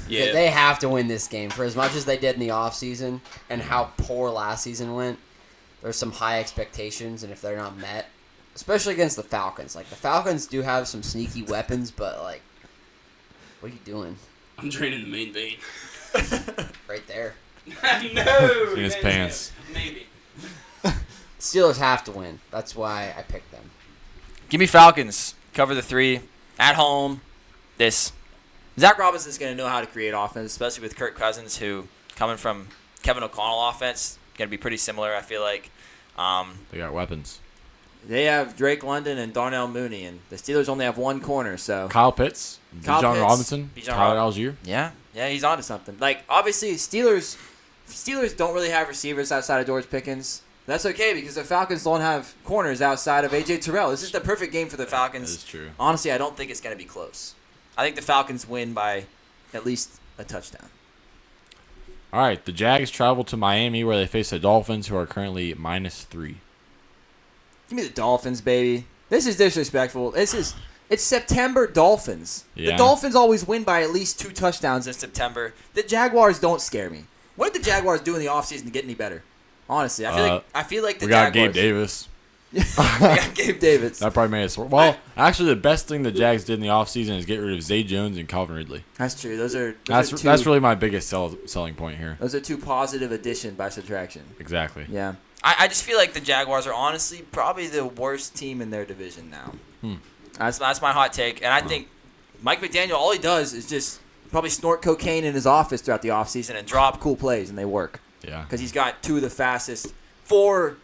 Speaker 1: Yeah,
Speaker 8: They have to win this game. For as much as they did in the offseason and how poor last season went, there's some high expectations, and if they're not met, especially against the Falcons. Like, the Falcons do have some sneaky weapons, but, like, what are you doing?
Speaker 1: I'm draining the main vein.
Speaker 8: Right there.
Speaker 1: No,
Speaker 3: In his pants.
Speaker 1: Maybe.
Speaker 8: Steelers have to win. That's why I picked them.
Speaker 2: Give me Falcons. Cover the 3. At home. Zach Robinson's going to know how to create offense, especially with Kirk Cousins, who, coming from Kevin O'Connell offense, going to be pretty similar, I feel like.
Speaker 3: They got weapons.
Speaker 5: They have Drake London and Darnell Mooney, and the Steelers only have one corner, so.
Speaker 3: Kyle Pitts,
Speaker 5: Kyle
Speaker 3: Bijan
Speaker 5: Pitts,
Speaker 3: Robinson,
Speaker 2: Bijan
Speaker 3: Tyler
Speaker 2: Rob-
Speaker 3: Algier.
Speaker 2: Yeah.
Speaker 5: Yeah, he's onto something. Like, obviously, Steelers don't really have receivers outside of George Pickens. That's okay because the Falcons don't have corners outside of AJ Terrell. This is the perfect game for the
Speaker 3: That
Speaker 5: Falcons.
Speaker 3: is true.
Speaker 5: Honestly, I don't think it's going to be close. I think the Falcons win by at least a touchdown.
Speaker 3: All right, the Jags travel to Miami where they face the Dolphins, who are currently -3.
Speaker 5: Give me the Dolphins, baby. This is disrespectful. This It's September Dolphins.
Speaker 3: Yeah.
Speaker 5: The Dolphins always win by at least 2 touchdowns in September. The Jaguars don't scare me. What did the Jaguars do in the offseason to get any better? Honestly, I feel like the
Speaker 3: we got
Speaker 5: Jaguars.
Speaker 3: Gabe Davis.
Speaker 5: We got Gabe Davis.
Speaker 3: That probably made us. Well, actually, the best thing the Jags did in the offseason is get rid of Zay Jones and Calvin Ridley.
Speaker 5: That's true. Those are
Speaker 3: That's really my biggest selling point here.
Speaker 5: Those are 2 positive addition by subtraction.
Speaker 3: Exactly.
Speaker 5: Yeah.
Speaker 2: I just feel like the Jaguars are honestly probably the worst team in their division now. That's my hot take. And I think Mike McDaniel, all he does is just probably snort cocaine in his office throughout the offseason and drop cool plays, and they work.
Speaker 3: Yeah.
Speaker 5: Because he's got 2 of the fastest, four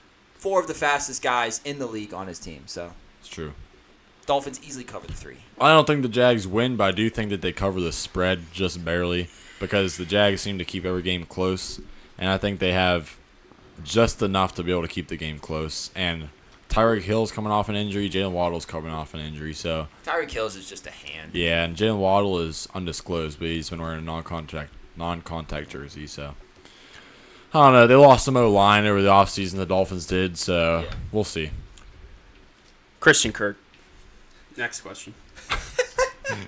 Speaker 5: of the fastest guys in the league on his team. So
Speaker 3: It's true.
Speaker 2: Dolphins easily cover the 3.
Speaker 3: I don't think the Jags win, but I do think that they cover the spread just barely because the Jags seem to keep every game close, and I think they have just enough to be able to keep the game close. And Tyreek Hill's coming off an injury. Jalen Waddle's coming off an injury. So
Speaker 2: Tyreek Hill is just a hand.
Speaker 3: yeah, and Jalen Waddle is undisclosed, but he's been wearing a non-contact jersey. So I don't know. They lost some O-line over the offseason. The Dolphins did. So we'll see.
Speaker 1: Christian Kirk. Next question.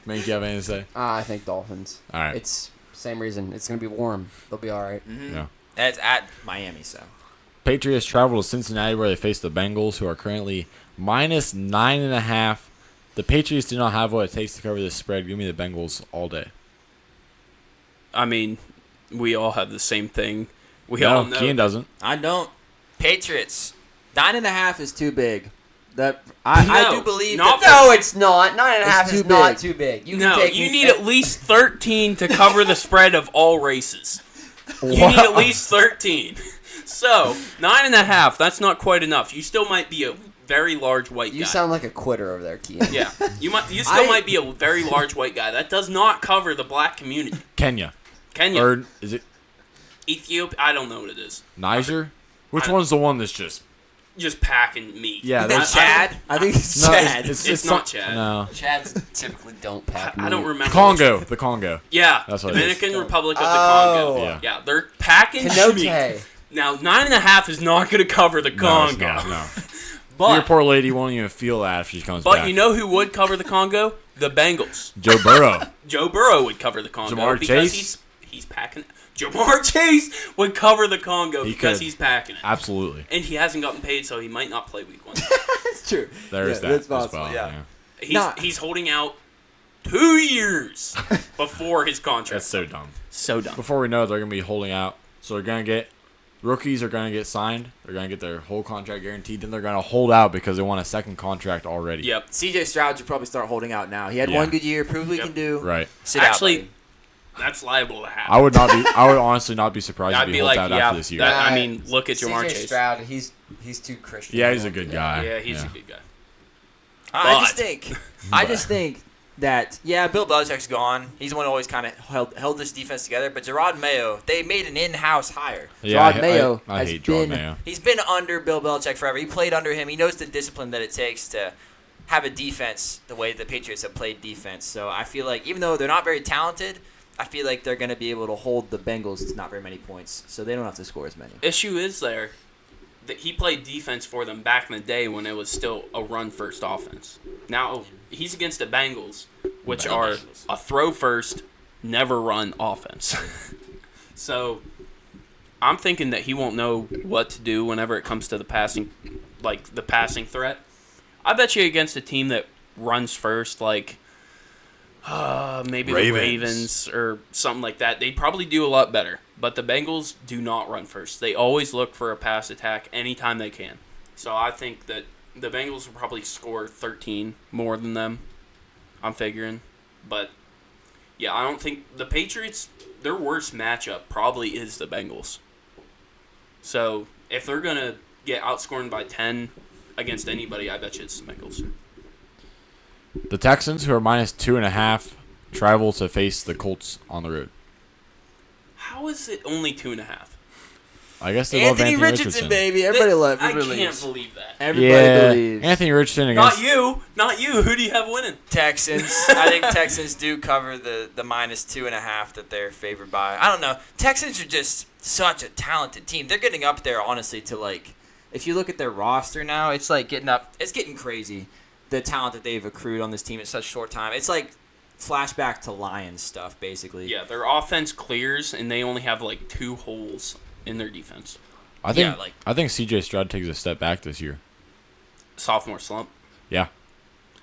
Speaker 3: Make you have anything to say?
Speaker 8: I think Dolphins.
Speaker 3: All right.
Speaker 8: It's same reason. It's gonna be warm. They'll be all right.
Speaker 3: Yeah.
Speaker 2: And it's at Miami, so.
Speaker 3: Patriots travel to Cincinnati where they face the Bengals, who are currently minus 9.5. The Patriots do not have what it takes to cover this spread. Give me the Bengals all day.
Speaker 1: I mean, we all have the same thing. We all know.
Speaker 3: Keane doesn't.
Speaker 5: I don't.
Speaker 2: Patriots.
Speaker 5: 9.5 is too big. I
Speaker 2: do believe
Speaker 1: not
Speaker 2: that.
Speaker 8: No, it's not. 9.5
Speaker 5: It's
Speaker 8: is
Speaker 5: too
Speaker 8: not
Speaker 5: big.
Speaker 8: too big. You
Speaker 1: No,
Speaker 8: can take
Speaker 1: you need at least 13 to cover the spread of all races. You need at least 13. So, 9.5, that's not quite enough. You still might be a very large white guy.
Speaker 8: You sound like a quitter over there, Keaton.
Speaker 1: Yeah. You still might be a very large white guy. That does not cover the black community.
Speaker 3: Kenya.
Speaker 1: Kenya.
Speaker 3: Or is it
Speaker 1: Ethiopia. I don't know what it is.
Speaker 3: Niger? Which
Speaker 1: I-
Speaker 3: one's the one that's just...
Speaker 1: Just packing meat.
Speaker 3: Yeah,
Speaker 5: That's
Speaker 3: that's
Speaker 5: Chad. I think it's
Speaker 3: No,
Speaker 5: Chad.
Speaker 1: It's not Chad.
Speaker 3: No.
Speaker 8: Chads typically don't pack.
Speaker 1: I don't remember.
Speaker 3: Congo. The Congo.
Speaker 1: Yeah.
Speaker 3: That's what it is.
Speaker 1: Dominican Republic of the
Speaker 8: Oh.
Speaker 1: Congo.
Speaker 3: Yeah.
Speaker 1: Yeah, they're packing meat.
Speaker 8: Kenote.
Speaker 1: Now, 9.5 is not going to cover the
Speaker 3: No, it's
Speaker 1: Congo.
Speaker 3: not, no. Your
Speaker 1: But,
Speaker 3: poor lady won't even feel that if she comes back.
Speaker 1: you know who would cover the Congo? The Bengals.
Speaker 3: Joe Burrow.
Speaker 1: Joe Burrow would cover the Congo
Speaker 3: Jamar
Speaker 1: because
Speaker 3: Chase?
Speaker 1: he's packing. Jamar Chase would cover the Congo
Speaker 3: He
Speaker 1: because
Speaker 3: could.
Speaker 1: he's packing it.
Speaker 3: Absolutely.
Speaker 1: And he hasn't gotten paid, so he might not play week 1.
Speaker 5: That's true.
Speaker 3: There's
Speaker 5: Yeah,
Speaker 3: that
Speaker 5: that's
Speaker 3: as
Speaker 5: possible,
Speaker 3: well.
Speaker 5: yeah.
Speaker 1: He's holding out 2 years before his contract.
Speaker 3: That's so dumb.
Speaker 1: So dumb.
Speaker 3: Before we know it, they're going to be holding out. So they're going to get... Rookies are going to get signed. They're going to get their whole contract guaranteed. Then they're going to hold out because they want a second contract already.
Speaker 1: Yep.
Speaker 5: CJ Stroud should probably start holding out now. He had
Speaker 3: Yeah.
Speaker 5: one good year, proved what he
Speaker 1: Yep.
Speaker 5: can do.
Speaker 3: Right.
Speaker 2: Sit out,
Speaker 1: Actually,
Speaker 2: buddy.
Speaker 1: that's liable to happen.
Speaker 3: I would not be... I would honestly not be surprised
Speaker 1: I'd
Speaker 3: if he
Speaker 1: be
Speaker 3: holds
Speaker 1: like,
Speaker 3: out
Speaker 1: yeah.
Speaker 3: after this year.
Speaker 1: I mean, look at Jamar
Speaker 8: CJ
Speaker 1: Chase.
Speaker 8: Stroud, he's too Christian.
Speaker 3: Yeah, he's a good guy.
Speaker 1: Yeah, he's a good guy.
Speaker 2: I just
Speaker 1: But-
Speaker 2: think that, Bill Belichick's gone. He's the one who always kind of held this defense together. But Gerard Mayo, they made an in-house hire.
Speaker 3: Yeah,
Speaker 5: Gerard Mayo
Speaker 3: I
Speaker 5: has
Speaker 3: hate Gerard
Speaker 5: been-
Speaker 3: Mayo.
Speaker 2: He's been under Bill Belichick forever. He played under him. He knows the discipline that it takes to have a defense the way the Patriots have played defense. So I feel like even though they're not very talented, I feel like they're going to be able to hold the Bengals to not very many points. So they don't have to score as many.
Speaker 1: Issue is there that he played defense for them back in the day when it was still a run-first offense. Now he's against the Bengals, which are a throw-first, never-run offense. So I'm thinking that he won't know what to do whenever it comes to the passing, like the passing threat. I bet you against a team that runs first, like maybe the Ravens or something like that, they'd probably do a lot better. But the Bengals do not run first. They always look for a pass attack anytime they can. So I think that the Bengals will probably score 13 more than them, I'm figuring. But, yeah, I don't think the Patriots, their worst matchup probably is the Bengals. So if they're going to get outscored by 10 against anybody, I bet you it's the Bengals.
Speaker 3: The Texans, who are minus 2.5, travel to face the Colts on the road.
Speaker 1: How is it only 2.5?
Speaker 3: I guess they love Anthony Richardson.
Speaker 5: baby. Everybody loves.
Speaker 1: I
Speaker 5: Everybody
Speaker 1: can't
Speaker 5: believes.
Speaker 1: believe that.
Speaker 5: Everybody believes.
Speaker 3: Anthony Richardson against...
Speaker 1: Not you. Who do you have winning?
Speaker 2: Texans. I think Texans do cover the minus 2.5 that they're favored by. I don't know. Texans are just such a talented team. They're getting up there, honestly, to like, if you look at their roster now, it's like getting up. It's getting crazy.
Speaker 5: the talent that they've accrued on this team in such short time. It's like flashback to Lions stuff, basically.
Speaker 1: Yeah, their offense clears, and they only have like 2 holes in their defense.
Speaker 3: I think CJ Stroud takes a step back this year.
Speaker 1: Sophomore slump.
Speaker 3: Yeah.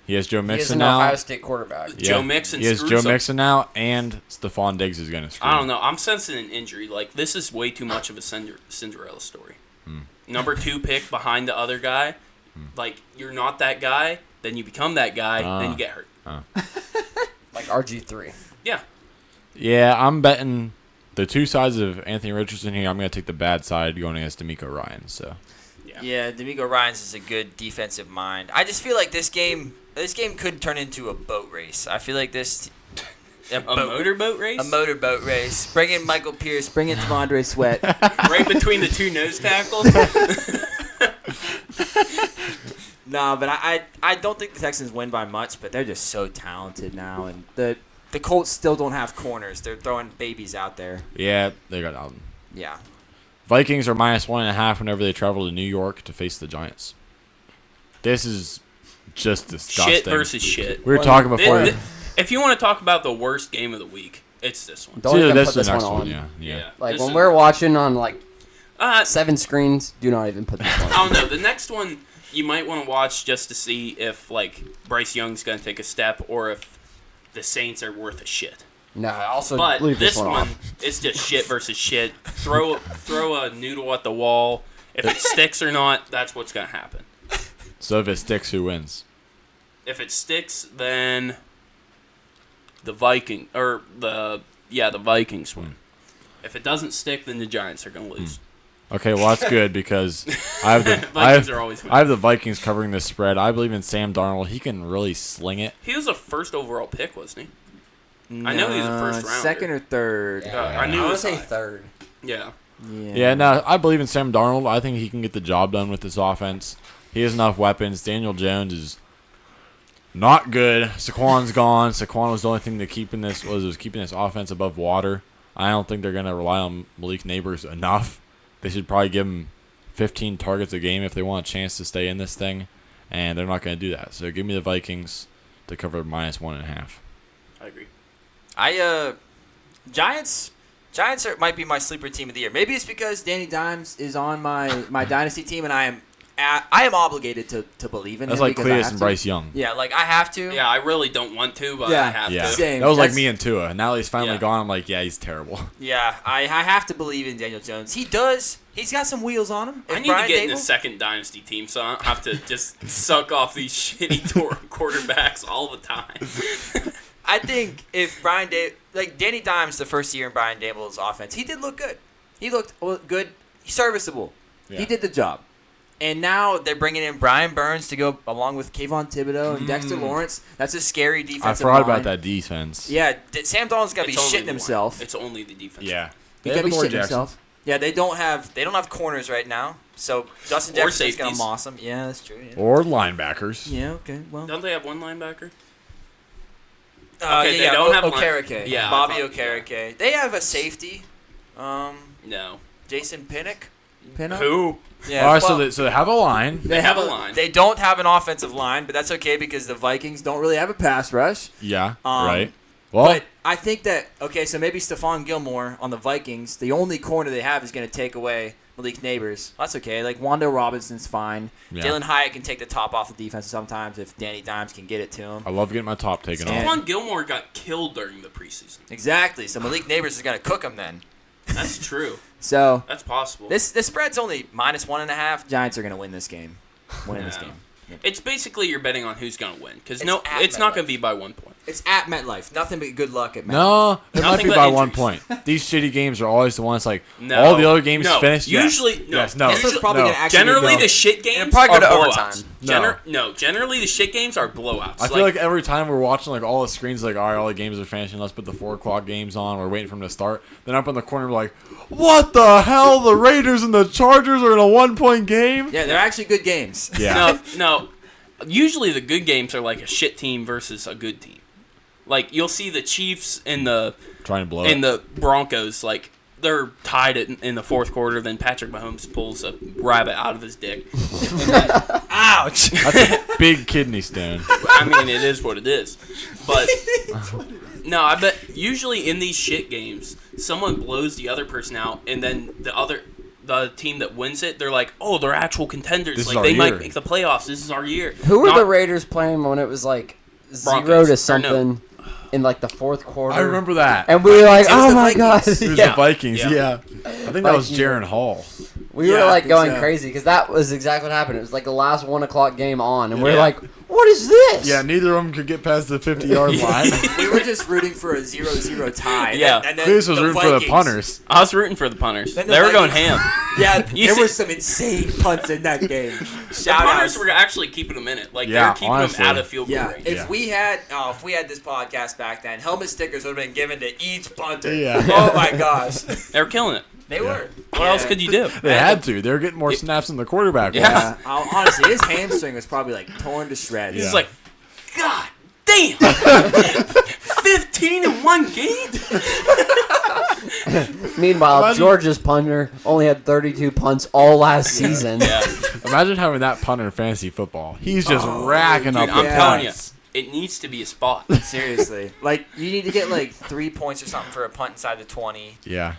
Speaker 3: He has Joe
Speaker 8: He is
Speaker 3: Mixon
Speaker 8: an
Speaker 3: now.
Speaker 8: Ohio State quarterback.
Speaker 3: Yeah.
Speaker 1: Joe Mixon
Speaker 3: He has
Speaker 1: screws
Speaker 3: Joe
Speaker 1: up.
Speaker 3: Mixon now, and Stephon Diggs is going to screw.
Speaker 1: I don't know. I'm sensing an injury. Like, this is way too much of a Cinderella story. Number 2 pick behind the other guy. Like, you're not that guy, then you become that guy, then you get hurt.
Speaker 8: Like RG3.
Speaker 1: Yeah.
Speaker 3: Yeah, I'm betting the 2 sides of Anthony Richardson here. I'm going to take the bad side going against D'Amico Ryan. So
Speaker 2: Yeah, D'Amico Ryans is a good defensive mind. I just feel like this game could turn into a boat race. I feel like this
Speaker 1: A motorboat race?
Speaker 2: A motorboat race. Bring in Michael Pierce.
Speaker 5: Bring in Devondre Sweat.
Speaker 1: Right between the 2 nose tackles?
Speaker 5: No, but I don't think the Texans win by much, but they're just so talented now. And the Colts still don't have corners. They're throwing babies out there.
Speaker 3: yeah, they got Alden.
Speaker 5: Yeah.
Speaker 3: Vikings are -1.5 whenever they travel to New York to face the Giants. This is just disgusting.
Speaker 1: Shit versus shit.
Speaker 3: We were talking before.
Speaker 1: If you want to talk about the worst game of the week, it's this one.
Speaker 8: Don't
Speaker 3: Dude,
Speaker 8: even
Speaker 3: that's
Speaker 8: put
Speaker 3: the
Speaker 8: this
Speaker 3: next
Speaker 8: one
Speaker 3: one.
Speaker 8: on.
Speaker 3: Yeah.
Speaker 8: Like
Speaker 1: This
Speaker 8: when
Speaker 1: is-
Speaker 8: we're watching on like
Speaker 1: Uh,
Speaker 8: 7 screens, do not even put this one
Speaker 1: I
Speaker 8: on.
Speaker 1: don't know. The next one you might want to watch just to see if like Bryce Young's gonna take a step or if the Saints are worth a shit.
Speaker 8: No, also
Speaker 1: But
Speaker 8: leave
Speaker 1: this
Speaker 8: this one
Speaker 1: one,
Speaker 8: off.
Speaker 1: it's just shit versus shit. Throw a noodle at the wall. If it sticks or not, that's what's gonna happen.
Speaker 3: So if it sticks, who wins?
Speaker 1: If it sticks, then the Vikings win. If it doesn't stick, then the Giants are gonna lose.
Speaker 3: Okay, well that's good because I have the
Speaker 1: Vikings are always winning.
Speaker 3: I have the Vikings covering this spread. I believe in Sam Darnold. He can really sling it.
Speaker 1: He was a first overall pick, wasn't he? I know he's a first rounder.
Speaker 5: Second or third.
Speaker 1: I knew it
Speaker 8: would
Speaker 1: was
Speaker 8: say
Speaker 1: high.
Speaker 8: 3rd.
Speaker 1: Yeah.
Speaker 3: Yeah, no, I believe in Sam Darnold. I think he can get the job done with this offense. He has enough weapons. Daniel Jones is not good. Saquon's gone. Saquon was the only thing that keeping this offense above water. I don't think they're gonna rely on Malik Neighbors enough. They should probably give him 15 targets a game if they want a chance to stay in this thing, and they're not gonna do that. So give me the Vikings to cover -1.5.
Speaker 1: I agree.
Speaker 2: Giants might be my sleeper team of the year. Maybe it's because
Speaker 5: Danny Dimes is on my dynasty team, and I am obligated to believe in
Speaker 3: That's
Speaker 5: him.
Speaker 3: like
Speaker 5: because I
Speaker 3: Cletus
Speaker 5: have
Speaker 3: and
Speaker 5: to.
Speaker 3: Bryce Young.
Speaker 2: yeah, like I have to.
Speaker 1: Yeah, I really don't want to, but
Speaker 5: Yeah.
Speaker 1: I have
Speaker 3: Yeah,
Speaker 1: to.
Speaker 5: Same.
Speaker 3: that was like
Speaker 5: That's-
Speaker 3: me and Tua. Now that he's finally
Speaker 1: Yeah.
Speaker 3: gone, I'm like, yeah, he's terrible.
Speaker 2: Yeah, I have to believe in Daniel Jones. He does. He's got some wheels on him.
Speaker 1: I
Speaker 2: If
Speaker 1: need to
Speaker 2: Brian
Speaker 1: get in a
Speaker 2: Dable-
Speaker 1: second dynasty team, so I don't have to just suck off these shitty quarterbacks all the time.
Speaker 2: I think if Danny Dimes, the first year in Brian Dable's offense, he did look good. He looked good, serviceable.
Speaker 3: Yeah.
Speaker 5: He did the job.
Speaker 2: And now they're bringing in Brian Burns to go along with Kayvon Thibodeau and Dexter Lawrence. That's a scary defensive
Speaker 3: I forgot
Speaker 2: line.
Speaker 3: about that defense.
Speaker 2: Yeah, Sam Darnold's got to be
Speaker 1: It's only
Speaker 2: shitting
Speaker 1: the
Speaker 2: himself.
Speaker 1: one. It's only the defense.
Speaker 3: Yeah.
Speaker 5: He
Speaker 3: They
Speaker 5: got to
Speaker 3: have
Speaker 5: be
Speaker 3: Lamar
Speaker 5: shitting
Speaker 3: Jackson.
Speaker 5: himself.
Speaker 2: Yeah, they don't have corners right now. So Justin
Speaker 1: Or
Speaker 2: Jefferson's gonna
Speaker 1: safeties.
Speaker 2: moss him. Yeah, that's true. Yeah.
Speaker 3: Or linebackers.
Speaker 5: Yeah, okay. Well,
Speaker 1: Don't they have one linebacker?
Speaker 2: Okay,
Speaker 1: Okay, they don't have
Speaker 2: Okereke.
Speaker 1: Yeah, I
Speaker 2: Bobby
Speaker 1: thought-
Speaker 2: Okereke. They have a safety.
Speaker 1: No.
Speaker 2: Jason Pinnock.
Speaker 5: Pinnock?
Speaker 1: Who?
Speaker 2: Yeah.
Speaker 3: All right,
Speaker 2: well,
Speaker 3: so they have a line.
Speaker 1: They have a line.
Speaker 2: they don't have an offensive line, but that's okay because the
Speaker 5: Vikings don't really have a pass rush.
Speaker 3: Yeah,
Speaker 2: Um,
Speaker 3: right. Well,
Speaker 5: But I think that, okay, so maybe Stephon Gilmore on the Vikings, the only corner they have is going to take away Malik Neighbors. That's okay. Like, Wando Robinson's fine.
Speaker 3: yeah.
Speaker 2: Jalen Hyatt can take the top off the defense sometimes if Danny Dimes can get it to him.
Speaker 3: I love getting my top taken
Speaker 5: And-
Speaker 3: off.
Speaker 1: Stephon Gilmore got killed during the preseason.
Speaker 2: Exactly. So Malik Neighbors is going to cook him then.
Speaker 1: That's true.
Speaker 5: So,
Speaker 1: That's possible.
Speaker 2: This spread's only -1.5.
Speaker 5: Giants are going to win this game. Winning this
Speaker 1: Yeah.
Speaker 5: game.
Speaker 1: It's basically you're betting on who's going to win. Because
Speaker 2: It's at
Speaker 1: it's not
Speaker 2: MetLife.
Speaker 1: going to be by 1 point.
Speaker 5: It's at MetLife. Nothing but good luck at MetLife.
Speaker 3: No, it might
Speaker 1: Nothing
Speaker 3: be
Speaker 1: but
Speaker 3: by 1
Speaker 1: injuries.
Speaker 3: point. These shitty games are always the ones like
Speaker 1: No.
Speaker 3: all the other games
Speaker 1: No.
Speaker 3: finished.
Speaker 1: Usually, no.
Speaker 3: Yes, no.
Speaker 5: This one's probably
Speaker 3: no.
Speaker 5: going to actually
Speaker 1: Generally,
Speaker 5: go.
Speaker 1: the shit games
Speaker 8: It'll probably
Speaker 1: are
Speaker 8: go to
Speaker 1: blowouts.
Speaker 8: overtime.
Speaker 1: Generally the shit games are blowouts.
Speaker 3: I feel like every time we're watching like all the screens, like all right, all the games are finishing. Let's put the 4 o'clock games on. We're waiting for them to start. Then up in the corner, we're like, what the hell? The Raiders and the Chargers are in a 1-point game.
Speaker 5: Yeah, they're actually good games.
Speaker 3: Yeah.
Speaker 1: No. Usually the good games are like a shit team versus a good team. Like you'll see the Chiefs and the
Speaker 3: Trying to blow it.
Speaker 1: and the Broncos like they're tied in the fourth quarter. Then Patrick Mahomes pulls a rabbit out of his dick.
Speaker 2: Ouch.
Speaker 3: That's a big kidney stone.
Speaker 1: I mean, it is what it is. But no, I bet usually in these shit games, someone blows the other person out, and then the team that wins it, they're like, oh, they're actual contenders.
Speaker 3: This is
Speaker 1: Like
Speaker 3: our
Speaker 1: they
Speaker 3: year.
Speaker 1: might make the playoffs. This is our year.
Speaker 8: Who were
Speaker 1: Not-
Speaker 8: the Raiders playing when it was like 0
Speaker 1: Broncos,
Speaker 8: to
Speaker 1: or
Speaker 8: something in like the fourth quarter?
Speaker 3: I remember that.
Speaker 8: And we were like,
Speaker 5: It was
Speaker 8: oh
Speaker 5: the
Speaker 8: my god.
Speaker 5: Vikings.
Speaker 3: It was
Speaker 1: Yeah.
Speaker 3: the Vikings,
Speaker 1: Yeah.
Speaker 3: yeah. I think that was
Speaker 8: Vikings.
Speaker 3: Jaron Hall.
Speaker 8: We were
Speaker 5: Yeah, I
Speaker 8: like
Speaker 5: think
Speaker 8: going
Speaker 5: so.
Speaker 8: crazy because that was exactly what happened. It was like the last 1 o'clock game on, and we
Speaker 1: Yeah.
Speaker 8: we're like, what is this?
Speaker 3: Yeah, neither of them could get past the 50-yard line.
Speaker 5: We were just rooting for a 0-0 tie.
Speaker 1: Yeah.
Speaker 5: And then
Speaker 3: Chris was
Speaker 5: the
Speaker 3: rooting for the
Speaker 5: Vikings-
Speaker 3: punters.
Speaker 1: I was rooting for the punters.
Speaker 5: Then the
Speaker 1: They were going
Speaker 5: Vikings-
Speaker 1: ham.
Speaker 5: Yeah,
Speaker 1: You
Speaker 5: there
Speaker 1: see-
Speaker 5: were some insane punts in that game.
Speaker 1: The
Speaker 5: Shout
Speaker 1: punters
Speaker 5: outs.
Speaker 1: were actually keeping them in it. Like
Speaker 3: Yeah,
Speaker 1: they were keeping
Speaker 3: honestly.
Speaker 1: them out of field goal
Speaker 5: Yeah,
Speaker 1: range.
Speaker 5: if we had this podcast back then, helmet stickers would have been given to each punter.
Speaker 3: Yeah.
Speaker 5: Oh my gosh,
Speaker 1: They were killing it.
Speaker 5: they were.
Speaker 1: What else could you do?
Speaker 3: They had to. They were getting more snaps than the quarterback was.
Speaker 1: Yeah.
Speaker 5: Honestly, his hamstring was probably like torn to shreds.
Speaker 1: He's
Speaker 3: Yeah.
Speaker 1: like, God damn, 15 in one game.
Speaker 8: Meanwhile,
Speaker 3: Imagine-
Speaker 8: Georgia's punter only had 32 punts all last season.
Speaker 1: Yeah,
Speaker 3: Imagine having that punter in fantasy football. He's just racking
Speaker 1: dude,
Speaker 3: up
Speaker 1: I'm
Speaker 3: the
Speaker 1: telling you,
Speaker 3: points.
Speaker 1: it needs to be a spot.
Speaker 5: Seriously, like you need to get like 3 points or something for a punt inside the 20.
Speaker 3: Yeah.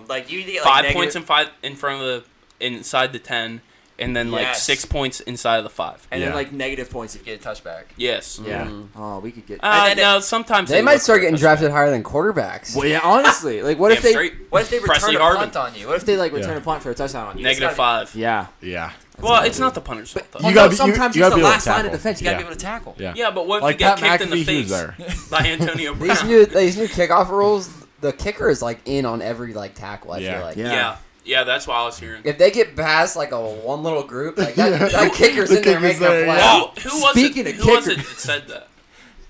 Speaker 5: Like you need to get like
Speaker 1: 5 points in front of inside the 10, and then like
Speaker 5: Yes.
Speaker 1: 6 points inside of the 5.
Speaker 5: and
Speaker 3: Yeah.
Speaker 5: then like negative points if you get a touchback.
Speaker 1: Yes.
Speaker 5: Yeah. Oh, we could get.
Speaker 1: No, sometimes
Speaker 8: They might
Speaker 1: look
Speaker 8: start
Speaker 1: for a
Speaker 8: getting
Speaker 1: touchdown.
Speaker 8: drafted higher than quartersbacks.
Speaker 5: Well, yeah, honestly, like what if
Speaker 1: Damn
Speaker 5: they
Speaker 1: straight.
Speaker 5: what if they
Speaker 1: Presley
Speaker 5: return a
Speaker 1: Harvin.
Speaker 5: punt on you? What if they like return
Speaker 3: Yeah.
Speaker 5: a punt for a touchdown on you? It's
Speaker 1: Negative
Speaker 5: gotta-
Speaker 1: 5.
Speaker 5: Yeah.
Speaker 3: Yeah.
Speaker 1: Well, it's not the punter's fault though.
Speaker 3: You
Speaker 5: You
Speaker 3: gotta be-
Speaker 5: sometimes
Speaker 3: you
Speaker 5: it's
Speaker 3: gotta
Speaker 5: the
Speaker 3: be able to
Speaker 5: last line of
Speaker 3: tackle.
Speaker 5: defense. You gotta
Speaker 3: Yeah.
Speaker 5: be able to tackle.
Speaker 3: Yeah.
Speaker 1: Yeah, but what if
Speaker 3: Like
Speaker 1: you get
Speaker 3: Pat
Speaker 1: kicked in the
Speaker 3: McAfee, he was
Speaker 1: face
Speaker 3: there.
Speaker 1: by Antonio Brown?
Speaker 8: These new kickoff rules, the kicker is like in on every like tackle. I
Speaker 3: Yeah.
Speaker 8: feel like.
Speaker 5: Yeah.
Speaker 1: Yeah, that's what I was hearing.
Speaker 8: If they get past like a one little group, like that kicker's
Speaker 3: The
Speaker 8: in there
Speaker 3: kicker's
Speaker 8: making a
Speaker 3: there,
Speaker 8: play.
Speaker 3: yeah.
Speaker 1: Who was
Speaker 5: Speaking
Speaker 1: it?
Speaker 5: of
Speaker 1: Who was it
Speaker 5: kicker-
Speaker 1: that said that?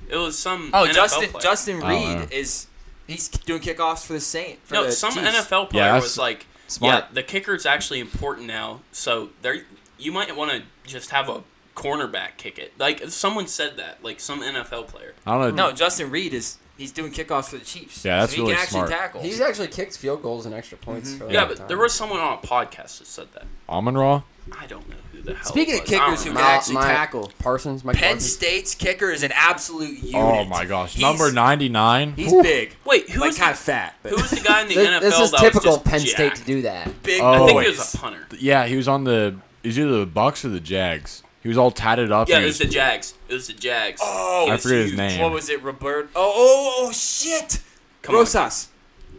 Speaker 1: It was some
Speaker 5: Oh,
Speaker 1: NFL player.
Speaker 5: Justin
Speaker 3: Oh,
Speaker 5: Reed
Speaker 3: yeah.
Speaker 5: he's doing kickoffs for the Saint. For
Speaker 1: No,
Speaker 5: the
Speaker 1: some
Speaker 5: Chiefs.
Speaker 1: NFL player
Speaker 3: that's
Speaker 1: was like,
Speaker 3: smart.
Speaker 1: yeah, the kicker is actually important now. So there, you might want to just have a cornerback kick it. Like someone said that, like some NFL player.
Speaker 3: I don't know.
Speaker 5: No, Justin Reed he's doing kickoffs for the Chiefs.
Speaker 3: Yeah, that's
Speaker 5: so he
Speaker 3: really
Speaker 5: can actually
Speaker 3: smart.
Speaker 5: tackle.
Speaker 8: He's actually kicked field goals and extra points.
Speaker 5: Mm-hmm.
Speaker 8: For
Speaker 1: Yeah,
Speaker 8: that
Speaker 1: but
Speaker 8: time.
Speaker 1: there was someone on a podcast that said that.
Speaker 3: Amon-Ra?
Speaker 1: I don't know who the hell.
Speaker 5: Speaking
Speaker 1: it
Speaker 5: of
Speaker 1: was. I don't
Speaker 5: kickers who
Speaker 1: remember.
Speaker 5: can actually tackle,
Speaker 8: Parsons, Mike
Speaker 5: Penn
Speaker 8: Parsons.
Speaker 5: State's kicker is an absolute unit.
Speaker 3: Oh, my gosh.
Speaker 5: He's-
Speaker 3: Number 99?
Speaker 5: He's
Speaker 3: Whew.
Speaker 5: big,
Speaker 1: Wait, who
Speaker 5: like
Speaker 1: was
Speaker 5: kind of fat. But
Speaker 1: who was the guy in the NFL
Speaker 8: This is
Speaker 1: that
Speaker 8: typical
Speaker 1: was
Speaker 8: of
Speaker 1: just
Speaker 8: Penn State
Speaker 1: jacked?
Speaker 8: to do that.
Speaker 5: big?
Speaker 3: Oh.
Speaker 1: I think
Speaker 5: boys.
Speaker 1: it was a punter.
Speaker 3: Yeah, he was on the... He's either the Bucks or the Jags. He was all tatted up.
Speaker 1: Yeah,
Speaker 3: and
Speaker 1: it
Speaker 3: he
Speaker 1: was the Jags. It was the Jags.
Speaker 5: Oh,
Speaker 1: He
Speaker 3: I
Speaker 1: was
Speaker 3: forget his
Speaker 1: huge.
Speaker 3: name.
Speaker 5: What was it, Robert? Oh, shit!
Speaker 1: Come on.
Speaker 5: Rosas.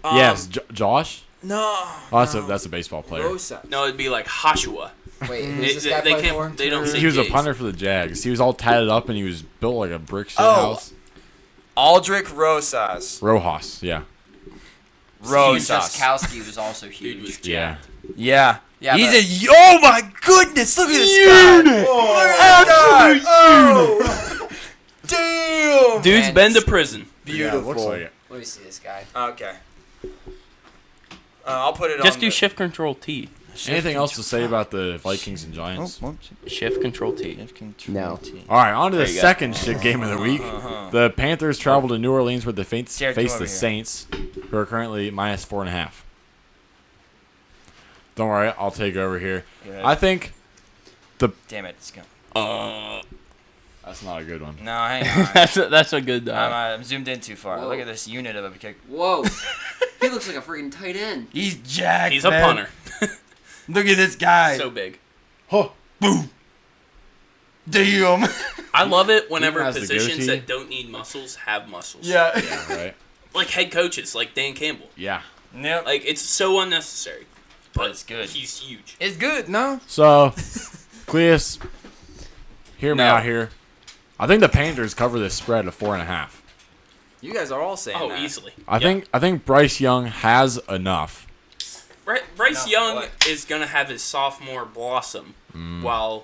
Speaker 3: Yes, Josh?
Speaker 5: No.
Speaker 3: Oh, that's a baseball player.
Speaker 5: Rosas.
Speaker 1: No, it'd be like Hashua.
Speaker 8: Wait,
Speaker 1: They,
Speaker 8: who's this guy
Speaker 1: they
Speaker 8: play
Speaker 1: can't.
Speaker 8: for?
Speaker 1: They don't say
Speaker 3: He was a
Speaker 1: Jays.
Speaker 3: punter for the Jags. He was all tatted up and he was built like a brick shit
Speaker 5: Oh.
Speaker 3: house.
Speaker 5: Aldrich Rosas.
Speaker 3: Rojas, yeah.
Speaker 5: Rosas.
Speaker 4: Jaskowski was also
Speaker 1: Dude
Speaker 4: huge.
Speaker 1: was
Speaker 3: Yeah.
Speaker 1: jacked.
Speaker 5: Yeah.
Speaker 4: Yeah,
Speaker 5: He's a. Oh my goodness! Look at this guy. Oh, damn.
Speaker 1: Dude's
Speaker 4: Man,
Speaker 1: been to prison.
Speaker 5: Beautiful.
Speaker 3: Yeah, looks like it.
Speaker 8: Let me see this guy.
Speaker 5: Okay. I'll put it on.
Speaker 1: Just do shift control T.
Speaker 3: Anything else to say about the Vikings and Giants?
Speaker 1: Shift control T.
Speaker 8: No.
Speaker 3: All right, on to the
Speaker 1: There you go.
Speaker 3: second shit game of the week. The Panthers travel to New Orleans where they face
Speaker 5: Jared, come
Speaker 3: the
Speaker 5: over here.
Speaker 3: Saints, who are currently minus 4.5. Don't worry, I'll take over here. I think
Speaker 5: Damn it! Let's go.
Speaker 3: that's not a good one.
Speaker 5: No, hang on.
Speaker 1: that's a good.
Speaker 5: I'm zoomed in too far.
Speaker 8: Whoa.
Speaker 5: Look at this unit of a kick.
Speaker 8: Whoa. He looks like a freaking tight end.
Speaker 5: He's jacked.
Speaker 1: He's a punter.
Speaker 5: Look at this guy.
Speaker 1: So big.
Speaker 3: Huh.
Speaker 5: Damn.
Speaker 1: I love it whenever
Speaker 3: has the
Speaker 1: positions
Speaker 3: goatee.
Speaker 1: that don't need muscles have muscles.
Speaker 5: Yeah.
Speaker 3: Yeah, right?
Speaker 1: Like head coaches, like Dan Campbell.
Speaker 3: Yeah.
Speaker 5: Yep.
Speaker 1: Like it's so unnecessary.
Speaker 5: But it's good.
Speaker 1: He's huge.
Speaker 5: It's good. No.
Speaker 3: So, Cleus, hear me
Speaker 1: No.
Speaker 3: out here. I think the Panthers cover this spread of 4.5.
Speaker 5: You guys are all saying
Speaker 1: Oh,
Speaker 5: that.
Speaker 1: easily.
Speaker 3: I think Bryce Young has enough.
Speaker 1: Bryce
Speaker 5: No,
Speaker 1: Young
Speaker 5: what?
Speaker 1: is gonna have his sophomore blossom, while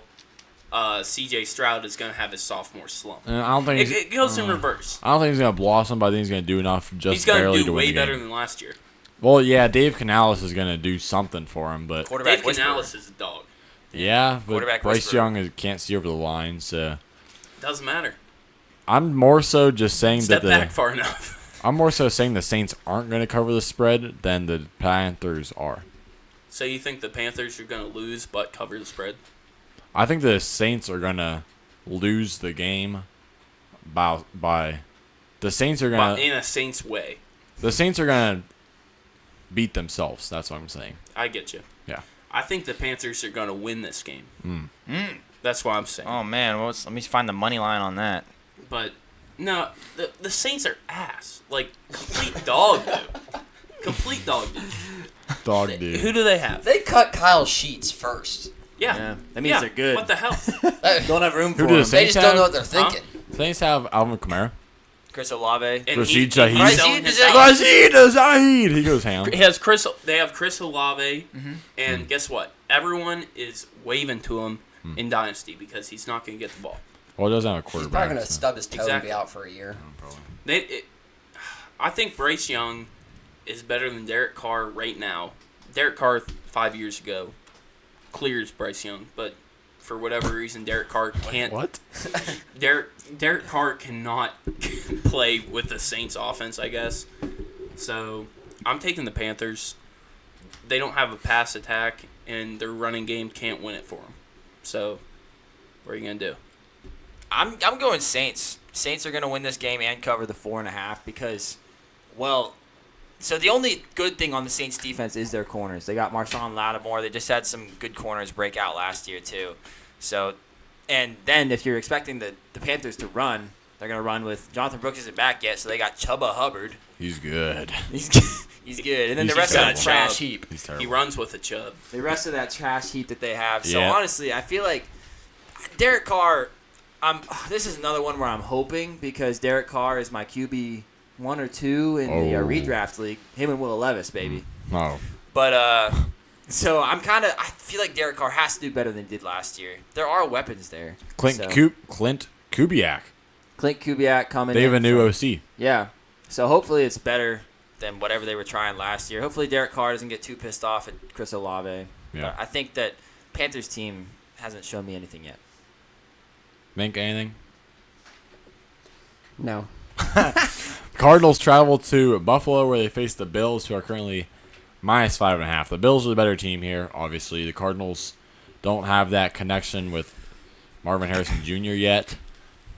Speaker 1: C.J. Stroud is gonna have his sophomore slump.
Speaker 3: And I don't think
Speaker 1: It goes in reverse.
Speaker 3: I don't think he's gonna blossom, but I think he's gonna do enough just
Speaker 1: He's gonna
Speaker 3: barely
Speaker 1: do
Speaker 3: to win
Speaker 1: way
Speaker 3: the
Speaker 1: better
Speaker 3: game.
Speaker 1: than last year.
Speaker 3: Well, yeah, Dave Canales is gonna do something for him, but
Speaker 5: Quarterback
Speaker 1: Dave
Speaker 5: whisperer.
Speaker 1: Canales is a dog.
Speaker 3: yeah, but
Speaker 5: Quarterback
Speaker 3: Bryce
Speaker 5: whisperer.
Speaker 3: Young can't see over the line, so
Speaker 1: Doesn't matter.
Speaker 3: I'm more so just saying
Speaker 1: Step
Speaker 3: that
Speaker 1: back far enough.
Speaker 3: I'm more so saying the Saints aren't going to cover the spread than the Panthers are.
Speaker 1: So you think the Panthers are going to lose but cover the spread?
Speaker 3: I think the Saints are going to lose the game by the Saints are going
Speaker 1: But
Speaker 3: to
Speaker 1: in a Saints way.
Speaker 3: the Saints are going to beat themselves. That's what I'm saying.
Speaker 1: I get you.
Speaker 3: Yeah.
Speaker 1: I think the Panthers are going to win this game. That's what I'm saying.
Speaker 2: Oh man, let me find the money line on that.
Speaker 1: But no, the Saints are ass. Like complete dog dude. Complete dog dude.
Speaker 3: Dog dude.
Speaker 1: Who do they have?
Speaker 8: They cut Kyle Sheets first.
Speaker 1: Yeah.
Speaker 5: That means they're good.
Speaker 1: What the hell?
Speaker 5: Don't have room
Speaker 3: Who
Speaker 5: for
Speaker 3: do the
Speaker 5: them.
Speaker 8: They
Speaker 3: Saints
Speaker 8: just don't know
Speaker 3: have?
Speaker 8: what they're thinking.
Speaker 3: Saints have Alvin Kamara.
Speaker 2: Chris Olave.
Speaker 1: And
Speaker 3: Rashid Shaheed.
Speaker 1: he's selling his house.
Speaker 3: Rashid Shaheed. He goes ham.
Speaker 1: They have Chris Olave, and guess what? Everyone is waving to him in Dynasty because he's not going to get the ball.
Speaker 3: Well, it doesn't have a
Speaker 8: He's
Speaker 3: quarterback.
Speaker 8: probably gonna
Speaker 3: so-
Speaker 8: stub his toe and
Speaker 1: Exactly.
Speaker 8: be out for a year.
Speaker 1: I think Bryce Young is better than Derek Carr right now. Derek Carr 5 years ago clears Bryce Young, but for whatever reason, Derek Carr can't.
Speaker 3: What?
Speaker 1: Derek Carr cannot play with the Saints offense, I guess. So I'm taking the Panthers. They don't have a pass attack, and their running game can't win it for them. So what are you gonna do?
Speaker 2: I'm going Saints. Saints are going to win this game and cover the 4.5 because, well, so the only good thing on the Saints defense is their corners. They got Marshawn Lattimore. They just had some good corners break out last year too. So, and then if you're expecting the Panthers to run, they're going to run with Jonathan Brooks isn't back yet, so they got Chuba Hubbard.
Speaker 3: He's good.
Speaker 2: He's good. And then
Speaker 3: He's
Speaker 2: the rest of that
Speaker 3: terrible.
Speaker 2: trash heap.
Speaker 3: He's
Speaker 1: He
Speaker 3: terrible.
Speaker 1: runs with a chub.
Speaker 2: The rest of that trash heap that they have. So
Speaker 3: Yeah.
Speaker 2: honestly, I feel like Derek Carr. This is another one where I'm hoping because Derek Carr is my QB 1 or 2 in the
Speaker 3: Oh.
Speaker 2: redraft league. Him and Will Levis, baby.
Speaker 3: No.
Speaker 2: But so I feel like Derek Carr has to do better than he did last year. There are weapons there.
Speaker 3: Clint
Speaker 2: So-
Speaker 3: Kubiak.
Speaker 2: Clint Kubiak coming.
Speaker 3: They have
Speaker 2: in
Speaker 3: a new
Speaker 2: from-
Speaker 3: OC.
Speaker 2: Yeah. So hopefully it's better than whatever they were trying last year. Hopefully Derek Carr doesn't get too pissed off at Chris Olave.
Speaker 3: Yeah.
Speaker 2: But I think that Panthers team hasn't shown me anything yet.
Speaker 3: Think anything?
Speaker 8: No.
Speaker 3: Cardinals travel to Buffalo where they face the Bills, who are currently minus 5.5. The Bills are the better team here, obviously. The Cardinals don't have that connection with Marvin Harrison Jr. yet,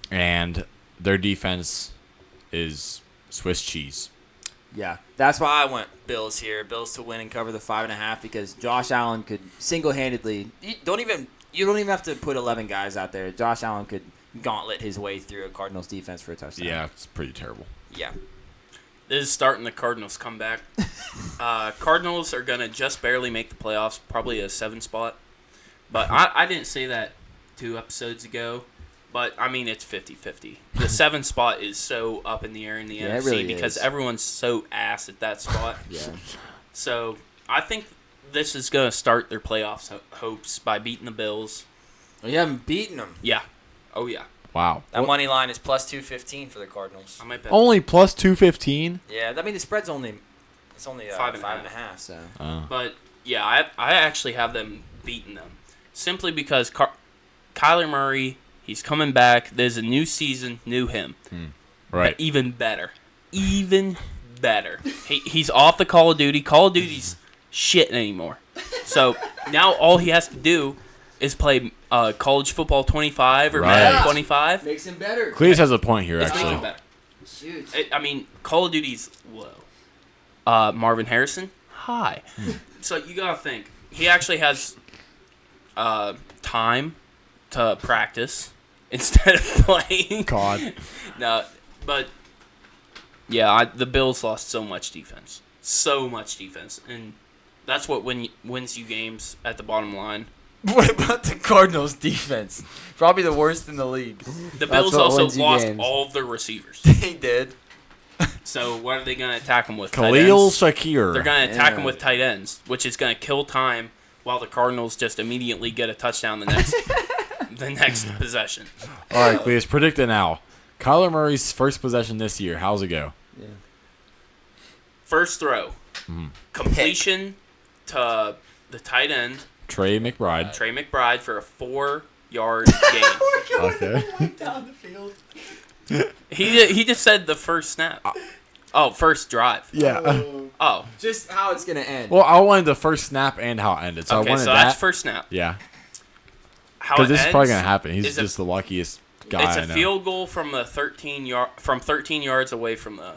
Speaker 3: and their defense is Swiss cheese.
Speaker 2: Yeah, that's why I went Bills here. Bills to win and cover the 5.5 because Josh Allen could single-handedly. You don't even have to put 11 guys out there. Josh Allen could gauntlet his way through a Cardinals defense for a touchdown.
Speaker 3: Yeah, it's pretty terrible.
Speaker 2: Yeah.
Speaker 1: This is starting the Cardinals comeback. Cardinals are gonna just barely make the playoffs, probably a 7 spot. But I didn't say that 2 episodes ago. But I mean it's 50-50. The 7 spot is so up in the air in the
Speaker 2: Yeah, it
Speaker 1: NFC
Speaker 2: really
Speaker 1: because
Speaker 2: is.
Speaker 1: everyone's so ass at that spot.
Speaker 2: Yeah.
Speaker 1: So I think this is gonna start their playoffs hopes by beating the Bills.
Speaker 2: Well, you haven't beaten them.
Speaker 1: Yeah. Oh yeah.
Speaker 3: Wow.
Speaker 2: That money line is plus 215 for the Cardinals.
Speaker 1: I might bet.
Speaker 3: Only plus 215?
Speaker 2: Yeah, I mean the spread's only
Speaker 1: 5.5.
Speaker 2: 5.5. So
Speaker 1: But yeah, I actually have them beating them simply because Kyler Murray, he's coming back. There's a new season, new him.
Speaker 3: Right.
Speaker 1: But even better. Even better. He's off the Call of Duty. Call of Duty's shit anymore. So now all he has to do is play college football 25 or
Speaker 3: Right.
Speaker 1: Madden 25.
Speaker 2: makes him better.
Speaker 3: Cletus has a point here,
Speaker 1: It's making
Speaker 3: actually.
Speaker 1: it better.
Speaker 2: Shoot.
Speaker 1: I mean, Call of Duty's low. Marvin Harrison, high. So you gotta think he actually has time to practice instead of playing.
Speaker 3: God.
Speaker 1: No, but yeah, the Bills lost so much defense, and that's what wins you games at the bottom line.
Speaker 2: What about the Cardinals defense? Probably the worst in the league.
Speaker 1: The Bills
Speaker 8: what
Speaker 1: also
Speaker 8: wins you
Speaker 1: lost
Speaker 8: games.
Speaker 1: all of their receivers.
Speaker 2: They did.
Speaker 1: So what are they going to attack them with? Tight
Speaker 3: Khalil
Speaker 1: ends?
Speaker 3: Shakir.
Speaker 1: They're going to attack them
Speaker 8: Yeah.
Speaker 1: with tight ends, which is going to kill time while the Cardinals just immediately get a touchdown the next possession.
Speaker 3: All right, Cletus, predict it now. Kyler Murray's first possession this year. How's it go?
Speaker 1: First throw, completion to the tight end,
Speaker 3: Trey McBride.
Speaker 1: Trey McBride, for a 4-yard gain.
Speaker 3: Okay.
Speaker 1: He just said the first snap. Oh, first drive.
Speaker 3: Yeah.
Speaker 1: Oh,
Speaker 5: Just how it's gonna end.
Speaker 3: Well, I wanted the first snap and how it ended. So I
Speaker 1: okay.
Speaker 3: wanted
Speaker 1: So
Speaker 3: that.
Speaker 1: that's first snap.
Speaker 3: Yeah.
Speaker 1: How
Speaker 3: Because
Speaker 1: it
Speaker 3: this is
Speaker 1: ends
Speaker 3: probably gonna happen. He's
Speaker 1: is
Speaker 3: just the luckiest guy
Speaker 1: It's
Speaker 3: I
Speaker 1: a
Speaker 3: know.
Speaker 1: field goal from the 13 yards away from the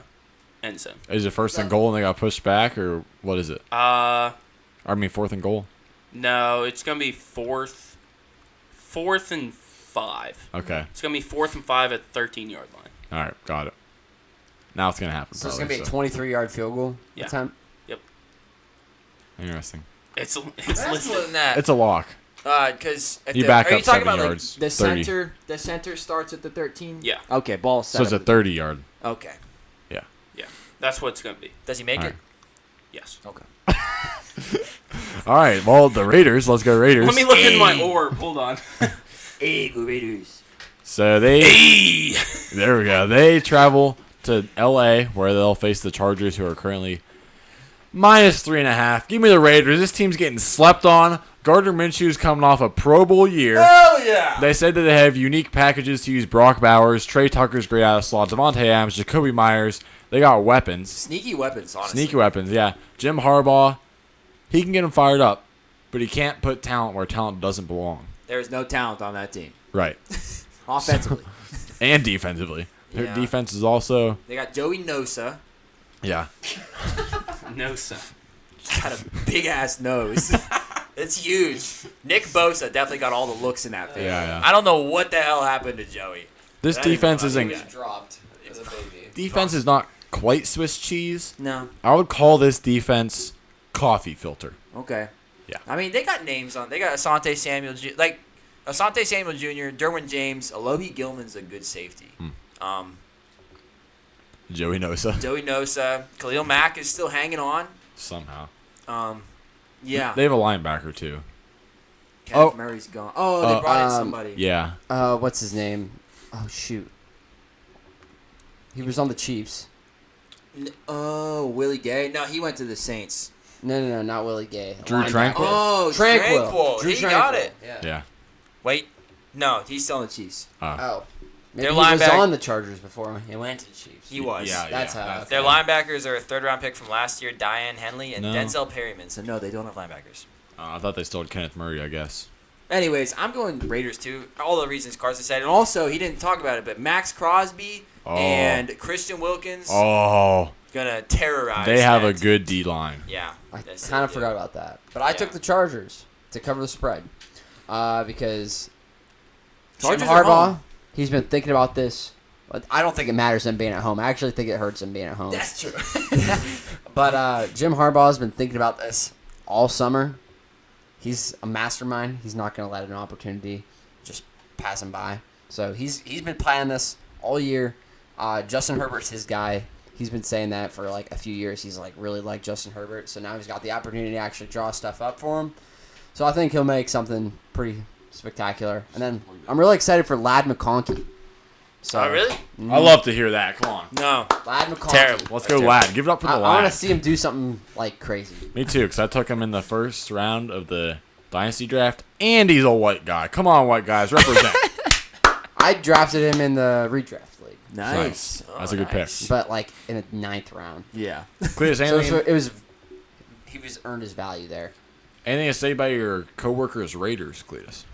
Speaker 1: end zone.
Speaker 3: Is it first and goal and they got pushed back, or what is it? Fourth and goal.
Speaker 1: No, it's gonna be fourth and 5.
Speaker 3: Okay.
Speaker 1: It's gonna be 4th and 5 at 13-yard line.
Speaker 3: All right, got it. Now it's gonna happen.
Speaker 8: So it's
Speaker 3: probably,
Speaker 8: gonna be a 23-yard field goal.
Speaker 1: Yeah.
Speaker 8: That time.
Speaker 3: Interesting.
Speaker 1: It's
Speaker 2: That's more
Speaker 1: listed.
Speaker 2: than that.
Speaker 3: It's a lock.
Speaker 2: Because
Speaker 3: You back
Speaker 2: are you
Speaker 3: up
Speaker 2: talking
Speaker 3: 7
Speaker 2: about
Speaker 3: yards.
Speaker 5: the
Speaker 3: 30.
Speaker 5: center. The center starts at the 13.
Speaker 1: Yeah,
Speaker 5: Okay, ball
Speaker 3: So
Speaker 5: set.
Speaker 3: it's a 30-yard.
Speaker 5: Okay.
Speaker 1: yeah. That's what it's gonna be.
Speaker 2: does he make
Speaker 3: All
Speaker 2: it?
Speaker 3: right.
Speaker 1: Yes.
Speaker 2: Okay.
Speaker 3: All right. Well, the Raiders. Let's go Raiders.
Speaker 1: Let me look in my orb. Hold on.
Speaker 5: Hey, go Raiders.
Speaker 3: So they.
Speaker 1: Hey.
Speaker 3: There we go. They travel to L.A. where they'll face the Chargers, who are currently -3.5. Give me the Raiders. This team's getting slept on. Gardner Minshew's coming off a Pro Bowl year.
Speaker 5: Hell yeah.
Speaker 3: They said that they have unique packages to use Brock Bowers, Trey Tucker's great out of slot, Devontae Adams, Jacoby Myers. They got weapons.
Speaker 5: Sneaky weapons, honestly.
Speaker 3: Sneaky weapons, yeah. Jim Harbaugh, he can get them fired up, but he can't put talent where talent doesn't belong.
Speaker 5: There's no talent on that team.
Speaker 3: Right.
Speaker 5: Offensively.
Speaker 3: And defensively. Their
Speaker 2: Yeah.
Speaker 3: defense is also,
Speaker 5: They got Joey Nosa.
Speaker 3: yeah.
Speaker 1: No, son.
Speaker 5: Got a big ass nose. It's huge. Nick Bosa definitely got all the looks in that face.
Speaker 3: Yeah.
Speaker 5: I don't know what the hell happened to Joey.
Speaker 3: This
Speaker 5: That
Speaker 3: defense
Speaker 5: is-
Speaker 3: isn't.
Speaker 8: He was dropped as a baby.
Speaker 3: Defense is not quite Swiss cheese.
Speaker 5: No.
Speaker 3: I would call this defense coffee filter.
Speaker 5: Okay.
Speaker 3: Yeah.
Speaker 5: I mean, they got names on. They got Asante Samuel, Asante Samuel Jr., Derwin James, Alohi Gilman's a good safety.
Speaker 3: Joey Nosa.
Speaker 5: Joey Nosa, Khalil Mack is still hanging on.
Speaker 3: Somehow.
Speaker 5: Yeah.
Speaker 3: They have a linebacker, too.
Speaker 5: Kenneth Murray's gone. Oh, they brought in somebody.
Speaker 3: Yeah.
Speaker 8: What's his name? Oh shoot. He was on the Chiefs.
Speaker 5: Oh, Willie Gay. No, he went to the Saints.
Speaker 8: No, not Willie Gay.
Speaker 3: Drew
Speaker 8: Linebacker.
Speaker 3: Tranquil?
Speaker 5: Oh,
Speaker 8: Tranquil. Drew
Speaker 5: He got
Speaker 8: Tranquil.
Speaker 5: it.
Speaker 8: Yeah.
Speaker 3: Yeah.
Speaker 5: Wait. No, he's still on the Chiefs.
Speaker 8: Oh. Maybe
Speaker 2: Their
Speaker 8: he was
Speaker 2: linebacker-
Speaker 8: on the Chargers before he went to the Chiefs.
Speaker 5: He was.
Speaker 3: Yeah,
Speaker 8: That's
Speaker 3: yeah,
Speaker 8: how.
Speaker 2: Their linebackers are a 3rd-round pick from last year, Diane Henley and
Speaker 3: No.
Speaker 2: Denzel Perryman. So no, they don't have linebackers.
Speaker 3: I thought they stole Kenneth Murray, I guess.
Speaker 5: Anyways, I'm going Raiders too. All the reasons Carson said. And also, he didn't talk about it, but Max Crosby and Christian Wilkins
Speaker 3: Oh.
Speaker 5: gonna terrorize.
Speaker 3: They have a
Speaker 5: that.
Speaker 3: good D-line.
Speaker 5: Yeah.
Speaker 8: I
Speaker 5: Yes,
Speaker 8: kind of
Speaker 5: they
Speaker 8: forgot
Speaker 5: do.
Speaker 8: about that, but I took the Chargers to cover the spread because
Speaker 5: Chargers
Speaker 8: Jim
Speaker 5: are
Speaker 8: Harbaugh,
Speaker 5: home.
Speaker 8: he's been thinking about this. But I don't think it matters him being at home. I actually think it hurts him being at home.
Speaker 5: That's true.
Speaker 8: But Jim Harbaugh's been thinking about this all summer. He's a mastermind. He's not going to let an opportunity just pass him by. So he's been planning this all year. Justin Herbert's his guy. He's been saying that for like a few years. He's like really like Justin Herbert. So now he's got the opportunity to actually draw stuff up for him. So I think he'll make something pretty spectacular. And then I'm really excited for Lad McConkey. So,
Speaker 2: Oh, really?
Speaker 3: I love to hear that. Come on.
Speaker 5: No.
Speaker 8: Lad McConkey.
Speaker 2: Terrible.
Speaker 3: Let's go Lad. Give it up for the
Speaker 8: I
Speaker 3: Lad.
Speaker 8: want to see him do something like crazy.
Speaker 3: Me too, because I took him in the first round of the Dynasty draft, and he's a white guy. Come on, white guys. Represent.
Speaker 8: I drafted him in the redraft league,
Speaker 5: Nice.
Speaker 3: That's a good pick.
Speaker 8: but like in the 9th round.
Speaker 5: Yeah.
Speaker 3: Cletus,
Speaker 8: So
Speaker 3: anything,
Speaker 8: he was earned his value there.
Speaker 3: anything to say about your coworkers Raiders, Cletus?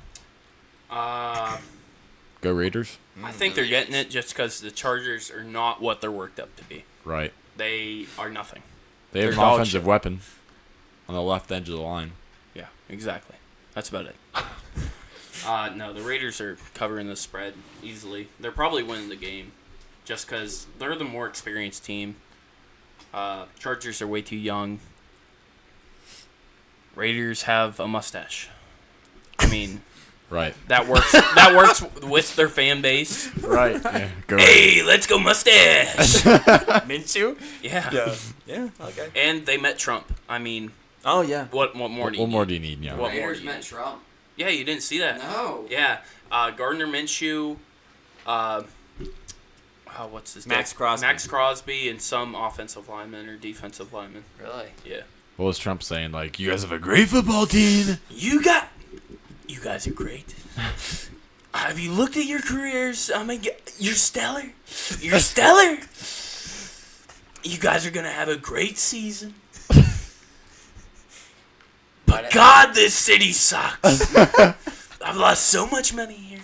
Speaker 3: Go Raiders.
Speaker 1: I think they're getting it just because the Chargers are not what they're worked up to be.
Speaker 3: Right.
Speaker 1: They are nothing.
Speaker 3: They have
Speaker 1: They're
Speaker 3: an
Speaker 1: dog
Speaker 3: offensive
Speaker 1: shit.
Speaker 3: weapon on the left edge of the line.
Speaker 1: Yeah, exactly. That's about it. No, the Raiders are covering the spread easily. They're probably winning the game just because they're the more experienced team. Chargers are way too young. Raiders have a mustache. I mean,
Speaker 3: Right.
Speaker 1: that works. That works with their fan base.
Speaker 3: Right. Yeah. Go Raiders.
Speaker 1: Hey, let's go mustache!
Speaker 5: Minshew?
Speaker 1: Yeah.
Speaker 5: Yeah. Okay.
Speaker 1: And they met Trump. I mean,
Speaker 5: Oh, yeah.
Speaker 1: what more do you
Speaker 3: What
Speaker 1: need?
Speaker 3: more do you need? Yeah.
Speaker 1: What more do you need?
Speaker 8: Trump.
Speaker 1: Yeah, you didn't see that.
Speaker 8: No.
Speaker 1: Yeah, Gardner Minshew, what's his name?
Speaker 5: Max Crosby.
Speaker 1: Max Crosby, and some offensive lineman or defensive lineman.
Speaker 8: Really?
Speaker 1: Yeah.
Speaker 3: What was Trump saying? Like, you guys have a great football team.
Speaker 1: You guys are great. Have you looked at your careers? You're stellar. You're stellar. you guys are gonna have a great season. But God, this city sucks. I've lost so much money here.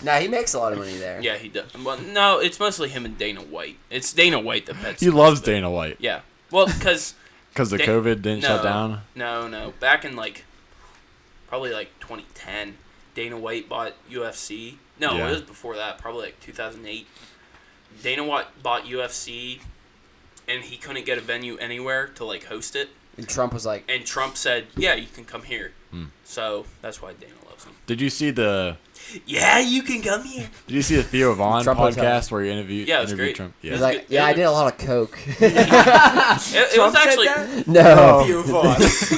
Speaker 8: Nah, he makes a lot of money there.
Speaker 1: Yeah, he does. Well, no, it's mostly him and Dana White. It's Dana White that bets.
Speaker 3: He loves Dana White.
Speaker 1: Yeah. Well, because
Speaker 3: Because the COVID didn't shut down?
Speaker 1: No. Back in, probably, 2010, Dana White bought UFC. No,
Speaker 3: Yeah.
Speaker 1: it was before that, probably, 2008. Dana White bought UFC, and he couldn't get a venue anywhere to, host it.
Speaker 8: And Trump was like,
Speaker 1: And Trump said, yeah, you can come here. So, that's why Dana loves him.
Speaker 3: Did you see the
Speaker 1: Yeah, you can come here.
Speaker 3: Theo Vaughn
Speaker 8: Trump
Speaker 3: podcast
Speaker 8: Hotel.
Speaker 3: where he interviewed
Speaker 1: Yeah, it was great.
Speaker 3: Trump?
Speaker 8: he
Speaker 3: Yeah.
Speaker 8: was like, yeah, I did a lot of coke.
Speaker 1: It was actually...
Speaker 8: No.
Speaker 5: Theo Vaughn.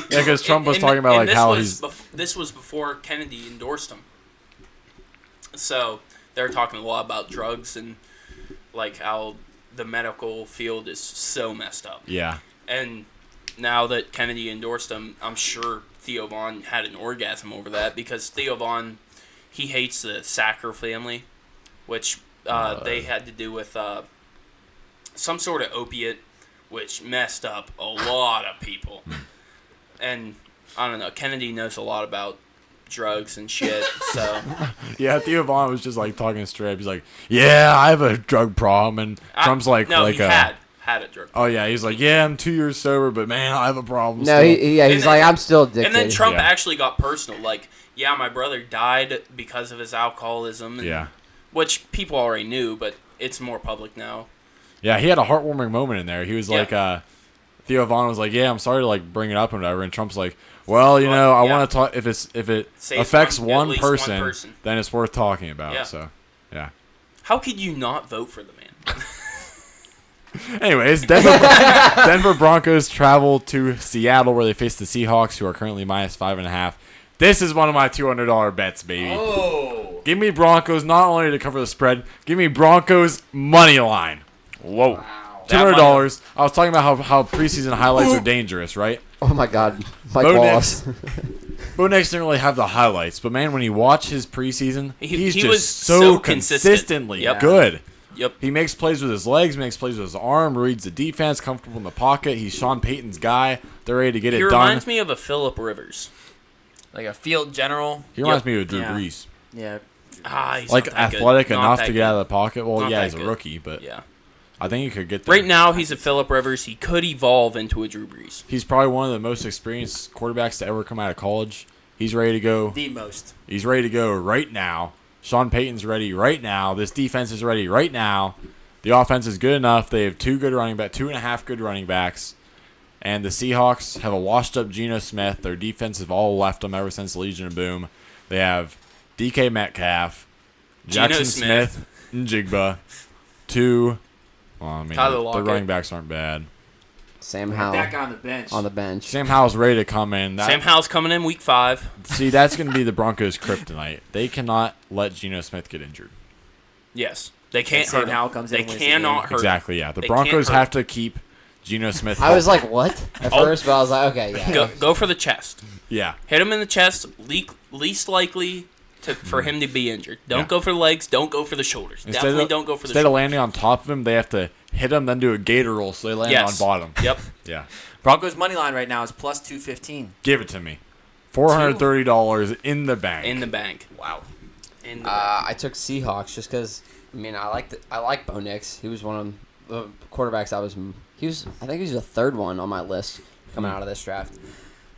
Speaker 3: Yeah, because Trump was
Speaker 1: And-
Speaker 3: talking about
Speaker 1: and this
Speaker 3: how
Speaker 1: was
Speaker 3: he's
Speaker 1: this was before Kennedy endorsed him. So they were talking a lot about drugs and how the medical field is so messed up.
Speaker 3: yeah.
Speaker 1: And now that Kennedy endorsed him, I'm sure Theo Vaughn had an orgasm over that because Theo Vaughn, he hates the Sacker family, which they had to do with some sort of opiate, which messed up a lot of people. And I don't know, Kennedy knows a lot about drugs and shit, so
Speaker 3: Yeah, Theo Vaughn was just talking straight up. He's like, "Yeah, I have a drug problem," and Trump's
Speaker 1: no, he
Speaker 3: a
Speaker 1: had a drug.
Speaker 3: oh yeah, he's like, "Yeah, I'm 2 years sober, but man, I have a problem."
Speaker 8: No,
Speaker 3: still."
Speaker 8: he's
Speaker 1: And
Speaker 8: like,
Speaker 1: then-
Speaker 8: I'm still addicted.
Speaker 1: And then Trump
Speaker 3: Yeah.
Speaker 1: actually got personal. Yeah, my brother died because of his alcoholism. And,
Speaker 3: Yeah.
Speaker 1: Which people already knew, but it's more public now.
Speaker 3: Yeah, he had a heartwarming moment in there. He was
Speaker 1: Yeah.
Speaker 3: Theo Vaughn was like, "Yeah, I'm sorry to bring it up and whatever," and Trump's like, "Well, I
Speaker 1: Yeah.
Speaker 3: want to talk if it
Speaker 1: Saves
Speaker 3: affects
Speaker 1: at
Speaker 3: one
Speaker 1: least
Speaker 3: person, then it's worth talking about."
Speaker 1: Yeah.
Speaker 3: So, yeah.
Speaker 1: How could you not vote for the man?
Speaker 3: Anyways, Denver Broncos travel to Seattle where they face the Seahawks, who are currently -5.5. This is one of my $200 bets, baby.
Speaker 5: Oh.
Speaker 3: Give me Broncos not only to cover the spread, give me Broncos money line. Whoa. $200. I was talking about how preseason highlights are dangerous, right?
Speaker 8: Oh my God, Mike
Speaker 3: Bo
Speaker 8: Wallace.
Speaker 3: Bo Nix didn't really have the highlights, but man, when you watch his preseason, he's
Speaker 1: he
Speaker 3: just
Speaker 1: was
Speaker 3: so
Speaker 1: so consistent.
Speaker 3: consistently
Speaker 1: Yep.
Speaker 3: good.
Speaker 1: Yep.
Speaker 3: He makes plays with his legs, makes plays with his arm, reads the defense, comfortable in the pocket. He's Sean Payton's guy. They're ready to get
Speaker 1: He
Speaker 3: it done.
Speaker 1: reminds me of a Phillip Rivers.
Speaker 2: Like a field general.
Speaker 3: He reminds
Speaker 1: Yep.
Speaker 3: me of Drew
Speaker 2: Yeah.
Speaker 3: Brees.
Speaker 2: Yeah.
Speaker 1: He's
Speaker 3: Like
Speaker 1: not that good.
Speaker 3: athletic
Speaker 1: Not
Speaker 3: enough
Speaker 1: that
Speaker 3: to
Speaker 1: good.
Speaker 3: get out of the pocket. Well,
Speaker 1: Not
Speaker 3: yeah,
Speaker 1: that
Speaker 3: he's a
Speaker 1: good.
Speaker 3: rookie, but
Speaker 1: Yeah.
Speaker 3: I think he could get there.
Speaker 1: Right now, he's a Phillip Rivers. He could evolve into a Drew Brees.
Speaker 3: He's probably one of the most experienced quarterbacks to ever come out of college. He's ready to go.
Speaker 2: The most.
Speaker 3: He's ready to go right now. Sean Payton's ready right now. This defense is ready right now. The offense is good enough. They have two and a half good running backs. And the Seahawks have a washed-up Geno Smith. Their defense have all left them ever since Legion of Boom. They have DK Metcalf, Jackson Smith, and Jigba.
Speaker 1: Tyler
Speaker 3: The
Speaker 1: Lockett.
Speaker 3: running backs aren't bad.
Speaker 8: Sam
Speaker 5: That
Speaker 8: Howell
Speaker 5: guy on the bench.
Speaker 8: on the bench.
Speaker 3: Sam Howell's ready to come in.
Speaker 1: Sam Howell's coming in week 5.
Speaker 3: See, that's going to be the Broncos' kryptonite. They cannot let Geno Smith get injured.
Speaker 1: Yes. They can't
Speaker 5: Sam
Speaker 1: hurt him.
Speaker 5: Howell comes in
Speaker 1: They
Speaker 5: and wins the
Speaker 1: cannot
Speaker 5: game.
Speaker 1: hurt him.
Speaker 3: Exactly, yeah. The
Speaker 1: They
Speaker 3: Broncos
Speaker 1: can't hurt
Speaker 3: have to keep Geno Smith
Speaker 8: I was
Speaker 3: healthy.
Speaker 8: like, what? At
Speaker 1: Oh.
Speaker 8: first, but I was like, okay, yeah.
Speaker 1: Go for the chest.
Speaker 3: Yeah.
Speaker 1: Hit him in the chest. Least likely for him to be injured. Don't
Speaker 3: Yeah.
Speaker 1: go for the legs. Don't go for the shoulders. Definitely don't go for the
Speaker 3: Instead of
Speaker 1: shoulders.
Speaker 3: landing on top of him, they have to hit him, then do a gator roll so they land
Speaker 1: Yes.
Speaker 3: on bottom.
Speaker 1: Yep.
Speaker 3: Yeah.
Speaker 2: Broncos money line right now is plus 215.
Speaker 3: Give it to me. $430 in the bank.
Speaker 1: In the bank.
Speaker 2: Wow.
Speaker 1: In the bank.
Speaker 8: I took Seahawks just because. I mean, I like Bo Nix. He was one of the quarterbacks I think he was the third one on my list coming out of this draft.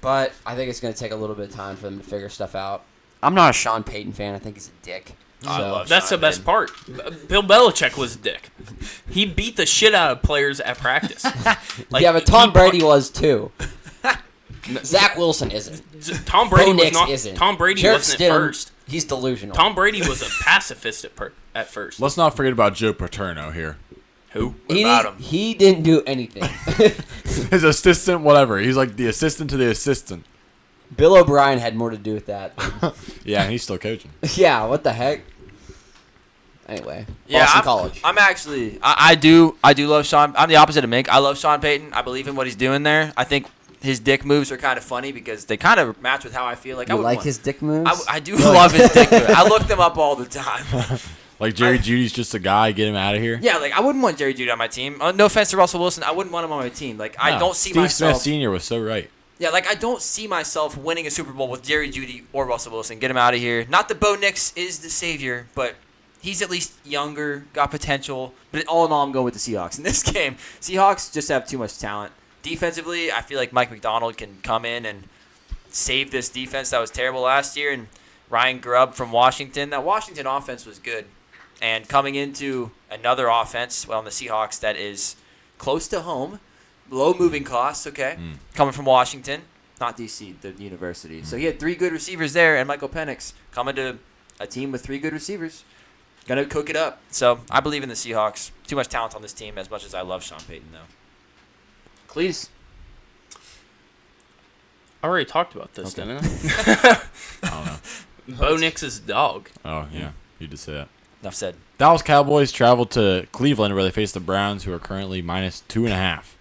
Speaker 8: But I think it's going to take a little bit of time for them to figure stuff out. I'm not a Sean Payton fan. I think he's a dick.
Speaker 2: I love
Speaker 1: That's the
Speaker 2: Sean
Speaker 1: best part. Bill Belichick was a dick. He beat the shit out of players at practice.
Speaker 8: Yeah, but Tom
Speaker 1: he
Speaker 8: Brady was too. Zach Wilson isn't.
Speaker 1: Tom Brady
Speaker 8: Bo
Speaker 1: was
Speaker 8: Nix
Speaker 1: not.
Speaker 8: isn't.
Speaker 1: Tom Brady
Speaker 8: Jarrett
Speaker 1: wasn't
Speaker 8: Stidham,
Speaker 1: at first.
Speaker 8: He's delusional.
Speaker 1: Tom Brady was a pacifist at first.
Speaker 3: Let's not forget about Joe Paterno here.
Speaker 1: Who?
Speaker 8: He didn't do anything.
Speaker 3: His assistant, whatever. He's like the assistant to the assistant.
Speaker 8: Bill O'Brien had more to do with that.
Speaker 3: Yeah, and he's still coaching.
Speaker 8: Yeah, what the heck? Anyway,
Speaker 2: Yeah,
Speaker 8: Boston
Speaker 2: I'm,
Speaker 8: College.
Speaker 2: I'm actually, I do love Sean. I'm the opposite of Mink. I love Sean Payton. I believe in what he's doing there. I think his dick moves are kind of funny because they kind of match with how I feel. Like I
Speaker 8: You
Speaker 2: would
Speaker 8: like
Speaker 2: want-
Speaker 8: his dick moves?
Speaker 2: I do love his dick moves. I look them up all the time.
Speaker 3: Like Jerry Judy's just a guy. Get him out of here.
Speaker 2: Yeah, like I wouldn't want Jerry Judy on my team. No offense to Russell Wilson, I wouldn't want him on my team. Like I
Speaker 3: No,
Speaker 2: don't see
Speaker 3: Steve
Speaker 2: myself.
Speaker 3: Smith Sr. was so right.
Speaker 2: Yeah, like I don't see myself winning a Super Bowl with Jerry Judy or Russell Wilson. Get him out of here. Not that Bo Nix is the savior, but he's at least younger, got potential.
Speaker 5: But all in all, I'm going with the Seahawks in this game. Seahawks just have too much talent.
Speaker 2: Defensively, I feel like Mike McDonald can come in and save this defense that was terrible last year. And Ryan Grubb from Washington. That Washington offense was good. And coming into another offense, well, in the Seahawks, that is close to home, low moving costs, okay, coming from Washington.
Speaker 5: Not DC, the university. So he had 3 good receivers there, and Michael Penix coming to a team with 3 good receivers.
Speaker 2: Gonna cook it up. So I believe in the Seahawks. Too much talent on this team, as much as I love Sean Payton, though.
Speaker 5: Cleese.
Speaker 1: I already talked about this,
Speaker 3: Okay.
Speaker 1: didn't I?
Speaker 3: I don't know.
Speaker 1: Bo Nix's dog.
Speaker 3: Oh yeah, you just said that.
Speaker 2: Enough said.
Speaker 3: Dallas Cowboys traveled to Cleveland where they face the Browns, who are currently -2.5.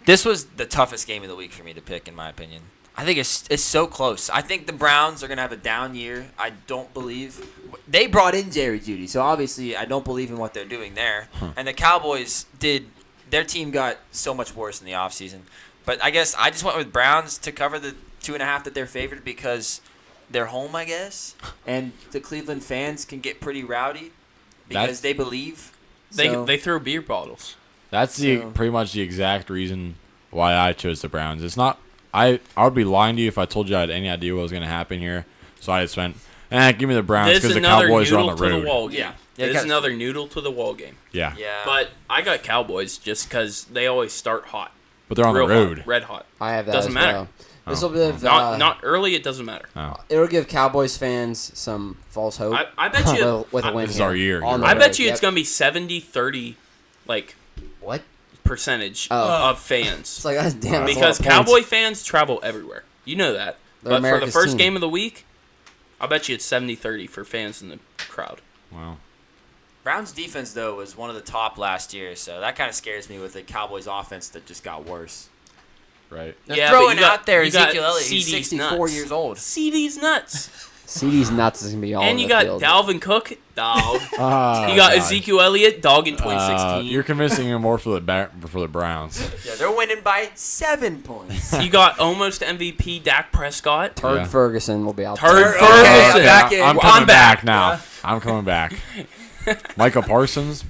Speaker 2: This was the toughest game of the week for me to pick, in my opinion. I think it's so close. I think the Browns are going to have a down year. I don't believe.
Speaker 5: They brought in Jerry Judy, so obviously I don't believe in what they're doing there.
Speaker 2: And the Cowboys their team got so much worse in the offseason. But I guess I just went with Browns to cover the 2.5 that they're favored because they're home, I guess.
Speaker 5: And the Cleveland fans can get pretty rowdy because they believe.
Speaker 1: They throw beer bottles.
Speaker 3: That's pretty much the exact reason why I chose the Browns. It's not. I would be lying to you if I told you I had any idea what was going to happen here. So I just went, give me the Browns
Speaker 1: This
Speaker 3: because
Speaker 1: is
Speaker 3: the
Speaker 1: another
Speaker 3: Cowboys are on
Speaker 1: noodle
Speaker 3: the
Speaker 1: to
Speaker 3: road.
Speaker 1: the wall game.
Speaker 2: Yeah,
Speaker 1: This is
Speaker 2: guys-
Speaker 1: another noodle to the wall game.
Speaker 3: Yeah.
Speaker 2: Yeah.
Speaker 1: But I got Cowboys just because they always start hot.
Speaker 3: But they're on the
Speaker 1: Real
Speaker 3: road.
Speaker 1: hot, red hot.
Speaker 8: I have that
Speaker 1: Doesn't
Speaker 8: as
Speaker 1: matter.
Speaker 8: well. This
Speaker 3: Oh.
Speaker 8: will give
Speaker 1: Not early, it doesn't matter.
Speaker 8: it'll give Cowboys fans some false hope.
Speaker 1: I bet you
Speaker 8: with a win
Speaker 3: This is
Speaker 8: here.
Speaker 3: our year.
Speaker 8: On
Speaker 3: You're
Speaker 8: the
Speaker 3: right.
Speaker 1: I
Speaker 8: road.
Speaker 1: bet you
Speaker 8: Yep.
Speaker 1: it's going to be 70-30 like
Speaker 8: What?
Speaker 1: percentage
Speaker 8: Oh.
Speaker 1: of fans.
Speaker 8: It's like that's damn. that's a
Speaker 1: Because
Speaker 8: lot of points.
Speaker 1: Cowboy fans travel everywhere. You know that.
Speaker 8: They're
Speaker 1: But
Speaker 8: America's
Speaker 1: for the first
Speaker 8: team.
Speaker 1: game of the week, I bet you it's 70-30 for fans in the crowd.
Speaker 3: Wow.
Speaker 2: Browns defense, though, was one of the top last year, so that kind of scares me with the Cowboys offense that just got worse.
Speaker 3: Right.
Speaker 2: They're
Speaker 1: Yeah, but
Speaker 2: throwing
Speaker 1: you got-
Speaker 2: out there
Speaker 1: you got
Speaker 2: Ezekiel Elliott. He's
Speaker 1: CD's
Speaker 2: 64
Speaker 1: nuts.
Speaker 2: years old.
Speaker 1: CD's nuts.
Speaker 8: CD's nuts is gonna be all.
Speaker 1: And
Speaker 8: over
Speaker 1: you
Speaker 8: the
Speaker 1: got
Speaker 8: field.
Speaker 1: Dalvin Cook, dog.
Speaker 3: Oh,
Speaker 1: You got
Speaker 3: God.
Speaker 1: Ezekiel Elliott, dog in 2016.
Speaker 3: You're convincing me more for the Browns.
Speaker 2: Yeah, they're winning by 7 points.
Speaker 1: You got almost MVP Dak Prescott.
Speaker 8: Turd
Speaker 3: Yeah.
Speaker 8: Ferguson will be out
Speaker 1: Turd
Speaker 8: there.
Speaker 1: Ferguson.
Speaker 2: Okay, I'm back in.
Speaker 3: I'm
Speaker 1: I'm
Speaker 3: coming back
Speaker 1: back.
Speaker 3: now. I'm coming back. Michael Parsons.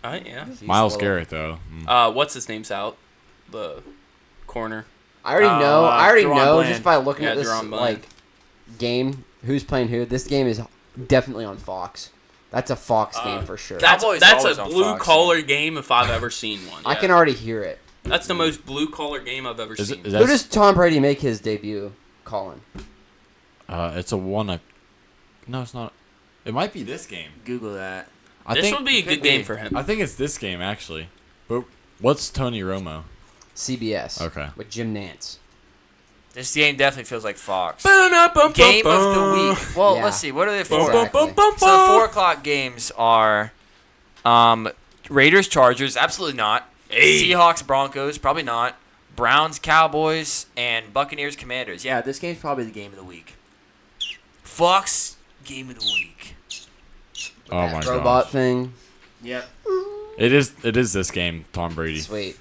Speaker 1: Yeah.
Speaker 3: Miles
Speaker 8: little-
Speaker 3: Garrett though.
Speaker 1: What's his name's out? The corner.
Speaker 8: I already know. I already
Speaker 5: Deron
Speaker 8: know
Speaker 5: Bland.
Speaker 8: just by looking
Speaker 1: Yeah,
Speaker 8: at this
Speaker 1: Deron Bland.
Speaker 8: like game. Who's playing who? This game is definitely on Fox. That's a Fox game for sure.
Speaker 1: That's
Speaker 2: Cowboys
Speaker 1: that's
Speaker 2: always
Speaker 1: a
Speaker 2: on
Speaker 1: blue
Speaker 2: Fox,
Speaker 1: collar game if I've ever seen one.
Speaker 8: I
Speaker 1: Yeah.
Speaker 8: can already hear it.
Speaker 1: That's the most blue collar game I've ever
Speaker 3: Is
Speaker 1: seen.
Speaker 3: it? Is
Speaker 8: Who
Speaker 3: that?
Speaker 8: does Tom Brady make his debut? Colin.
Speaker 3: It's a one. No, it's not. It might be this game.
Speaker 5: Google that.
Speaker 3: I
Speaker 1: This
Speaker 3: think.
Speaker 1: would be a good game for him.
Speaker 3: I think it's this game actually. But what's Tony Romo?
Speaker 8: CBS.
Speaker 3: Okay.
Speaker 8: With Jim Nance.
Speaker 2: This game definitely feels like Fox.
Speaker 1: Game
Speaker 2: Game of the week. Well,
Speaker 8: Yeah.
Speaker 2: let's see. What are they for?
Speaker 8: Exactly.
Speaker 2: So the 4 o'clock games are Raiders, Chargers, absolutely not.
Speaker 1: Hey.
Speaker 2: Seahawks, Broncos, probably not. Browns, Cowboys, and Buccaneers, Commanders. Yeah,
Speaker 5: Yeah, this game's probably the game of the week.
Speaker 2: Fox game of the week.
Speaker 3: Oh my
Speaker 8: Robot
Speaker 3: gosh.
Speaker 8: thing.
Speaker 5: Yep.
Speaker 3: It is this game. Tom Brady.
Speaker 8: Sweet.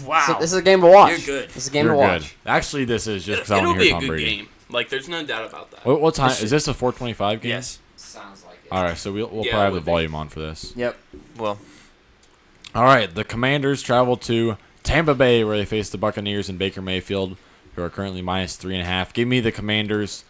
Speaker 2: Wow.
Speaker 8: So this is a game to watch.
Speaker 2: You're good.
Speaker 8: This is a game
Speaker 3: You're
Speaker 8: to watch.
Speaker 3: good. Actually, this is just because I
Speaker 1: It'll
Speaker 3: want to
Speaker 1: be
Speaker 3: hear
Speaker 1: a
Speaker 3: Tom
Speaker 1: good
Speaker 3: Brady.
Speaker 1: game. Like, there's no doubt about that.
Speaker 3: What time is this? A 4:25 game?
Speaker 2: Yes.
Speaker 8: Sounds like it.
Speaker 3: All right, so we'll
Speaker 1: Yeah,
Speaker 3: probably
Speaker 1: it
Speaker 3: have the
Speaker 1: would be.
Speaker 3: volume on for this.
Speaker 5: Yep.
Speaker 2: Well,
Speaker 3: All right, the Commanders travel to Tampa Bay where they face the Buccaneers and Baker Mayfield, who are currently -3.5. Give me the Commanders.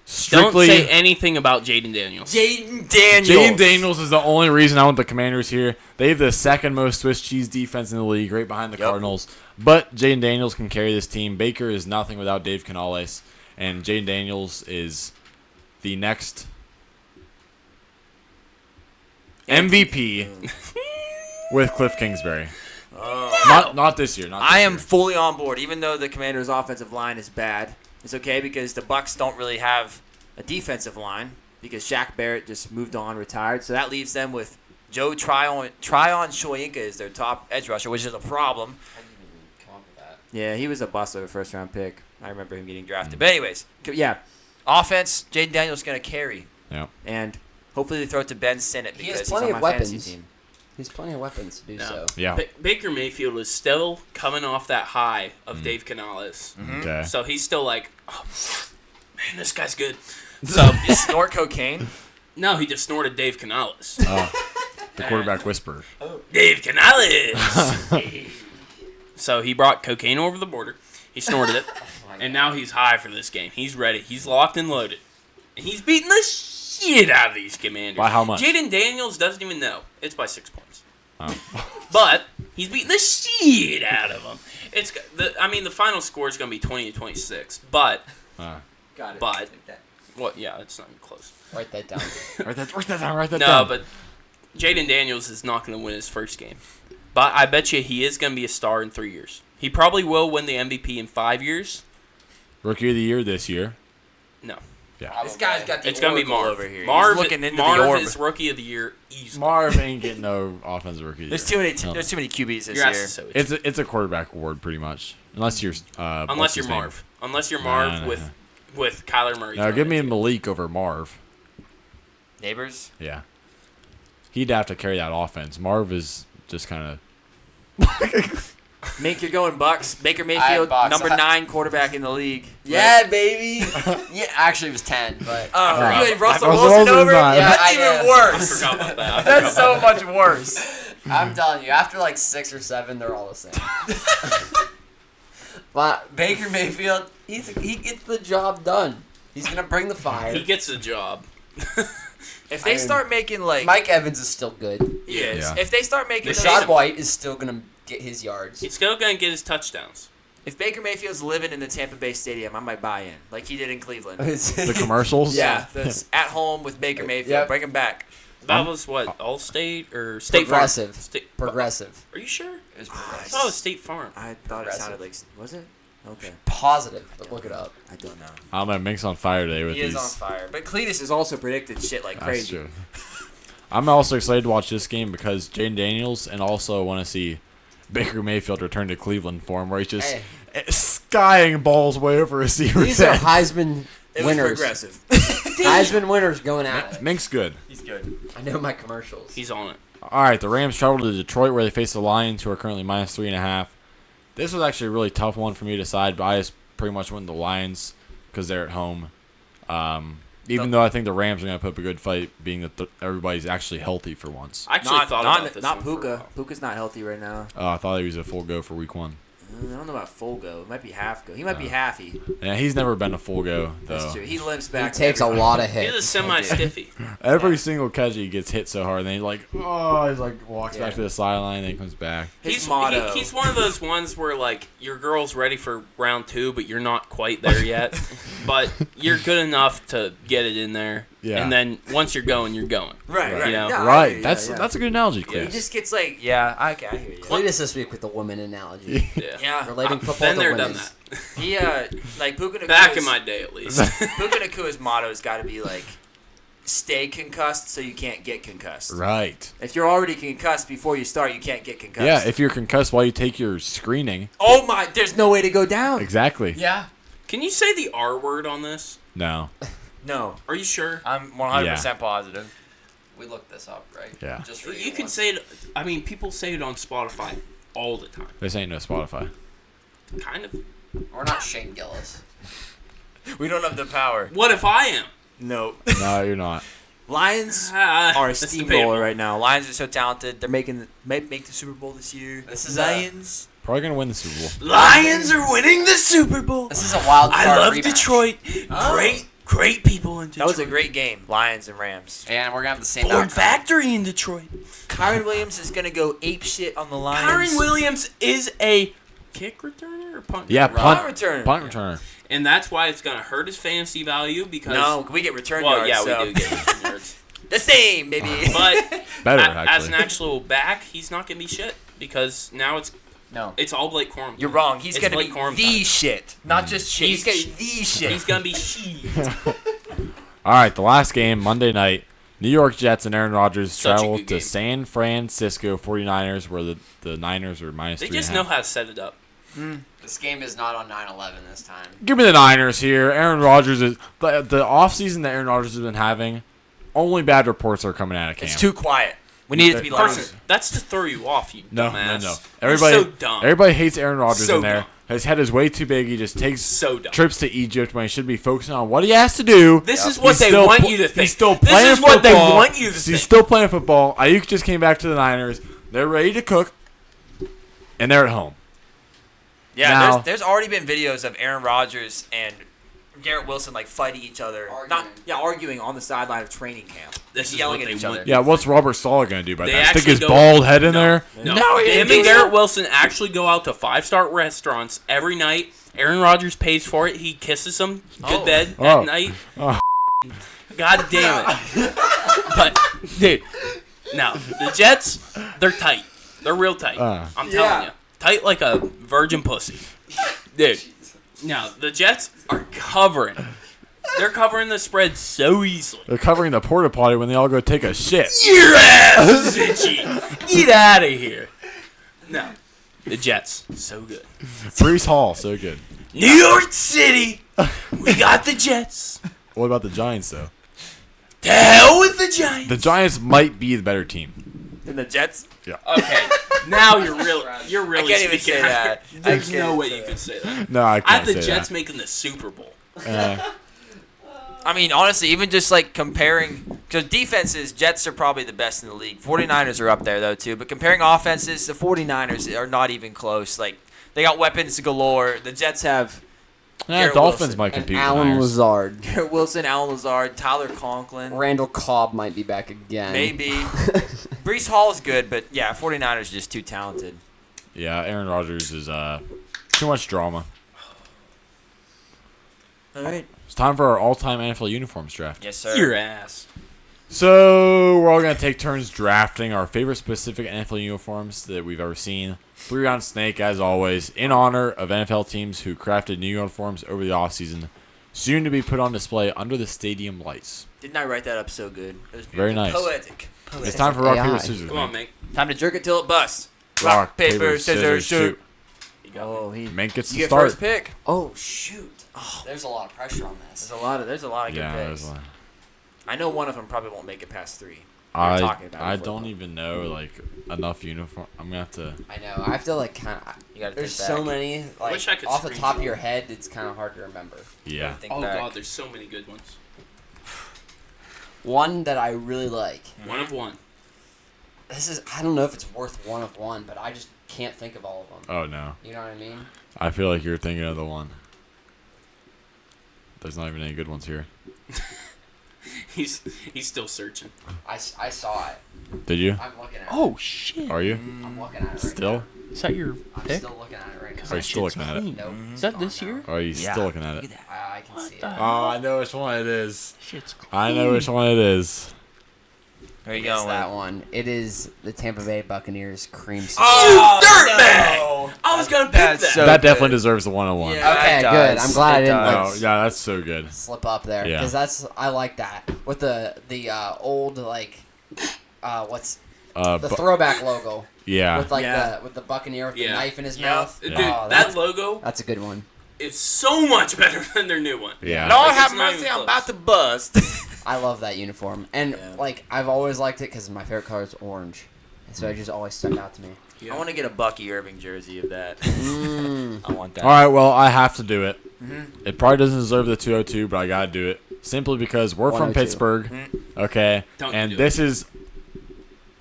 Speaker 3: Strictly,
Speaker 1: Don't say anything about Jaden Daniels.
Speaker 2: Jaden Daniels.
Speaker 3: Jaden Daniels is the only reason I want the Commanders here. They have the second most Swiss cheese defense in the league, right behind the
Speaker 2: Yep.
Speaker 3: Cardinals. But Jaden Daniels can carry this team. Baker is nothing without Dave Canales, and Jaden Daniels is the next MVP with Cliff Kingsbury. Not this year. Not this
Speaker 2: I am
Speaker 3: year.
Speaker 2: fully on board, even though the Commanders' offensive line is bad. It's okay because the Bucks don't really have a defensive line because Shaq Barrett just moved on, retired. So that leaves them with Joe Tryon Shoyinka is their top edge rusher, which is a problem.
Speaker 8: I didn't even come up with that.
Speaker 2: Yeah, he was a bust of a first-round pick. I remember him getting drafted. But anyways, yeah, offense, Jaden Daniels going to carry.
Speaker 3: Yeah.
Speaker 2: And
Speaker 5: Hopefully they throw it to Ben Sinnott
Speaker 8: He
Speaker 5: because
Speaker 8: has plenty
Speaker 5: he's on
Speaker 8: of
Speaker 5: my fantasy
Speaker 8: weapons.
Speaker 5: team.
Speaker 8: He's plenty of weapons to do
Speaker 1: No.
Speaker 8: so.
Speaker 3: Yeah.
Speaker 1: Baker Mayfield is still coming off that high of Dave Canales.
Speaker 3: Okay.
Speaker 1: So he's still like, oh, man, this guy's good. So,
Speaker 5: You snort cocaine?
Speaker 1: no, he just snorted Dave Canales.
Speaker 3: Oh, the quarterback whisperer.
Speaker 1: Dave Canales! So he brought cocaine over the border. He snorted it. And now he's high for this game. He's ready. He's locked and loaded. And he's beating the shit out of these Commanders.
Speaker 3: By how much?
Speaker 1: Jaden Daniels doesn't even know. It's by 6 points.
Speaker 3: Oh.
Speaker 1: But he's beating the shit out of them. The final score is going to be 20-26. But,
Speaker 5: Got it.
Speaker 1: But- yeah, it's not even close.
Speaker 8: Write that down.
Speaker 3: Write that down. Write that
Speaker 1: No,
Speaker 3: down.
Speaker 1: but Jaden Daniels is not going to win his first game. But I bet you he is going to be a star in 3 years. He probably will win the MVP in 5 years.
Speaker 3: Rookie of the year this year.
Speaker 1: No.
Speaker 3: Yeah.
Speaker 5: This guy's got the
Speaker 1: It's going to be
Speaker 5: oracle
Speaker 1: Marv.
Speaker 5: over here.
Speaker 1: Marv,
Speaker 5: He's looking into
Speaker 1: Marv
Speaker 5: the orb.
Speaker 1: is Rookie of the Year easily.
Speaker 3: Marv ain't getting no offensive rookie of the
Speaker 5: There's
Speaker 3: year.
Speaker 5: too many. There's too many QBs this
Speaker 1: Your ass
Speaker 5: year.
Speaker 1: is so itchy.
Speaker 3: It's a quarterback award pretty much, unless you're
Speaker 1: Unless
Speaker 3: what's
Speaker 1: you're
Speaker 3: his name?
Speaker 1: Marv. Unless you're Marv
Speaker 3: No.
Speaker 1: with Kyler Murray.
Speaker 3: No,
Speaker 1: throwing
Speaker 3: give me
Speaker 1: it to you.
Speaker 3: Malik over Marv.
Speaker 5: Neighbors.
Speaker 3: Yeah, he'd have to carry that offense. Marv is just kind of
Speaker 5: Mink, you're going Bucks. Baker Mayfield,
Speaker 8: Bucks.
Speaker 5: number 9 quarterback in the league.
Speaker 8: Yeah, baby. Yeah, actually it was 10, but
Speaker 5: Oh, you had Russell
Speaker 3: Russell
Speaker 5: Wilson
Speaker 3: Wilson's
Speaker 5: over?
Speaker 3: not.
Speaker 8: Yeah,
Speaker 5: That's
Speaker 8: I
Speaker 5: even
Speaker 8: know.
Speaker 1: I
Speaker 5: worse.
Speaker 1: forgot about that.
Speaker 5: That's so much worse.
Speaker 8: I'm telling you, after like 6 or 7, they're all the same. But Baker Mayfield, he gets the job done. He's gonna bring the fire.
Speaker 1: He gets the job.
Speaker 5: If they start making like
Speaker 8: Mike Evans is still good.
Speaker 5: he is.
Speaker 3: Yeah.
Speaker 5: If they start making those-
Speaker 8: Rashad White is still gonna get his yards.
Speaker 1: He's still going to get his touchdowns.
Speaker 5: if Baker Mayfield's living in the Tampa Bay Stadium, I might buy in, like he did in Cleveland.
Speaker 3: the commercials.
Speaker 5: Yeah, that's at home with Baker Mayfield.
Speaker 8: Yep.
Speaker 5: Bring him back.
Speaker 1: That was what? Allstate or State
Speaker 8: Progressive.
Speaker 1: Farm? State,
Speaker 8: Progressive.
Speaker 1: Are you sure?
Speaker 8: It was
Speaker 1: I
Speaker 8: progressive.
Speaker 1: thought it was State Farm.
Speaker 5: I thought it
Speaker 8: Progressive.
Speaker 5: sounded like. Was it? Okay.
Speaker 8: Positive, but look it up.
Speaker 5: I don't know.
Speaker 3: I don't know. Mink's on fire today with
Speaker 5: He
Speaker 3: these.
Speaker 5: is on fire. But Cletus has also predicted shit like
Speaker 3: That's
Speaker 5: crazy.
Speaker 3: true. I'm also excited to watch this game because Jaden Daniels, and also want to see Baker Mayfield return to Cleveland for him, where he's just skying balls way over receivers.
Speaker 8: These are Heisman
Speaker 5: It was
Speaker 8: winners.
Speaker 5: progressive.
Speaker 8: Heisman winners going at it.
Speaker 3: Mink's good.
Speaker 5: He's good.
Speaker 8: I know my commercials.
Speaker 1: He's on it.
Speaker 3: All right, the Rams travel to Detroit where they face the Lions, who are currently -3.5. This was actually a really tough one for me to decide, but I just pretty much went the Lions because they're at home. Even though I think the Rams are going to put up a good fight, being that everybody's actually healthy for once.
Speaker 1: I actually thought about this
Speaker 5: not
Speaker 1: one for a
Speaker 5: Puka.
Speaker 1: while.
Speaker 5: Puka's not healthy right now.
Speaker 3: I thought he was a full go for week 1.
Speaker 5: I don't know about full go. It might be half go. He might be halfy.
Speaker 3: Yeah, he's never been a full go, though.
Speaker 5: That's true. He limps
Speaker 8: He
Speaker 5: back.
Speaker 8: takes a lot of
Speaker 1: He's a
Speaker 8: hits.
Speaker 1: semi-stiffy.
Speaker 3: Every single catch he gets hit so hard, and then he's like walks back
Speaker 5: Yeah.
Speaker 3: to the sideline, then he comes back.
Speaker 5: His motto.
Speaker 1: He's one of those ones where, like, your girl's ready for round 2, but you're not quite there yet. But you're good enough to get it in there.
Speaker 3: Yeah.
Speaker 1: And then once you're going, you're going.
Speaker 5: Right, right.
Speaker 1: You know?
Speaker 5: Yeah, I
Speaker 3: Right,
Speaker 5: hear you,
Speaker 3: that's
Speaker 5: yeah.
Speaker 3: that's a good analogy,
Speaker 5: He
Speaker 3: Chris.
Speaker 5: just gets like, I hear you.
Speaker 8: Cletus this week with the woman analogy.
Speaker 1: Yeah.
Speaker 5: Yeah.
Speaker 8: Relating football
Speaker 1: Been
Speaker 8: to
Speaker 1: there,
Speaker 8: women.
Speaker 1: done that.
Speaker 5: He, like, Puka Nakua's,
Speaker 1: Back in my day, at least.
Speaker 5: Puka Nakua's motto has got to be like, stay concussed so you can't get concussed.
Speaker 3: Right.
Speaker 5: If you're already concussed before you start, you can't get concussed.
Speaker 3: Yeah, if you're concussed while you take your screening.
Speaker 5: Oh my, there's no way to go down.
Speaker 3: Exactly.
Speaker 8: Yeah.
Speaker 1: Can you say the R word on this?
Speaker 3: No.
Speaker 5: No.
Speaker 1: Are you sure?
Speaker 2: I'm 100% positive.
Speaker 8: We looked this up, right?
Speaker 3: Yeah.
Speaker 8: Just for
Speaker 1: You can say it. I mean, people say it on Spotify all the time.
Speaker 3: This ain't no Spotify.
Speaker 1: Kind of.
Speaker 8: We're not Shane Gillis.
Speaker 5: We don't have the power.
Speaker 1: What if I am?
Speaker 5: Nope.
Speaker 3: No, you're not.
Speaker 5: Lions
Speaker 1: Ah,
Speaker 5: are a
Speaker 1: that's
Speaker 5: steamroller
Speaker 1: debatable.
Speaker 5: right now. Lions are so talented. They're making make the Super Bowl this year.
Speaker 8: This is
Speaker 5: Lions.
Speaker 3: Probably gonna win the Super Bowl.
Speaker 1: Lions are winning the Super Bowl.
Speaker 8: This is a wild card
Speaker 1: I love
Speaker 8: rematch.
Speaker 1: Detroit. Great people in Detroit.
Speaker 5: That was a great game. Lions and Rams.
Speaker 8: And we're gonna have the same
Speaker 1: Ford
Speaker 8: outcome.
Speaker 1: Factory in Detroit.
Speaker 5: Kyron Williams is gonna go ape shit on the Lions.
Speaker 1: Kyron Williams is a kick returner or punt?
Speaker 3: Yeah,
Speaker 1: returner?
Speaker 3: punt
Speaker 5: returner.
Speaker 3: Punt returner.
Speaker 1: And that's why it's gonna hurt his fantasy value because
Speaker 5: No, we get return
Speaker 1: well,
Speaker 5: yards.
Speaker 1: yeah,
Speaker 5: so.
Speaker 1: we do get return yards.
Speaker 5: The same, baby.
Speaker 1: But
Speaker 3: Better,
Speaker 1: as
Speaker 3: actually.
Speaker 1: an actual back, he's not gonna be shit because now it's all Blake Corum.
Speaker 5: You're wrong. He's
Speaker 1: It's
Speaker 5: gonna
Speaker 1: Blake
Speaker 5: be
Speaker 1: Corum
Speaker 5: the
Speaker 1: time.
Speaker 5: shit, not just shit. He's
Speaker 1: He's
Speaker 5: gonna be the shit.
Speaker 1: He's gonna be shit.
Speaker 3: All right, the last game, Monday night. New York Jets and Aaron Rodgers
Speaker 1: Such a
Speaker 3: travel
Speaker 1: good
Speaker 3: to
Speaker 1: game.
Speaker 3: San Francisco 49ers, where the Niners are -3.5.
Speaker 1: They just know how to set it up.
Speaker 8: This game is not on 9/11 this time.
Speaker 3: Give me the Niners here. Aaron Rodgers is the offseason that Aaron Rodgers has been having only bad reports are coming out of camp.
Speaker 2: It's too quiet. We need it to be louder.
Speaker 1: Carson, that's to throw you off, you
Speaker 3: No,
Speaker 1: dumbass.
Speaker 3: no.
Speaker 1: You're so dumb.
Speaker 3: Everybody hates Aaron Rodgers
Speaker 1: So
Speaker 3: in there.
Speaker 1: dumb.
Speaker 3: His head is way too big. He just takes
Speaker 1: So dumb.
Speaker 3: trips to Egypt when he should be focusing on what he has to do.
Speaker 1: This is what
Speaker 3: He's
Speaker 1: they
Speaker 3: still
Speaker 1: want
Speaker 3: pl-
Speaker 1: you to think.
Speaker 3: He's still
Speaker 1: This
Speaker 3: playing
Speaker 1: is what they
Speaker 3: football.
Speaker 1: want you to
Speaker 3: He's
Speaker 1: think.
Speaker 3: still playing football. Ayuk just came back to the Niners. They're ready to cook, and they're at home.
Speaker 2: Yeah,
Speaker 3: Now-
Speaker 2: there's already been videos of Aaron Rodgers and Garrett Wilson like fighting each other, arguing on the sideline of training camp.
Speaker 1: This is
Speaker 2: yelling
Speaker 1: what
Speaker 2: at
Speaker 1: they
Speaker 2: each
Speaker 1: want.
Speaker 2: other.
Speaker 3: Yeah, what's Robert Saleh going to do by
Speaker 1: They
Speaker 3: that? Stick
Speaker 1: actually
Speaker 3: his
Speaker 1: go-
Speaker 3: bald head in
Speaker 1: No.
Speaker 3: there?
Speaker 1: No,
Speaker 2: he didn't
Speaker 1: him
Speaker 2: do
Speaker 1: and
Speaker 2: so.
Speaker 1: Garrett Wilson actually go out to 5-star restaurants every night. Aaron Rodgers pays for it. He kisses them. Good bed
Speaker 3: Oh.
Speaker 1: at night.
Speaker 3: Oh.
Speaker 1: God damn it. But, dude, no. The Jets, they're tight. They're real tight. I'm telling you. Tight like a virgin pussy. Dude. No, the Jets are covering. They're covering the spread so easily.
Speaker 3: They're covering the porta potty when they all go take a shit.
Speaker 1: Your ass is itchy. Get out of here. No. The Jets, so good.
Speaker 3: Brees Hall, so good.
Speaker 1: New York City, we got the Jets.
Speaker 3: What about the Giants, though?
Speaker 1: To hell with the Giants.
Speaker 3: The Giants might be the better team.
Speaker 2: And the Jets.
Speaker 1: Okay, now you're really
Speaker 2: I can't even
Speaker 1: speaking
Speaker 2: say
Speaker 1: out.
Speaker 2: that.
Speaker 1: There's
Speaker 2: I can't
Speaker 1: no way
Speaker 2: say
Speaker 1: you
Speaker 2: that.
Speaker 1: can say that.
Speaker 3: No, I
Speaker 1: I
Speaker 3: can't
Speaker 1: have the
Speaker 3: say
Speaker 1: Jets
Speaker 3: that.
Speaker 1: making the Super Bowl.
Speaker 2: I mean, honestly, even just like comparing, because defenses, Jets are probably the best in the league. 49ers are up there, though, too. But comparing offenses, the 49ers are not even close. Like, they got weapons galore. The Jets have Garrett
Speaker 3: Dolphins
Speaker 2: Wilson
Speaker 3: might compete with
Speaker 8: Alan
Speaker 3: Niners.
Speaker 8: Lazard.
Speaker 2: Garrett Wilson, Alan Lazard, Tyler Conklin.
Speaker 8: Randall Cobb might be back again.
Speaker 2: Maybe. Brees Hall is good, but yeah, 49ers are just too talented.
Speaker 3: Yeah, Aaron Rodgers is too much drama.
Speaker 2: All right.
Speaker 3: It's time for our all-time NFL uniforms draft.
Speaker 2: Yes, sir.
Speaker 1: Your ass.
Speaker 3: So we're all gonna take turns drafting our favorite specific NFL uniforms that we've ever seen. 3-round snake, as always, in honor of NFL teams who crafted new uniforms over the offseason, soon to be put on display under the stadium lights.
Speaker 2: Didn't I write that up so good? It was
Speaker 3: Very nice.
Speaker 2: Poetic.
Speaker 3: It's time for rock,
Speaker 8: AI.
Speaker 3: paper, scissors.
Speaker 1: Come on,
Speaker 3: Mink.
Speaker 1: mate.
Speaker 2: Time to jerk it till it busts.
Speaker 3: Rock, paper, scissors, shoot.
Speaker 1: You got
Speaker 2: Oh,
Speaker 1: me.
Speaker 2: he.
Speaker 3: Mink gets
Speaker 2: You
Speaker 3: to
Speaker 2: get
Speaker 3: start.
Speaker 2: first pick.
Speaker 8: Oh shoot! There's a lot of pressure on this.
Speaker 2: There's a lot of good
Speaker 3: Yeah,
Speaker 2: picks.
Speaker 3: there's one.
Speaker 2: I know one of them probably won't make it past 3. We were talking about it
Speaker 3: I
Speaker 2: before.
Speaker 3: don't even know like enough uniform. I'm gonna have to.
Speaker 8: I know. I have to like kind of.
Speaker 2: You gotta
Speaker 8: There's
Speaker 2: think
Speaker 8: so
Speaker 2: back.
Speaker 8: many. Like
Speaker 1: wish I could
Speaker 8: off the top of
Speaker 1: screenshot.
Speaker 8: your head, it's kind of hard to remember.
Speaker 3: Yeah.
Speaker 2: Think
Speaker 1: Oh,
Speaker 2: back.
Speaker 1: God, there's so many good ones.
Speaker 8: One that I really like.
Speaker 1: One of one.
Speaker 8: This is. I don't know if it's worth one of one, but I just can't think of all of them.
Speaker 3: Oh no.
Speaker 8: You know what I mean?
Speaker 3: I feel like you're thinking of the one. There's not even any good ones here.
Speaker 1: He's still searching.
Speaker 8: I saw it.
Speaker 3: Did you?
Speaker 8: I'm looking at it.
Speaker 1: Oh, shit.
Speaker 3: Are you?
Speaker 8: I'm looking at it right
Speaker 3: Still?
Speaker 8: now.
Speaker 1: Is that your
Speaker 8: I'm
Speaker 1: pick?
Speaker 8: still looking at it right now.
Speaker 3: Are you still looking at it?
Speaker 8: Nope.
Speaker 1: Is that
Speaker 8: it's
Speaker 1: this
Speaker 8: gone
Speaker 1: year?
Speaker 3: Or are you still looking at it?
Speaker 8: now. I can see it.
Speaker 1: the-
Speaker 3: Oh, I know which one it is.
Speaker 1: Shit's cool.
Speaker 3: I know which one it is.
Speaker 2: There you
Speaker 8: It's
Speaker 2: go.
Speaker 8: that one. It is the Tampa Bay Buccaneers cream soda.
Speaker 2: Oh,
Speaker 1: dirtbag! I was gonna pick that.
Speaker 2: That's so
Speaker 3: that
Speaker 2: good.
Speaker 3: definitely deserves the 101.
Speaker 2: Yeah.
Speaker 8: Okay,
Speaker 2: It
Speaker 8: good.
Speaker 2: does.
Speaker 8: I'm glad I
Speaker 2: It
Speaker 8: didn't
Speaker 3: Oh,
Speaker 8: like,
Speaker 3: yeah, that's so good.
Speaker 8: slip up there
Speaker 3: Yeah.
Speaker 8: because I like that with the old like what's the
Speaker 3: Bu-
Speaker 8: throwback logo
Speaker 3: yeah.
Speaker 8: with like
Speaker 2: Yeah.
Speaker 8: the Buccaneer with
Speaker 1: Yeah.
Speaker 8: the knife in his
Speaker 2: Yeah.
Speaker 8: mouth.
Speaker 1: Dude,
Speaker 8: Oh,
Speaker 1: that logo
Speaker 8: that's a good one.
Speaker 1: is so much better than their new one.
Speaker 3: Yeah.
Speaker 2: Lord
Speaker 1: Like,
Speaker 2: have
Speaker 1: it's not
Speaker 2: mercy,
Speaker 1: even
Speaker 2: I'm
Speaker 1: close.
Speaker 2: about to bust.
Speaker 8: I love that uniform, and
Speaker 2: Yeah.
Speaker 8: like I've always liked it because my favorite color is orange, and so it just always stuck out to me.
Speaker 1: Yeah.
Speaker 2: I want to get a Bucky Irving jersey of that. I want that.
Speaker 3: All right, well, I have to do it.
Speaker 2: Mm-hmm.
Speaker 3: It probably doesn't deserve the 202, but I got to do it. Simply because we're from
Speaker 8: 102.
Speaker 3: Pittsburgh, okay?
Speaker 1: Don't you
Speaker 3: And
Speaker 1: do
Speaker 3: this is,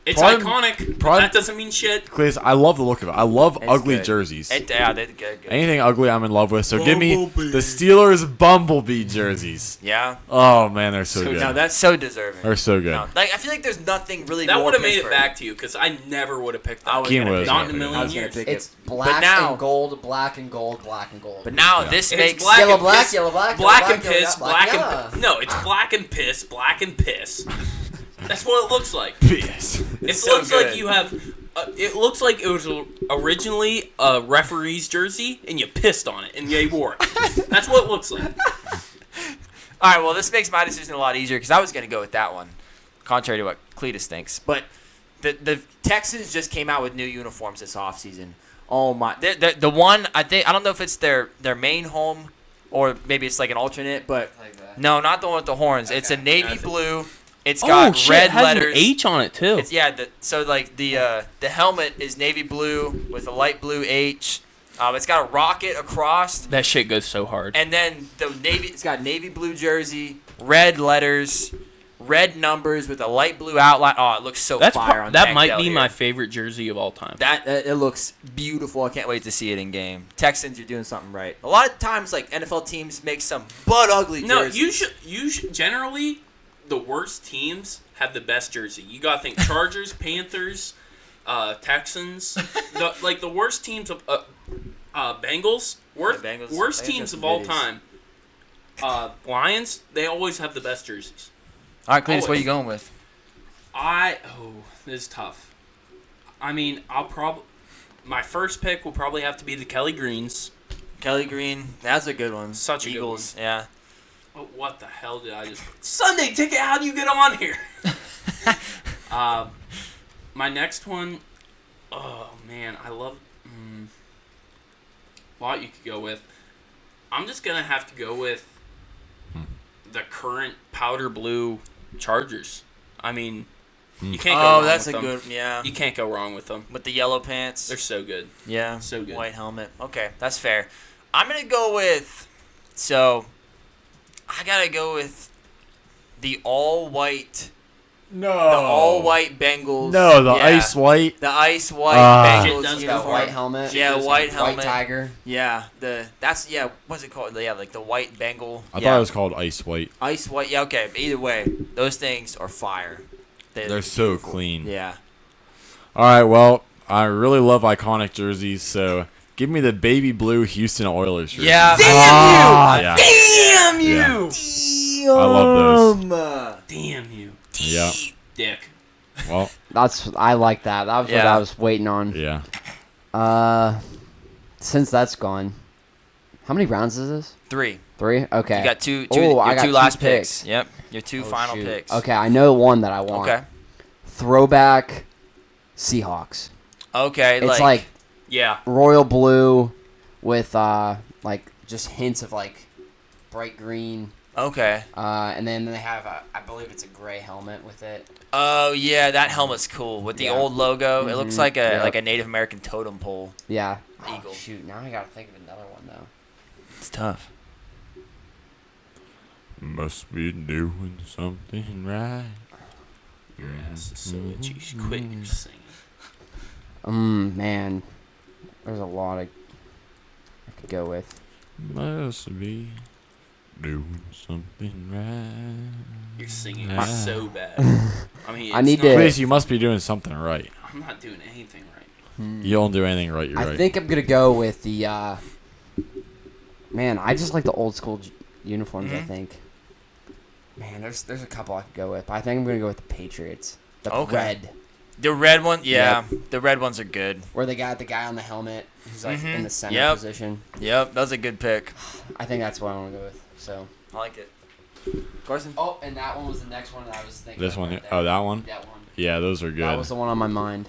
Speaker 1: It's
Speaker 3: Prime-
Speaker 1: iconic, but
Speaker 3: Prime-
Speaker 1: that doesn't mean shit.
Speaker 3: Cleese, I love the look of it. I love
Speaker 2: It's
Speaker 3: ugly
Speaker 2: good.
Speaker 3: jerseys.
Speaker 2: Yeah, they did good.
Speaker 3: Anything ugly, I'm in love with. So give me
Speaker 1: Bumblebee.
Speaker 3: the Steelers Bumblebee jerseys.
Speaker 2: Yeah.
Speaker 3: Oh, man, they're so good.
Speaker 2: No, that's so deserving.
Speaker 3: They're so good.
Speaker 2: No, like I feel like there's nothing really.
Speaker 1: That
Speaker 2: more
Speaker 1: would have made it
Speaker 2: Pittsburgh.
Speaker 1: back to you because I never would have picked that.
Speaker 2: I was
Speaker 3: Keen
Speaker 2: gonna
Speaker 3: was
Speaker 2: pick
Speaker 1: Not
Speaker 2: it.
Speaker 1: in a million
Speaker 2: I was gonna
Speaker 1: years.
Speaker 2: pick
Speaker 8: It's
Speaker 2: it.
Speaker 8: black
Speaker 2: now-
Speaker 8: and gold, black and gold, black and gold.
Speaker 2: But now
Speaker 3: Yeah.
Speaker 2: this
Speaker 1: It's
Speaker 2: makes
Speaker 1: black
Speaker 8: Yellow,
Speaker 1: and
Speaker 8: black,
Speaker 1: piss,
Speaker 8: yellow, black,
Speaker 1: black
Speaker 8: yellow,
Speaker 1: and
Speaker 8: black,
Speaker 1: piss,
Speaker 8: yellow,
Speaker 1: black
Speaker 8: black,
Speaker 1: and no, it's black and piss, black and piss. That's what it looks like.
Speaker 3: Yes.
Speaker 1: It
Speaker 2: so
Speaker 1: looks like
Speaker 2: good.
Speaker 1: you have. It looks like it was originally a referee's jersey, and you pissed on it, and they wore it. That's what it looks like.
Speaker 2: All right, well, this makes my decision a lot easier because I was going to go with that one, contrary to what Cletus thinks. But the Texans just came out with new uniforms this offseason. Oh, my. The one, I don't know if it's their main home or maybe it's like an alternate, but
Speaker 8: Like that.
Speaker 2: no, not the one with the horns. It's a navy
Speaker 1: I think-
Speaker 2: blue It's got
Speaker 1: shit,
Speaker 2: red
Speaker 1: it has
Speaker 2: letters.
Speaker 1: an H on it too.
Speaker 2: It's so like the helmet is navy blue with a light blue H. It's got a rocket across,
Speaker 1: That shit goes so hard.
Speaker 2: and then it's got navy blue jersey, red letters, red numbers with a light blue outline. Oh, it looks so fire on
Speaker 1: that
Speaker 2: Tank
Speaker 1: might
Speaker 2: Dell
Speaker 1: be
Speaker 2: here.
Speaker 1: my favorite jersey of all time.
Speaker 2: That it looks beautiful. I can't wait to see it in game. Texans, you're doing something right. A lot of times, like NFL teams make some butt ugly jerseys.
Speaker 1: No, you should generally the worst teams have the best jersey. You gotta think Chargers, Panthers, Texans. The worst teams of Bengals.
Speaker 2: Bengals
Speaker 1: Worst
Speaker 2: have
Speaker 1: teams
Speaker 2: some
Speaker 1: of all
Speaker 2: goodies.
Speaker 1: time. Lions. They always have the best jerseys.
Speaker 2: All right, Cletus, what are you going with?
Speaker 1: This is tough. I mean, my first pick will probably have to be the Kelly Greens.
Speaker 2: Kelly Green, that's a good one.
Speaker 1: Such a good
Speaker 2: Eagles,
Speaker 1: one.
Speaker 2: yeah.
Speaker 1: Oh, what the hell did I just... Sunday Ticket, how do you get on here? My next one... Oh, man, I love... What you could go with. I'm just going to have to go with the current powder blue Chargers. I mean, you can't go wrong with
Speaker 2: that's a
Speaker 1: them.
Speaker 2: good, yeah.
Speaker 1: You can't go wrong with them.
Speaker 2: With the yellow pants.
Speaker 1: They're so good.
Speaker 2: Yeah.
Speaker 1: So good.
Speaker 2: White helmet. Okay, that's fair. I'm going to go with... So, I got to go with the all-white...
Speaker 3: No.
Speaker 2: The all-white Bengals.
Speaker 3: No, the
Speaker 2: Yeah.
Speaker 3: ice white.
Speaker 2: The ice white
Speaker 3: Ah.
Speaker 1: It
Speaker 2: Bengals
Speaker 1: does
Speaker 8: That
Speaker 2: uniform.
Speaker 8: white helmet.
Speaker 2: Yeah, white helmet.
Speaker 8: White tiger.
Speaker 2: Yeah, what's it called? Yeah, like the white Bengal.
Speaker 3: I
Speaker 2: yeah.
Speaker 3: thought it was called ice white.
Speaker 2: Ice white. Yeah, okay. But either way, those things are fire.
Speaker 3: They're so clean.
Speaker 2: Yeah.
Speaker 3: All right, well, I really love iconic jerseys, so give me the baby blue Houston Oilers jersey.
Speaker 2: Yeah.
Speaker 3: Yeah.
Speaker 2: Damn you!
Speaker 3: Yeah. I love
Speaker 2: those.
Speaker 1: Damn you.
Speaker 3: Yeah.
Speaker 1: Dick.
Speaker 3: Well,
Speaker 8: I like that. That was what
Speaker 2: Yeah.
Speaker 8: I was waiting on.
Speaker 3: yeah.
Speaker 8: Since that's gone, how many rounds is this?
Speaker 2: 3.
Speaker 8: 3. Okay.
Speaker 2: You got two.
Speaker 8: Oh, I
Speaker 2: your
Speaker 8: got
Speaker 2: two
Speaker 8: two
Speaker 2: last
Speaker 8: picks.
Speaker 2: picks. Yep. Your two
Speaker 8: Oh,
Speaker 2: final
Speaker 8: shoot.
Speaker 2: picks.
Speaker 8: Okay, I know one that I want.
Speaker 2: Okay.
Speaker 8: Throwback Seahawks.
Speaker 2: Okay.
Speaker 8: It's like
Speaker 1: Yeah.
Speaker 8: royal blue with like just hints of like bright green.
Speaker 2: Okay.
Speaker 8: And then they have I believe it's a gray helmet with it.
Speaker 2: Oh yeah, that helmet's cool with the
Speaker 8: Yeah.
Speaker 2: old logo. It looks like a
Speaker 8: Yep.
Speaker 2: Native American totem pole.
Speaker 8: Yeah.
Speaker 2: Eagle.
Speaker 8: Oh, shoot, now I gotta think of another one though.
Speaker 2: It's tough.
Speaker 3: Must be doing something right.
Speaker 1: Your ass is so itchy. Quit your singing.
Speaker 8: Man, there's a lot I could go with.
Speaker 3: Must be doing something right.
Speaker 1: Your singing
Speaker 3: Yeah.
Speaker 1: is so bad. I mean,
Speaker 8: I
Speaker 1: it's
Speaker 8: need
Speaker 1: not-
Speaker 8: to-
Speaker 3: Please, you must be doing something right.
Speaker 1: I'm not doing anything right.
Speaker 3: You don't do anything right, you're
Speaker 8: I
Speaker 3: right.
Speaker 8: think I'm gonna go with the. Man, I just like the old school uniforms. I think. Man, there's a couple I could go with, but I think I'm gonna go with the Patriots. The
Speaker 2: Okay.
Speaker 8: red,
Speaker 2: The red one, yeah. The red ones are good.
Speaker 8: where they got the guy on the helmet who's like in the center
Speaker 2: Yep.
Speaker 8: position.
Speaker 2: Yep, that's a good pick.
Speaker 8: I think that's what I want to go with. So.
Speaker 2: I like it. Carson?
Speaker 8: Oh, and that one was the next one that I was thinking.
Speaker 3: This
Speaker 8: of
Speaker 3: one,
Speaker 8: right there.
Speaker 3: oh, that one?
Speaker 8: That one.
Speaker 3: Yeah, those are
Speaker 8: That
Speaker 3: good.
Speaker 8: was the one on my mind.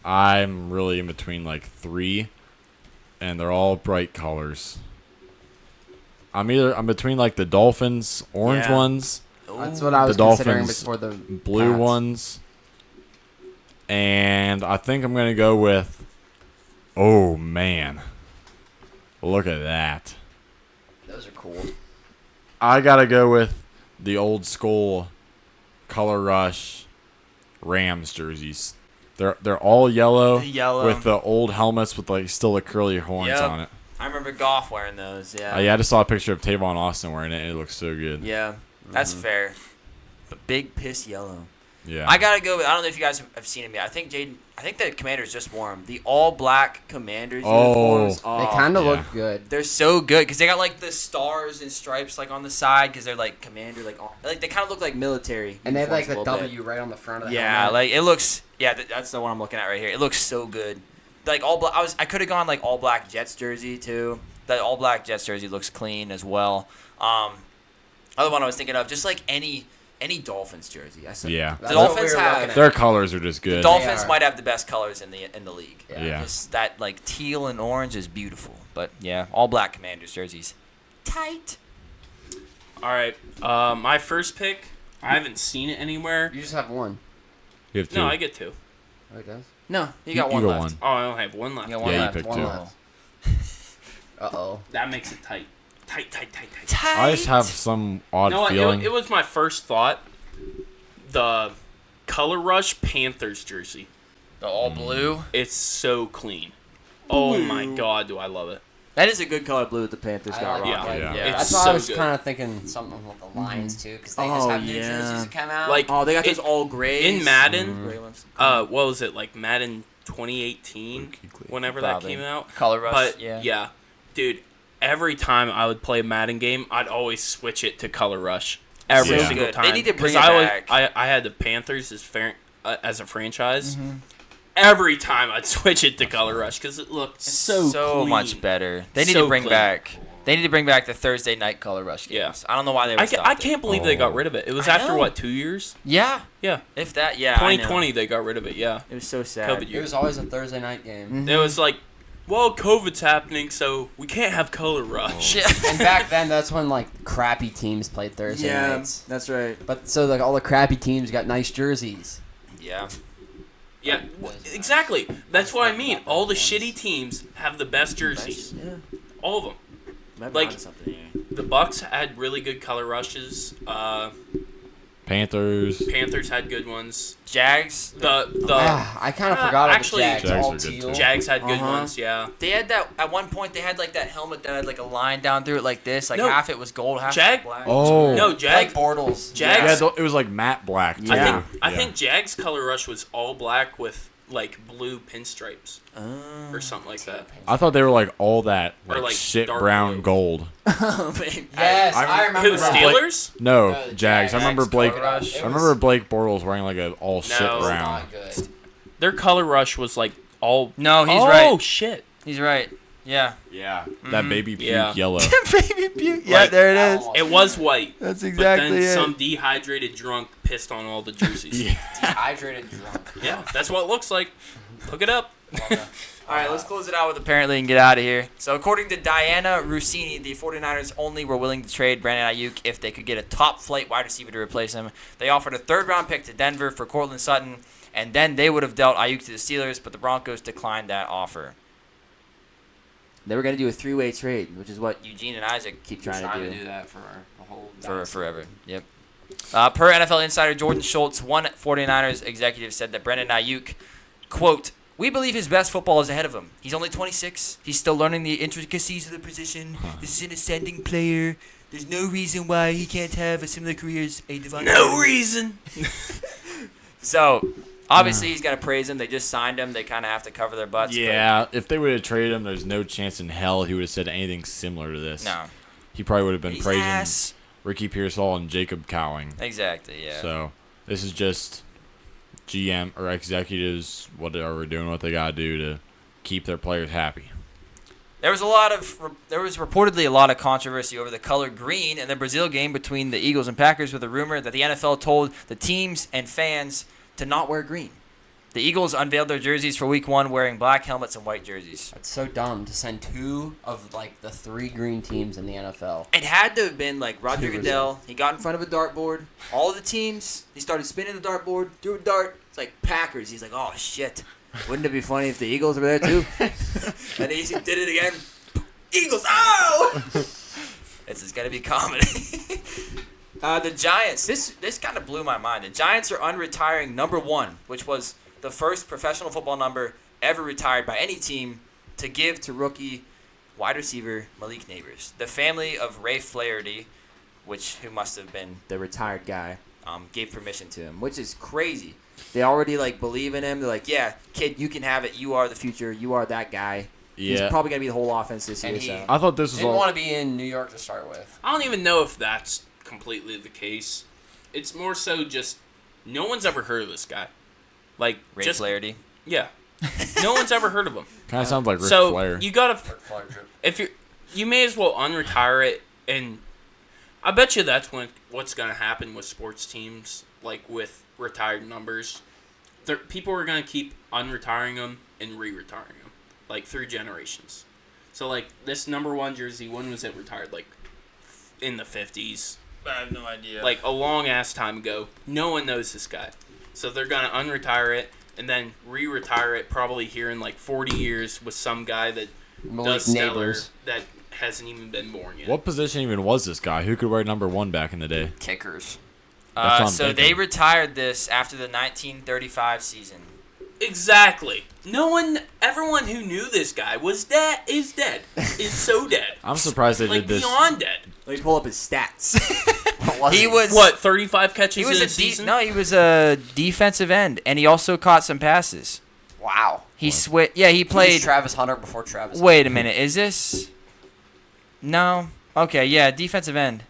Speaker 3: I'm really in between like 3, and they're all bright colors. I'm between like the Dolphins orange
Speaker 2: Yeah.
Speaker 3: ones,
Speaker 8: That's what I was
Speaker 3: The
Speaker 8: considering
Speaker 3: Dolphins
Speaker 8: before the
Speaker 3: blue
Speaker 8: Pats.
Speaker 3: ones, and I think I'm gonna go with. Oh man, look at that!
Speaker 8: Those are cool.
Speaker 3: I gotta go with the old school Color Rush Rams jerseys. They're all yellow,
Speaker 2: Yellow.
Speaker 3: with the old helmets with like still the curly horns
Speaker 2: Yep.
Speaker 3: on it.
Speaker 2: I remember Goff wearing those, yeah.
Speaker 3: I just saw a picture of Tavon Austin wearing it, and it looks so good.
Speaker 2: Yeah, that's fair. But big piss yellow.
Speaker 3: Yeah.
Speaker 2: I gotta go with, I don't know if you guys have seen them yet. I think the Commanders just wore them. The all black Commanders uniforms.
Speaker 8: They kind of
Speaker 3: yeah.
Speaker 8: look good.
Speaker 2: They're so good because they got like the stars and stripes like on the side because they're like Commander, like they kind of look like military.
Speaker 8: And they have like
Speaker 2: uniforms
Speaker 8: the
Speaker 2: a little bit.
Speaker 8: W right on the front of the
Speaker 2: Yeah,
Speaker 8: helmet.
Speaker 2: like it looks. Yeah, that's the one I'm looking at right here. It looks so good. Like all black. I could have gone like all black Jets jersey too. The all black Jets jersey looks clean as well. Other one I was thinking of, just like any Dolphins jersey.
Speaker 3: Yeah.
Speaker 2: The
Speaker 8: That's what
Speaker 2: Dolphins
Speaker 8: we were
Speaker 2: have.
Speaker 8: looking at.
Speaker 3: Their colors are just
Speaker 2: The
Speaker 3: good.
Speaker 2: Dolphins
Speaker 8: are.
Speaker 2: might have the best colors in the league.
Speaker 3: Yeah.
Speaker 2: Just that like teal and orange is beautiful. But yeah, all black Commanders jerseys. Tight.
Speaker 1: All right. My first pick. I haven't seen it anywhere.
Speaker 8: You just have one.
Speaker 3: You have two.
Speaker 1: No, I get two.
Speaker 8: Oh, it does?
Speaker 2: No, you got one
Speaker 3: go
Speaker 2: left.
Speaker 3: one.
Speaker 1: Oh, I only have one left.
Speaker 2: You got one
Speaker 3: Yeah, you
Speaker 2: left.
Speaker 3: picked
Speaker 8: One
Speaker 3: two.
Speaker 8: left. Uh-oh.
Speaker 1: That makes it tight. Tight.
Speaker 3: I just have some odd
Speaker 1: No,
Speaker 3: feeling.
Speaker 1: it was my first thought. The Color Rush Panthers jersey.
Speaker 2: The all blue.
Speaker 1: It's so clean. Oh my god, do I love it.
Speaker 5: That is a good color blue that the Panthers got
Speaker 8: like
Speaker 5: wrong.
Speaker 8: it.
Speaker 1: Yeah.
Speaker 2: Yeah.
Speaker 8: That's
Speaker 1: It's
Speaker 8: why
Speaker 1: so
Speaker 8: I was
Speaker 1: good.
Speaker 8: kind of thinking something with the Lions, too, because they just
Speaker 5: Oh,
Speaker 8: have new
Speaker 5: yeah.
Speaker 8: jerseys that come out.
Speaker 1: Like,
Speaker 5: Oh, they got
Speaker 1: It-
Speaker 5: those all grays.
Speaker 1: in Madden,
Speaker 5: Gray ones.
Speaker 1: what was it, like Madden 2018, whenever that
Speaker 2: Probably.
Speaker 1: came out?
Speaker 2: Color rush.
Speaker 1: But,
Speaker 2: yeah.
Speaker 1: dude, every time I would play a Madden game, I'd always switch it to Color Rush. Every
Speaker 3: So
Speaker 1: single
Speaker 2: good.
Speaker 1: time.
Speaker 2: They need to bring
Speaker 1: 'Cause
Speaker 2: it
Speaker 1: I always-
Speaker 2: back.
Speaker 1: I had the Panthers as a franchise. Every time I'd switch it to Color Rush because it looked so clean.
Speaker 2: much better. They need
Speaker 1: So
Speaker 2: to bring
Speaker 1: clean.
Speaker 2: back. They need to bring back the Thursday night color rush games.
Speaker 1: Yeah.
Speaker 2: I don't know why they were.
Speaker 1: I can't believe they got rid of it. It was
Speaker 2: I
Speaker 1: after,
Speaker 2: know.
Speaker 1: what, 2 years?
Speaker 2: Yeah,
Speaker 1: Yeah.
Speaker 2: if that. Yeah,
Speaker 1: 2020, they got rid of it, yeah.
Speaker 5: It was so sad.
Speaker 1: COVID
Speaker 8: It
Speaker 1: year.
Speaker 8: was always a Thursday night game.
Speaker 1: It was like, well, COVID's happening, so we can't have Color Rush.
Speaker 2: Yeah.
Speaker 8: And back then, that's when, like, crappy teams played Thursday
Speaker 5: Yeah,
Speaker 8: nights.
Speaker 5: that's right.
Speaker 8: But, so, like, all the crappy teams got nice jerseys.
Speaker 2: yeah.
Speaker 1: Yeah, exactly. That's what I mean. All the shitty teams have the best jerseys.
Speaker 5: Yeah.
Speaker 1: All of them.
Speaker 5: Might be
Speaker 1: Like-
Speaker 5: onto something here.
Speaker 1: The Bucks had really good color rushes.
Speaker 3: Panthers.
Speaker 1: Panthers had good ones.
Speaker 2: Jags.
Speaker 8: I kind of forgot
Speaker 1: actually,
Speaker 8: about the Jags.
Speaker 3: Jags
Speaker 8: All
Speaker 3: are good,
Speaker 8: teal.
Speaker 3: too.
Speaker 1: Jags had good
Speaker 5: Uh-huh.
Speaker 1: ones. Yeah.
Speaker 2: They had that at one point. They had like that helmet that had like a line down through it like this. Like
Speaker 1: No.
Speaker 2: half it was gold, half
Speaker 1: Jag-
Speaker 2: it was black.
Speaker 3: Oh.
Speaker 1: No,
Speaker 8: Like
Speaker 1: Jags.
Speaker 8: Bortles.
Speaker 1: Jags.
Speaker 3: Yeah, it was like matte black. Too.
Speaker 5: Yeah.
Speaker 1: I think Jags color rush was all black with like blue pinstripes or something like that.
Speaker 3: I thought they were like all that
Speaker 1: Or,
Speaker 3: like,
Speaker 1: like,
Speaker 3: shit
Speaker 1: dark
Speaker 3: brown
Speaker 1: blue.
Speaker 3: gold.
Speaker 8: Yes, I remember
Speaker 1: Who,
Speaker 8: that.
Speaker 1: Steelers?
Speaker 3: No,
Speaker 8: No, the
Speaker 3: Jags. I remember
Speaker 2: Jags
Speaker 3: Blake.
Speaker 2: color rush.
Speaker 3: I remember Blake Bortles wearing like a all shit
Speaker 1: No.
Speaker 8: It's
Speaker 3: brown.
Speaker 8: not good.
Speaker 1: Their color rush was like all.
Speaker 2: No, he's
Speaker 1: oh,
Speaker 2: right.
Speaker 1: shit.
Speaker 2: He's right. Yeah.
Speaker 3: Yeah, that baby puke
Speaker 1: Yeah.
Speaker 3: yellow.
Speaker 2: Baby puke. Yeah,
Speaker 1: Like-
Speaker 2: there it is.
Speaker 1: It was white.
Speaker 2: That's
Speaker 1: But
Speaker 2: exactly
Speaker 1: then
Speaker 2: it.
Speaker 1: some dehydrated drunk pissed on all the jerseys.
Speaker 3: Yeah.
Speaker 8: Dehydrated drunk.
Speaker 1: Yeah, that's what it looks like. Look it up.
Speaker 2: All right, let's close it out with apparently and get out of here. So according to Diana Rossini, the 49ers only were willing to trade Brandon Ayuk if they could get a top-flight wide receiver to replace him. They offered a third-round pick to Denver for Cortland Sutton, and then they would have dealt Ayuk to the Steelers, but the Broncos declined that offer.
Speaker 5: They were going to do a three-way trade, which is what
Speaker 2: Eugene and Isaac
Speaker 5: keep trying to do.
Speaker 8: that for the whole
Speaker 2: for forever. Yep. Per NFL insider Jordan Schultz, one 49ers executive said that Brandon Ayuk, quote, "We believe his best football is ahead of him. He's only 26. He's still learning the intricacies of the position. This is an ascending player. There's no reason why he can't have a similar career as a Devontae.
Speaker 1: No reason.
Speaker 2: So, obviously, he's got to praise him. They just signed him. They kind of have to cover their butts.
Speaker 3: Yeah, if they would have traded him, there's no chance in hell he would have said anything similar to this.
Speaker 2: But no.
Speaker 3: He probably would have been
Speaker 2: He's
Speaker 3: praising
Speaker 2: ass.
Speaker 3: Ricky Pearsall and Jacob Cowing.
Speaker 2: Exactly, yeah.
Speaker 3: So this is just GM or executives what are doing what they gotta do to keep their players happy.
Speaker 2: There was reportedly a lot of controversy over the color green in the Brazil game between the Eagles and Packers with a rumor that the NFL told the teams and fans to not wear green. The Eagles unveiled their jerseys for Week 1 wearing black helmets and white jerseys.
Speaker 8: It's so dumb to send two of like the three green teams in the NFL.
Speaker 2: It had to have been like Roger
Speaker 8: Two
Speaker 2: Goodell. He got in front of a dartboard. All of the teams, he started spinning the dartboard, threw a dart. It's like Packers. He's like, oh, shit.
Speaker 5: Wouldn't it be funny if the Eagles were there, too?
Speaker 2: And he did it again. Eagles, oh! This is going to be comedy. The Giants, this kind of blew my mind. The Giants are unretiring number 1, which was the first professional football number ever retired by any team to give to rookie wide receiver Malik Neighbors. The family of Ray Flaherty, who must have been,
Speaker 5: The retired guy.
Speaker 2: gave permission to him, which
Speaker 5: Which is crazy. They already, believe in him. They're like, yeah, kid, you can have it. You are the future. You are that guy. He's
Speaker 3: Yeah.
Speaker 5: probably going to be the whole offense this year.
Speaker 8: And he
Speaker 5: So.
Speaker 3: I thought this was
Speaker 8: didn't
Speaker 3: all.
Speaker 8: want to be in New York to start with.
Speaker 1: I don't even know if that's completely the case. It's more so just no one's ever heard of this guy. Like
Speaker 2: Ray
Speaker 1: just
Speaker 2: Flaherty.
Speaker 1: yeah, no one's ever heard of him.
Speaker 3: Kind of sounds like Ric
Speaker 1: So
Speaker 3: Flair.
Speaker 1: you gotta if you may as well unretire it, and I bet you that's what's gonna happen with sports teams, like with retired numbers. People are gonna keep unretiring them and re-retiring them, like through generations. So like this number 1 jersey, when was it retired? Like in the 50s,
Speaker 2: I have no idea.
Speaker 1: like a long ass time ago. No one knows this guy, so they're gonna unretire it and then re-retire it probably here in like 40 years with some guy that does stellar
Speaker 8: Neighbors.
Speaker 1: that hasn't even been born yet.
Speaker 3: What position even was this guy? Who could wear number 1 back in the day?
Speaker 8: Kickers.
Speaker 3: That's what I'm
Speaker 2: So they
Speaker 3: thinking.
Speaker 2: retired this after the 1935 season.
Speaker 1: Exactly. Everyone who knew this guy is dead, is so dead.
Speaker 3: I'm surprised they
Speaker 1: Like
Speaker 3: did this.
Speaker 1: beyond dead.
Speaker 5: Let me pull up his stats.
Speaker 2: He was
Speaker 1: What, 35 catches
Speaker 2: He was
Speaker 1: in
Speaker 2: a
Speaker 1: a season?
Speaker 2: no. He was a defensive end, and he also caught some passes.
Speaker 8: Wow.
Speaker 2: He Yeah, he
Speaker 8: He was
Speaker 2: played.
Speaker 8: Travis Hunter before Travis.
Speaker 2: Wait a minute. Is this? No. Okay. Yeah, defensive end.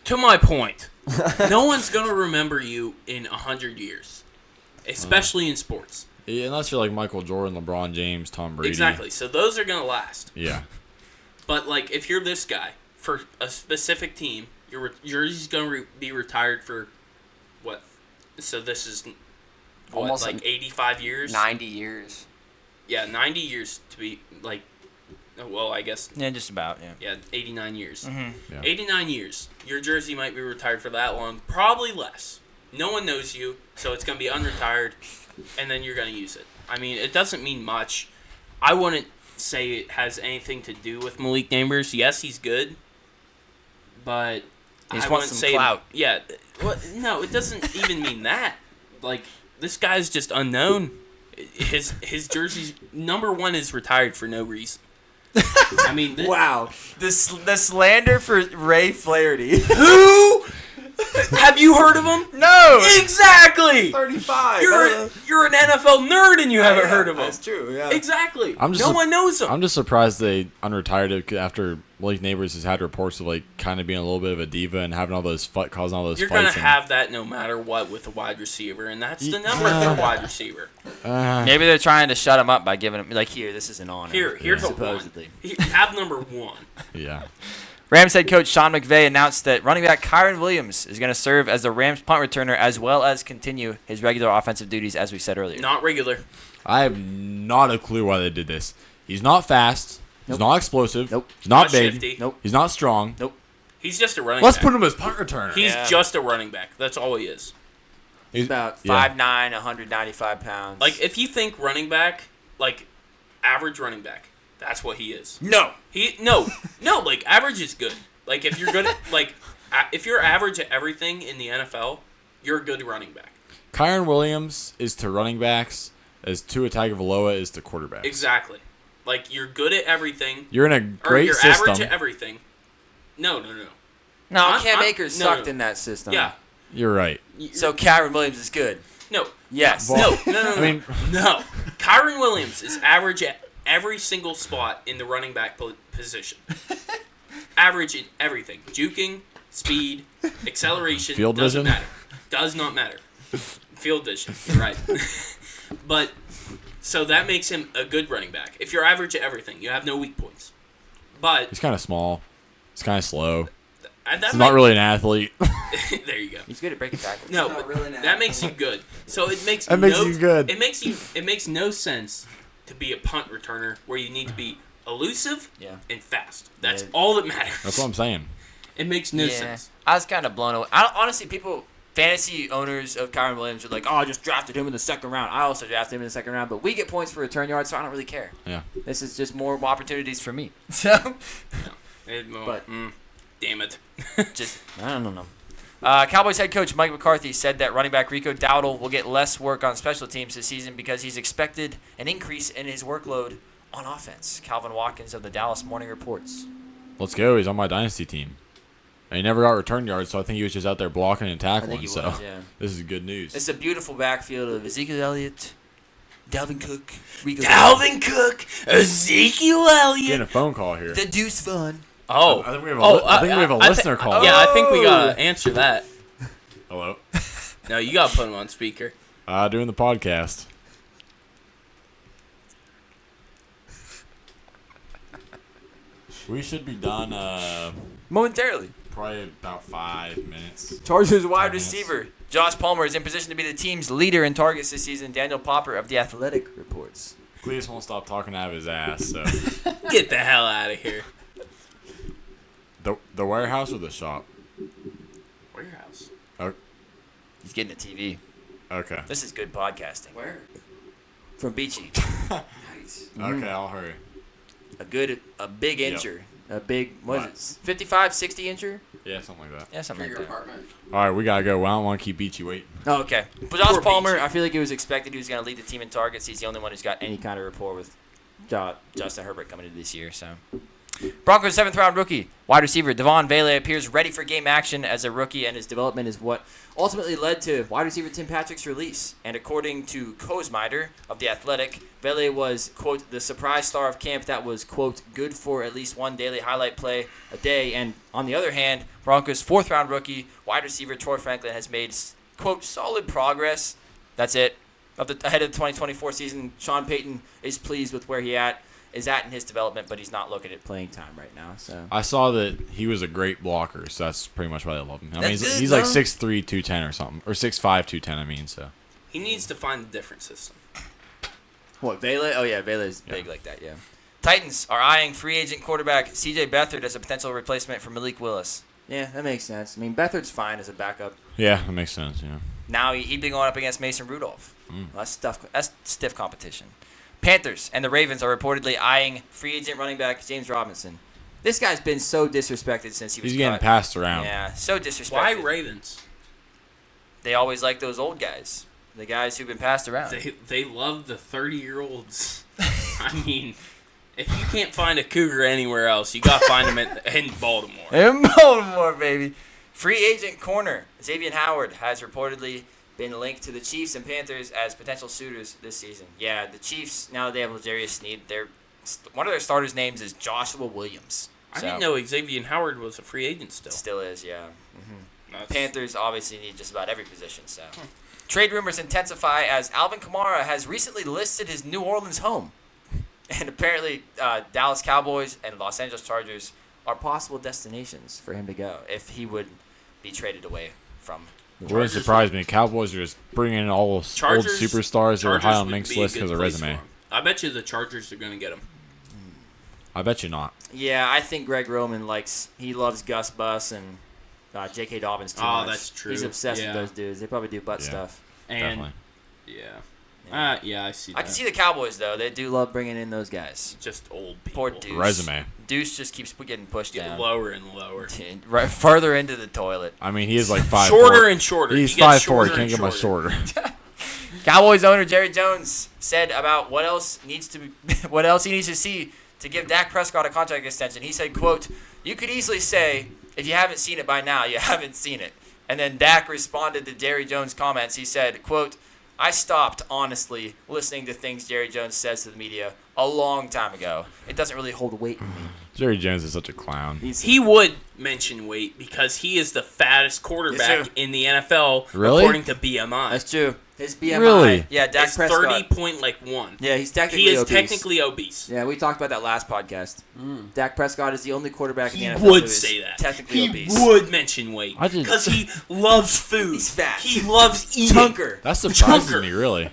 Speaker 1: To my point, no one's going to remember you in 100 years, especially in sports.
Speaker 3: Yeah, unless you're like Michael Jordan, LeBron James, Tom Brady.
Speaker 1: Exactly. So those are going to last.
Speaker 3: Yeah.
Speaker 1: But, like, if you're this guy for a specific team, your jersey's going to be retired for, what? So this is, what,
Speaker 8: Almost
Speaker 1: like 85 years?
Speaker 8: 90 years.
Speaker 1: Yeah, 90 years to be, like, well, I guess,
Speaker 2: Yeah, just about. Yeah.
Speaker 1: yeah, 89 years.
Speaker 2: Mm-hmm.
Speaker 3: Yeah.
Speaker 1: 89 years. Your jersey might be retired for that long. Probably less. No one knows you, so it's going to be unretired, and then you're going to use it. I mean, it doesn't mean much. I wouldn't say it has anything to do with Malik Neighbors. Yes, he's good, but
Speaker 2: He just
Speaker 1: I
Speaker 2: wants
Speaker 1: wouldn't
Speaker 2: some
Speaker 1: say
Speaker 2: clout.
Speaker 1: Yeah, no, it doesn't even mean that. Like, this guy's just unknown. His jersey's number 1 is retired for no reason. I mean,
Speaker 5: Wow. The slander for Ray Flaherty.
Speaker 1: who? Have you heard of him?
Speaker 2: No.
Speaker 1: Exactly.
Speaker 5: 35.
Speaker 1: You're an NFL nerd and you haven't heard of him.
Speaker 5: That's true, yeah.
Speaker 1: Exactly.
Speaker 3: I'm just
Speaker 1: no
Speaker 3: a-
Speaker 1: one knows him.
Speaker 3: I'm just surprised they unretired it after Malik Neighbors has had reports of like kind of being a little bit of a diva and having all those causing all those
Speaker 1: You're
Speaker 3: fights.
Speaker 1: gonna have that no matter what with a wide receiver, and that's the number for wide receiver.
Speaker 2: Maybe they're trying to shut him up by giving him like, here, this is an honor.
Speaker 1: Here's a
Speaker 2: supposedly.
Speaker 1: one. Have number 1.
Speaker 3: Yeah.
Speaker 2: Rams head coach Sean McVay announced that running back Kyron Williams is going to serve as the Rams punt returner as well as continue his regular offensive duties, as we said earlier.
Speaker 1: Not regular.
Speaker 3: I have not a clue why they did this. He's not fast. He's not explosive.
Speaker 5: Nope.
Speaker 3: He's not
Speaker 1: Not
Speaker 3: big.
Speaker 1: shifty.
Speaker 5: Nope.
Speaker 3: He's not strong.
Speaker 5: Nope.
Speaker 1: He's just a running
Speaker 3: Let's
Speaker 1: back.
Speaker 3: put him as punt returner.
Speaker 1: He's
Speaker 2: Yeah.
Speaker 1: just a running back. That's all he is.
Speaker 3: He's
Speaker 5: About
Speaker 3: yeah.
Speaker 2: 5'9", 195 pounds.
Speaker 1: Like, if you think running back, like, average running back, that's what he is.
Speaker 2: no.
Speaker 1: No, like, average is good. Like, if you're good at, like, if you're average at everything in the NFL, you're a good running back.
Speaker 3: Kyron Williams is to running backs as Tua Tagovailoa is to quarterbacks.
Speaker 1: Exactly. Like, you're good at everything.
Speaker 3: You're in a
Speaker 1: Or
Speaker 3: great
Speaker 1: you're
Speaker 3: system.
Speaker 1: average at everything. No.
Speaker 2: No, Cam
Speaker 1: I'm-
Speaker 2: Akers
Speaker 1: no,
Speaker 2: sucked
Speaker 1: no.
Speaker 2: in that system.
Speaker 1: Yeah.
Speaker 3: You're right.
Speaker 2: So Kyron Williams is good.
Speaker 1: No.
Speaker 2: Yes.
Speaker 1: No.
Speaker 3: I mean,
Speaker 1: No. Kyron Williams is average at every single spot in the running back position. Average in everything. Juking, speed, acceleration.
Speaker 3: Field
Speaker 1: doesn't
Speaker 3: vision?
Speaker 1: matter. Does not matter. Field vision. You're right. But, so that makes him a good running back. If you're average at everything, you have no weak points. But,
Speaker 3: he's kind of small. He's kind of slow.
Speaker 1: that
Speaker 3: He's not really an athlete.
Speaker 1: there you go.
Speaker 2: He's good at breaking tackles.
Speaker 1: No,
Speaker 8: not
Speaker 1: but
Speaker 8: really an
Speaker 1: that makes you good. So it makes
Speaker 3: That makes you good.
Speaker 1: It makes no sense to be a punt returner where you need to be elusive
Speaker 2: Yeah.
Speaker 1: and fast. That's
Speaker 2: Yeah.
Speaker 1: all that matters.
Speaker 3: That's what I'm saying.
Speaker 1: It makes no
Speaker 2: Yeah.
Speaker 1: sense.
Speaker 2: I was kind of blown away. Honestly, fantasy owners of Kyron Williams are like, oh, I just drafted him in the second round. I also drafted him in the second round, but we get points for return yards, so I don't really care.
Speaker 3: Yeah.
Speaker 2: This is just more opportunities for me. So,
Speaker 5: But-
Speaker 1: Damn it.
Speaker 2: just, I don't know. Cowboys head coach Mike McCarthy said that running back Rico Dowdle will get less work on special teams this season because he's expected an increase in his workload on offense. Calvin Watkins of the Dallas Morning reports.
Speaker 3: Let's go. He's on my dynasty team. And he never got return yards, so I think he was just out there blocking and tackling.
Speaker 2: he
Speaker 3: So
Speaker 2: was, yeah.
Speaker 3: this is good news.
Speaker 2: It's a beautiful backfield of Ezekiel Elliott, Dalvin Cook, Rico
Speaker 1: Dalvin Cook, Ezekiel
Speaker 3: Getting
Speaker 1: Elliott.
Speaker 3: a phone call here.
Speaker 2: the Deuce Vaughn.
Speaker 1: Oh.
Speaker 3: I think we have a listener call.
Speaker 1: Yeah, I think we gotta answer that.
Speaker 3: Hello.
Speaker 1: No, you gotta put him on speaker.
Speaker 3: Doing the podcast. We should be done
Speaker 2: Momentarily.
Speaker 3: probably about 5 minutes.
Speaker 2: Chargers wide
Speaker 3: 10 minutes.
Speaker 2: receiver Josh Palmer is in position to be the team's leader in targets this season. Daniel Popper of The Athletic reports.
Speaker 3: Cletus won't stop talking out of his ass. So
Speaker 1: Get the hell out of here.
Speaker 3: the warehouse or the shop?
Speaker 1: Warehouse.
Speaker 2: He's getting a TV.
Speaker 3: Okay.
Speaker 2: This is good podcasting.
Speaker 8: Where?
Speaker 2: From Beachy.
Speaker 8: Nice.
Speaker 3: Okay, I'll hurry.
Speaker 2: A big
Speaker 3: Yep.
Speaker 2: incher. A big, what
Speaker 3: What?
Speaker 2: is it, 55, 60 incher?
Speaker 3: Yeah, something like that.
Speaker 2: Yeah,
Speaker 8: For
Speaker 2: something
Speaker 8: your
Speaker 2: like that.
Speaker 8: apartment.
Speaker 3: All right, we gotta go. I don't want to keep Beachy waiting.
Speaker 2: Oh, okay. But Josh
Speaker 1: Poor
Speaker 2: Palmer,
Speaker 1: Beachy.
Speaker 2: I feel like it was expected he was going to lead the team in targets. He's the only one who's got any kind of rapport with Justin Herbert coming into this year. So, Broncos 7th-round rookie, wide receiver Devon Vele appears ready for game action as a rookie, and his development is what ultimately led to wide receiver Tim Patrick's release. And according to Kosmider of The Athletic, Vele was, quote, the surprise star of camp that was, quote, good for at least one daily highlight play a day. And on the other hand, Broncos 4th-round rookie, wide receiver Troy Franklin has made, quote, solid progress. That's it. Ahead of the 2024 season, Sean Payton is pleased with where he is at in his development, but he's not looking at playing time right now. So
Speaker 3: I saw that he was a great blocker, so that's pretty much why they love him. I mean,
Speaker 2: That's good,
Speaker 3: he's like
Speaker 2: though.
Speaker 3: 6'3", 210 or something, or 6'5", 210. I mean, so
Speaker 1: He needs to find a different system.
Speaker 2: what, Vele? Oh, yeah, Vele's
Speaker 3: Yeah.
Speaker 2: big like that, yeah. Titans are eyeing free agent quarterback C.J. Beathard as a potential replacement for Malik Willis. Yeah, that makes sense. I mean, Beathard's fine as a backup.
Speaker 3: yeah, that makes sense. Yeah.
Speaker 2: Now he'd be going up against Mason Rudolph. Well, that's stiff competition. Panthers and the Ravens are reportedly eyeing free agent running back James Robinson. This guy's been so disrespected since he was
Speaker 3: He's getting
Speaker 2: cut.
Speaker 3: passed around.
Speaker 2: Yeah, so disrespected.
Speaker 1: Why Ravens?
Speaker 2: They always like those old guys, the guys who've been passed around.
Speaker 1: They love the 30-year-olds. I mean, if you can't find a Cougar anywhere else, you got to find them in Baltimore.
Speaker 2: In Baltimore, baby. Free agent corner Xavier Howard has reportedly been linked to the Chiefs and Panthers as potential suitors this season. Yeah, the Chiefs, now that they have L'Jarius Sneed, one of their starters' names is Joshua Williams.
Speaker 1: I
Speaker 2: So,
Speaker 1: didn't know Xavier Howard was a free agent still.
Speaker 2: Still is, yeah.
Speaker 1: That's-
Speaker 2: Panthers obviously need just about every position. So, trade rumors intensify as Alvin Kamara has recently listed his New Orleans home, and apparently Dallas Cowboys and Los Angeles Chargers are possible destinations for him to go if he would be traded away from.
Speaker 3: It wouldn't surprise me. Cowboys are just bringing in all those old superstars that are high on
Speaker 1: would
Speaker 3: Mink's
Speaker 1: be a
Speaker 3: list
Speaker 1: good
Speaker 3: because of
Speaker 1: place
Speaker 3: resume.
Speaker 1: for him. I bet you the Chargers are going to get him.
Speaker 3: I bet you not.
Speaker 2: Yeah, I think Greg Roman loves Gus Bus and J.K. Dobbins too much.
Speaker 1: That's true.
Speaker 2: He's obsessed
Speaker 1: Yeah.
Speaker 2: with those dudes. They probably do butt
Speaker 3: Yeah.
Speaker 2: stuff.
Speaker 1: And
Speaker 3: Definitely.
Speaker 1: yeah, I see that.
Speaker 2: I can see the Cowboys though. They do love bringing in those guys.
Speaker 1: Just old people.
Speaker 2: Poor Deuce.
Speaker 3: Resume.
Speaker 2: Deuce just keeps getting pushed
Speaker 1: Get
Speaker 2: down.
Speaker 1: lower and lower.
Speaker 2: Right further into the toilet.
Speaker 3: I mean, he is like 5'4".
Speaker 1: Shorter and shorter.
Speaker 3: He's
Speaker 1: He gets
Speaker 3: 5'4". He
Speaker 1: shorter
Speaker 3: can't
Speaker 1: and
Speaker 3: get much shorter.
Speaker 2: Cowboys owner Jerry Jones said about what else he needs to see to give Dak Prescott a contract extension. He said, quote, "You could easily say, if you haven't seen it by now, you haven't seen it." And then Dak responded to Jerry Jones' comments. He said, quote, "I stopped, honestly, listening to things Jerry Jones says to the media a long time ago. It doesn't really hold weight in me."
Speaker 3: Jerry Jones is such a clown.
Speaker 1: He would mention weight because he is the fattest quarterback
Speaker 2: Yes, sir.
Speaker 1: in the NFL
Speaker 3: Really?
Speaker 1: according to BMI.
Speaker 2: That's true. His BMI.
Speaker 3: Really?
Speaker 2: Yeah, Dak
Speaker 1: It's
Speaker 2: Prescott.
Speaker 1: 30.1.
Speaker 2: Yeah, he's technically
Speaker 1: He is
Speaker 2: obese.
Speaker 1: technically obese.
Speaker 2: Yeah, we talked about that last podcast. Dak Prescott is the only quarterback
Speaker 1: He
Speaker 2: in the NFL
Speaker 1: would
Speaker 2: who is
Speaker 1: say that.
Speaker 2: technically
Speaker 1: He
Speaker 2: obese.
Speaker 1: would mention weight
Speaker 3: I just-
Speaker 1: because he loves food.
Speaker 2: He's fat.
Speaker 1: He loves eating.
Speaker 2: Chunker.
Speaker 3: That surprises
Speaker 1: Chunker.
Speaker 3: me, really.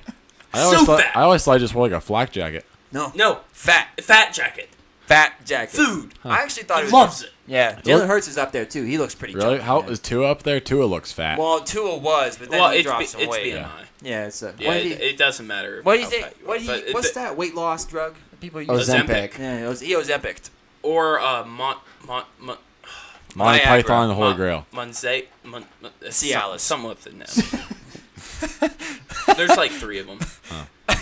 Speaker 1: So fat.
Speaker 3: I always thought he just wore like a flak jacket.
Speaker 1: No,
Speaker 2: Fat.
Speaker 1: fat jacket.
Speaker 2: Fat jacket.
Speaker 1: Food.
Speaker 2: I actually thought
Speaker 1: He
Speaker 2: it was
Speaker 1: loves it.
Speaker 2: Yeah, Jalen Hurts is up there too. He looks pretty.
Speaker 3: Really?
Speaker 2: chunky,
Speaker 3: How
Speaker 2: man.
Speaker 3: is Tua up there? Tua looks fat.
Speaker 2: Well, Tua was, but then
Speaker 1: Well,
Speaker 2: he
Speaker 1: it's,
Speaker 2: dropped some
Speaker 1: it's
Speaker 2: weight.
Speaker 1: BMI.
Speaker 2: Yeah, it's
Speaker 1: Yeah,
Speaker 2: what, did he,
Speaker 1: it doesn't matter.
Speaker 2: what do you
Speaker 1: how
Speaker 2: think?
Speaker 1: fat you
Speaker 2: What
Speaker 1: are,
Speaker 2: do
Speaker 1: but
Speaker 2: you, what's that weight loss drug that people use?
Speaker 1: Ozempic.
Speaker 2: Yeah, he Ozempic.
Speaker 1: Or
Speaker 3: Monty
Speaker 2: Viagra.
Speaker 3: Python and the Holy Grail.
Speaker 2: Cialis.
Speaker 1: Something with the name. There's like 3 of them.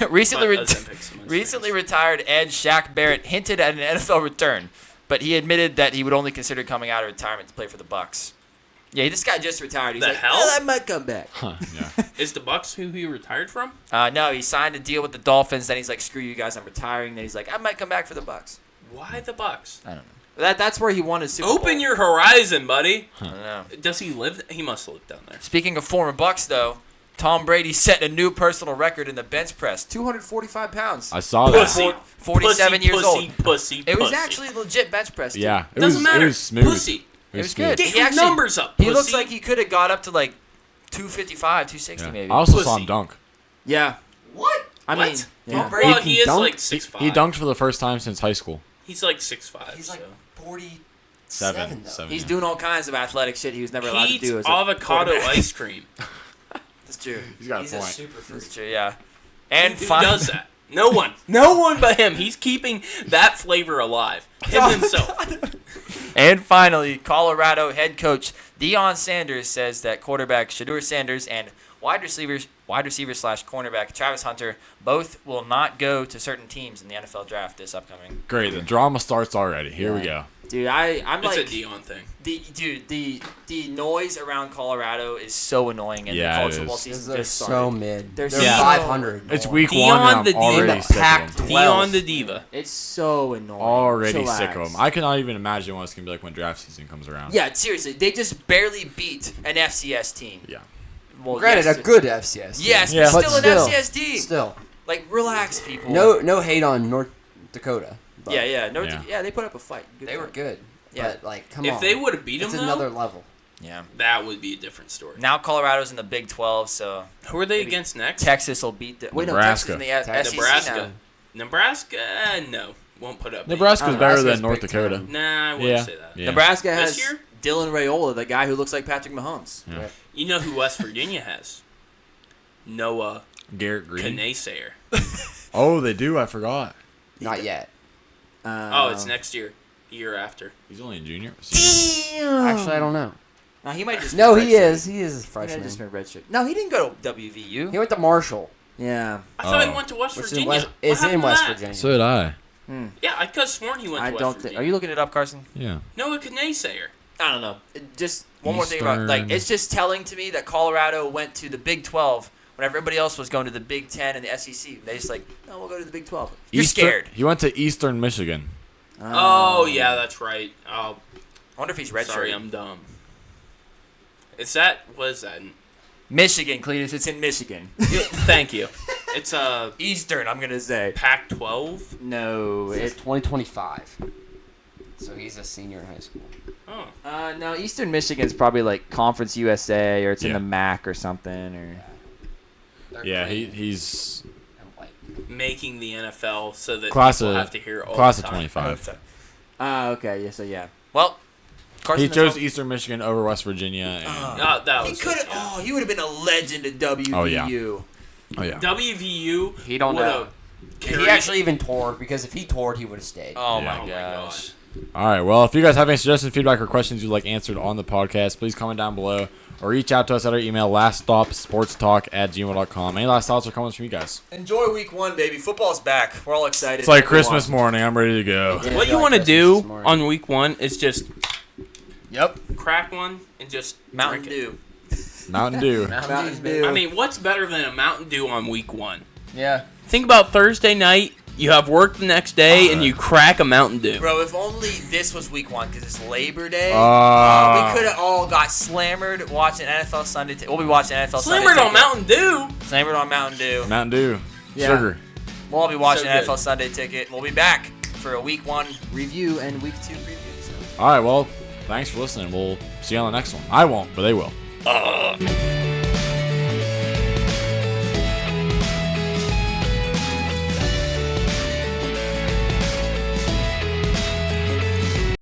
Speaker 2: recently
Speaker 1: Ozempic's the most
Speaker 2: recently
Speaker 1: famous.
Speaker 2: retired Ed Shaq Barrett hinted at an NFL return, but he admitted that he would only consider coming out of retirement to play for the Bucks. Yeah, this guy just retired. He's
Speaker 1: The
Speaker 2: like,
Speaker 1: hell?
Speaker 2: "Oh, I might come back."
Speaker 3: Huh, yeah.
Speaker 1: Is the Bucks who he retired from?
Speaker 2: No, he signed a deal with the Dolphins. Then he's like, "Screw you guys, I'm retiring." Then he's like, "I might come back for the Bucks."
Speaker 1: Why the Bucks?
Speaker 2: I don't know. That's where he won his Super Bowl.
Speaker 1: Open your horizon, buddy.
Speaker 2: I don't know.
Speaker 1: Does he live? He must live down there.
Speaker 2: Speaking of former Bucks, though, Tom Brady set a new personal record in the bench press: 245 pounds.
Speaker 3: I saw that.
Speaker 1: Pussy.
Speaker 2: 47 years
Speaker 1: pussy,
Speaker 2: old.
Speaker 1: Pussy.
Speaker 2: It was
Speaker 1: pussy.
Speaker 2: actually legit bench press. Too.
Speaker 3: Yeah, it
Speaker 1: Doesn't
Speaker 3: was.
Speaker 1: matter.
Speaker 3: It was smooth.
Speaker 1: Pussy.
Speaker 2: It was
Speaker 3: smooth.
Speaker 2: good.
Speaker 1: Get
Speaker 2: He
Speaker 1: your
Speaker 2: actually-
Speaker 1: numbers up.
Speaker 2: He
Speaker 1: Pussy.
Speaker 2: looks like he could have got up to like 255, 260
Speaker 3: Yeah.
Speaker 2: maybe.
Speaker 3: I also saw
Speaker 1: Pussy.
Speaker 3: him dunk.
Speaker 2: Yeah.
Speaker 8: What?
Speaker 2: I
Speaker 1: What?
Speaker 2: mean, yeah.
Speaker 1: Well, he is
Speaker 8: dunk?
Speaker 1: like
Speaker 3: He
Speaker 1: 6'5".
Speaker 3: he dunked for the first time since high school.
Speaker 1: He's like 6'5".
Speaker 8: He's like
Speaker 1: so.
Speaker 8: 40.
Speaker 3: Seven.
Speaker 5: He's
Speaker 3: Yeah.
Speaker 5: doing all kinds of athletic shit he was never allowed
Speaker 1: He
Speaker 5: to do
Speaker 1: eats
Speaker 5: as a
Speaker 1: avocado
Speaker 5: quarterback.
Speaker 1: ice cream.
Speaker 5: That's true.
Speaker 3: He's got
Speaker 8: He's
Speaker 3: a
Speaker 8: a
Speaker 3: point.
Speaker 8: super freak.
Speaker 5: That's true. Yeah. And
Speaker 1: Who
Speaker 5: finally,
Speaker 1: does that? No one. No one but him. He's keeping that flavor alive. Him himself.
Speaker 5: And finally, Colorado head coach Deion Sanders says that quarterback Shedeur Sanders and wide receiver / cornerback Travis Hunter both will not go to certain teams in the NFL draft this upcoming.
Speaker 3: Great. The drama starts already. Here we go.
Speaker 5: Dude, I'm
Speaker 1: It's
Speaker 5: like
Speaker 1: a Dion thing.
Speaker 5: the noise around Colorado is so annoying, and
Speaker 3: Yeah,
Speaker 5: the college
Speaker 3: it
Speaker 5: football
Speaker 3: is.
Speaker 5: season
Speaker 8: They're
Speaker 5: just
Speaker 8: so
Speaker 5: started.
Speaker 8: mid.
Speaker 5: They're
Speaker 8: They're
Speaker 5: so-
Speaker 8: 500.
Speaker 3: It's week
Speaker 1: Dion
Speaker 3: one, and I'm
Speaker 1: the
Speaker 3: already
Speaker 1: Diva.
Speaker 3: sick of
Speaker 8: Packed
Speaker 3: them.
Speaker 1: Dion the Diva.
Speaker 5: It's so annoying.
Speaker 3: Already
Speaker 5: Chillax.
Speaker 3: sick of them. I cannot even imagine what it's going to be like when draft season comes around.
Speaker 5: Yeah, seriously, they just barely beat an FCS team.
Speaker 3: Yeah.
Speaker 5: Well,
Speaker 8: Granted,
Speaker 5: yes,
Speaker 8: a good FCS. team.
Speaker 5: Yes,
Speaker 3: Yeah.
Speaker 5: but
Speaker 8: But
Speaker 5: still
Speaker 8: still,
Speaker 5: an FCS team.
Speaker 8: Still,
Speaker 5: Like, relax, people.
Speaker 8: no hate on North Dakota. But
Speaker 5: Yeah.
Speaker 3: Yeah.
Speaker 5: They put up a fight. Good
Speaker 8: they were
Speaker 5: fight.
Speaker 8: good.
Speaker 5: Yeah.
Speaker 8: But like, come on.
Speaker 1: If they would have beat him,
Speaker 8: it's
Speaker 1: though,
Speaker 8: another level.
Speaker 5: Yeah.
Speaker 1: that would be a different story.
Speaker 5: Now Colorado's in the Big 12, so
Speaker 1: Who are they
Speaker 5: Maybe
Speaker 1: against next?
Speaker 5: Texas will beat the. Wait, no,
Speaker 3: Nebraska.
Speaker 5: Texas in the SEC
Speaker 1: Nebraska.
Speaker 5: now.
Speaker 1: Nebraska? No. Won't put up.
Speaker 3: Nebraska's
Speaker 8: Oh,
Speaker 3: better
Speaker 8: Nebraska's
Speaker 3: than North
Speaker 8: Big
Speaker 3: Dakota.
Speaker 8: Ten.
Speaker 1: Nah, I wouldn't
Speaker 3: Yeah.
Speaker 1: say that.
Speaker 3: Yeah.
Speaker 5: Nebraska
Speaker 1: This
Speaker 5: has
Speaker 1: year?
Speaker 5: Dylan Raiola, the guy who looks like Patrick Mahomes.
Speaker 3: Yeah.
Speaker 1: You know who West Virginia has? Noah
Speaker 3: Garrett Green.
Speaker 1: Kanasayer.
Speaker 3: Oh, they do. I forgot.
Speaker 8: Not yet.
Speaker 1: Oh, it's next year. Year after.
Speaker 3: He's only a junior.
Speaker 8: Actually, I don't know.
Speaker 5: No, he might just.
Speaker 8: No,
Speaker 5: be
Speaker 8: he
Speaker 5: redshirt.
Speaker 8: is. He is a
Speaker 5: He might
Speaker 8: freshman.
Speaker 5: just been redshirt. No, he didn't go to WVU.
Speaker 8: He went to Marshall,
Speaker 5: Yeah.
Speaker 1: I thought
Speaker 3: Oh.
Speaker 1: he went to West
Speaker 8: which is
Speaker 1: Virginia.
Speaker 8: in West.
Speaker 1: What
Speaker 8: It's
Speaker 1: happened
Speaker 8: in
Speaker 1: to
Speaker 8: West
Speaker 1: that?
Speaker 8: Virginia.
Speaker 3: So did I.
Speaker 1: Yeah, I could have sworn he went
Speaker 5: I
Speaker 1: to West
Speaker 5: don't
Speaker 1: Virginia.
Speaker 5: think. Are you looking it up, Carson?
Speaker 3: Yeah.
Speaker 1: Noah Kanasayer.
Speaker 5: I don't know. Just one more thing about
Speaker 3: Eastern.
Speaker 5: it's just telling to me that Colorado went to the Big 12 when everybody else was going to the Big 10 and the SEC. They just like, no, we'll go to the Big 12. You're scared.
Speaker 3: He went to Eastern Michigan.
Speaker 1: Oh, yeah, that's right. Oh,
Speaker 5: I wonder if he's redshirted.
Speaker 1: sorry, I'm dumb. Is that, what is that?
Speaker 5: Michigan, Cletus. It's in Michigan.
Speaker 1: Thank you. It's
Speaker 5: Eastern, I'm gonna say.
Speaker 1: Pac-12?
Speaker 5: No,
Speaker 8: It's
Speaker 5: it.
Speaker 8: 2025. So he's a senior in high school.
Speaker 1: Oh.
Speaker 5: No, Eastern Michigan's probably like Conference USA or it's in
Speaker 3: Yeah.
Speaker 5: the MAC or something or.
Speaker 8: They're
Speaker 3: Yeah,
Speaker 8: great
Speaker 3: he's
Speaker 8: and white.
Speaker 1: Making the NFL so that
Speaker 3: class
Speaker 1: people
Speaker 3: of
Speaker 1: have to hear all
Speaker 3: class
Speaker 1: the
Speaker 3: of
Speaker 1: time.
Speaker 3: 25.
Speaker 5: Okay. Yeah. So yeah. Well, Carson,
Speaker 3: He
Speaker 5: that's
Speaker 3: chose
Speaker 5: all-
Speaker 3: Eastern Michigan over West Virginia. And,
Speaker 1: That
Speaker 5: He
Speaker 1: was
Speaker 5: could have. Oh, he would have been a legend at WVU.
Speaker 3: Oh, yeah. oh yeah.
Speaker 1: WVU.
Speaker 8: He don't know.
Speaker 1: Carried,
Speaker 8: He actually even toured because if he toured, he would have stayed.
Speaker 5: Oh
Speaker 3: Yeah.
Speaker 5: my
Speaker 1: Oh my
Speaker 5: gosh.
Speaker 3: All right. Well, if you guys have any suggestions, feedback, or questions you'd like answered on the podcast, please comment down below or reach out to us at our email laststopsportstalk@gmail.com. Any last thoughts or comments from you guys?
Speaker 5: Enjoy week 1, baby. Football's back. We're all excited.
Speaker 3: It's like
Speaker 5: Everyone.
Speaker 3: Christmas morning. I'm ready to go.
Speaker 8: Yeah, I
Speaker 1: What
Speaker 8: feel
Speaker 1: you
Speaker 8: like
Speaker 1: want to
Speaker 8: Christmas
Speaker 1: do
Speaker 8: this morning.
Speaker 1: on week 1 is just
Speaker 5: Yep.
Speaker 1: crack one and just
Speaker 5: Mountain
Speaker 1: drink it.
Speaker 5: Dew.
Speaker 3: Mountain Dew.
Speaker 5: Mountain Dew.
Speaker 1: I mean, what's better than a Mountain Dew on week 1?
Speaker 8: Yeah.
Speaker 1: Think about Thursday night. You have work the next day, and you crack a Mountain Dew.
Speaker 5: Bro, if only this was week 1 because it's Labor Day.
Speaker 3: Ah.
Speaker 5: We could have all got slammered watching NFL Sunday. We'll be watching NFL Sunday.
Speaker 1: Slammered on
Speaker 5: Ticket.
Speaker 1: Mountain Dew.
Speaker 5: Slammered on Mountain Dew.
Speaker 3: Mountain Dew.
Speaker 5: Yeah.
Speaker 3: Sugar.
Speaker 5: We'll all be watching
Speaker 1: So good.
Speaker 5: NFL Sunday Ticket. We'll be back for a week 1 review and week 2 preview. So.
Speaker 3: All right. Well, thanks for listening. We'll see you on the next one. I won't, but they will.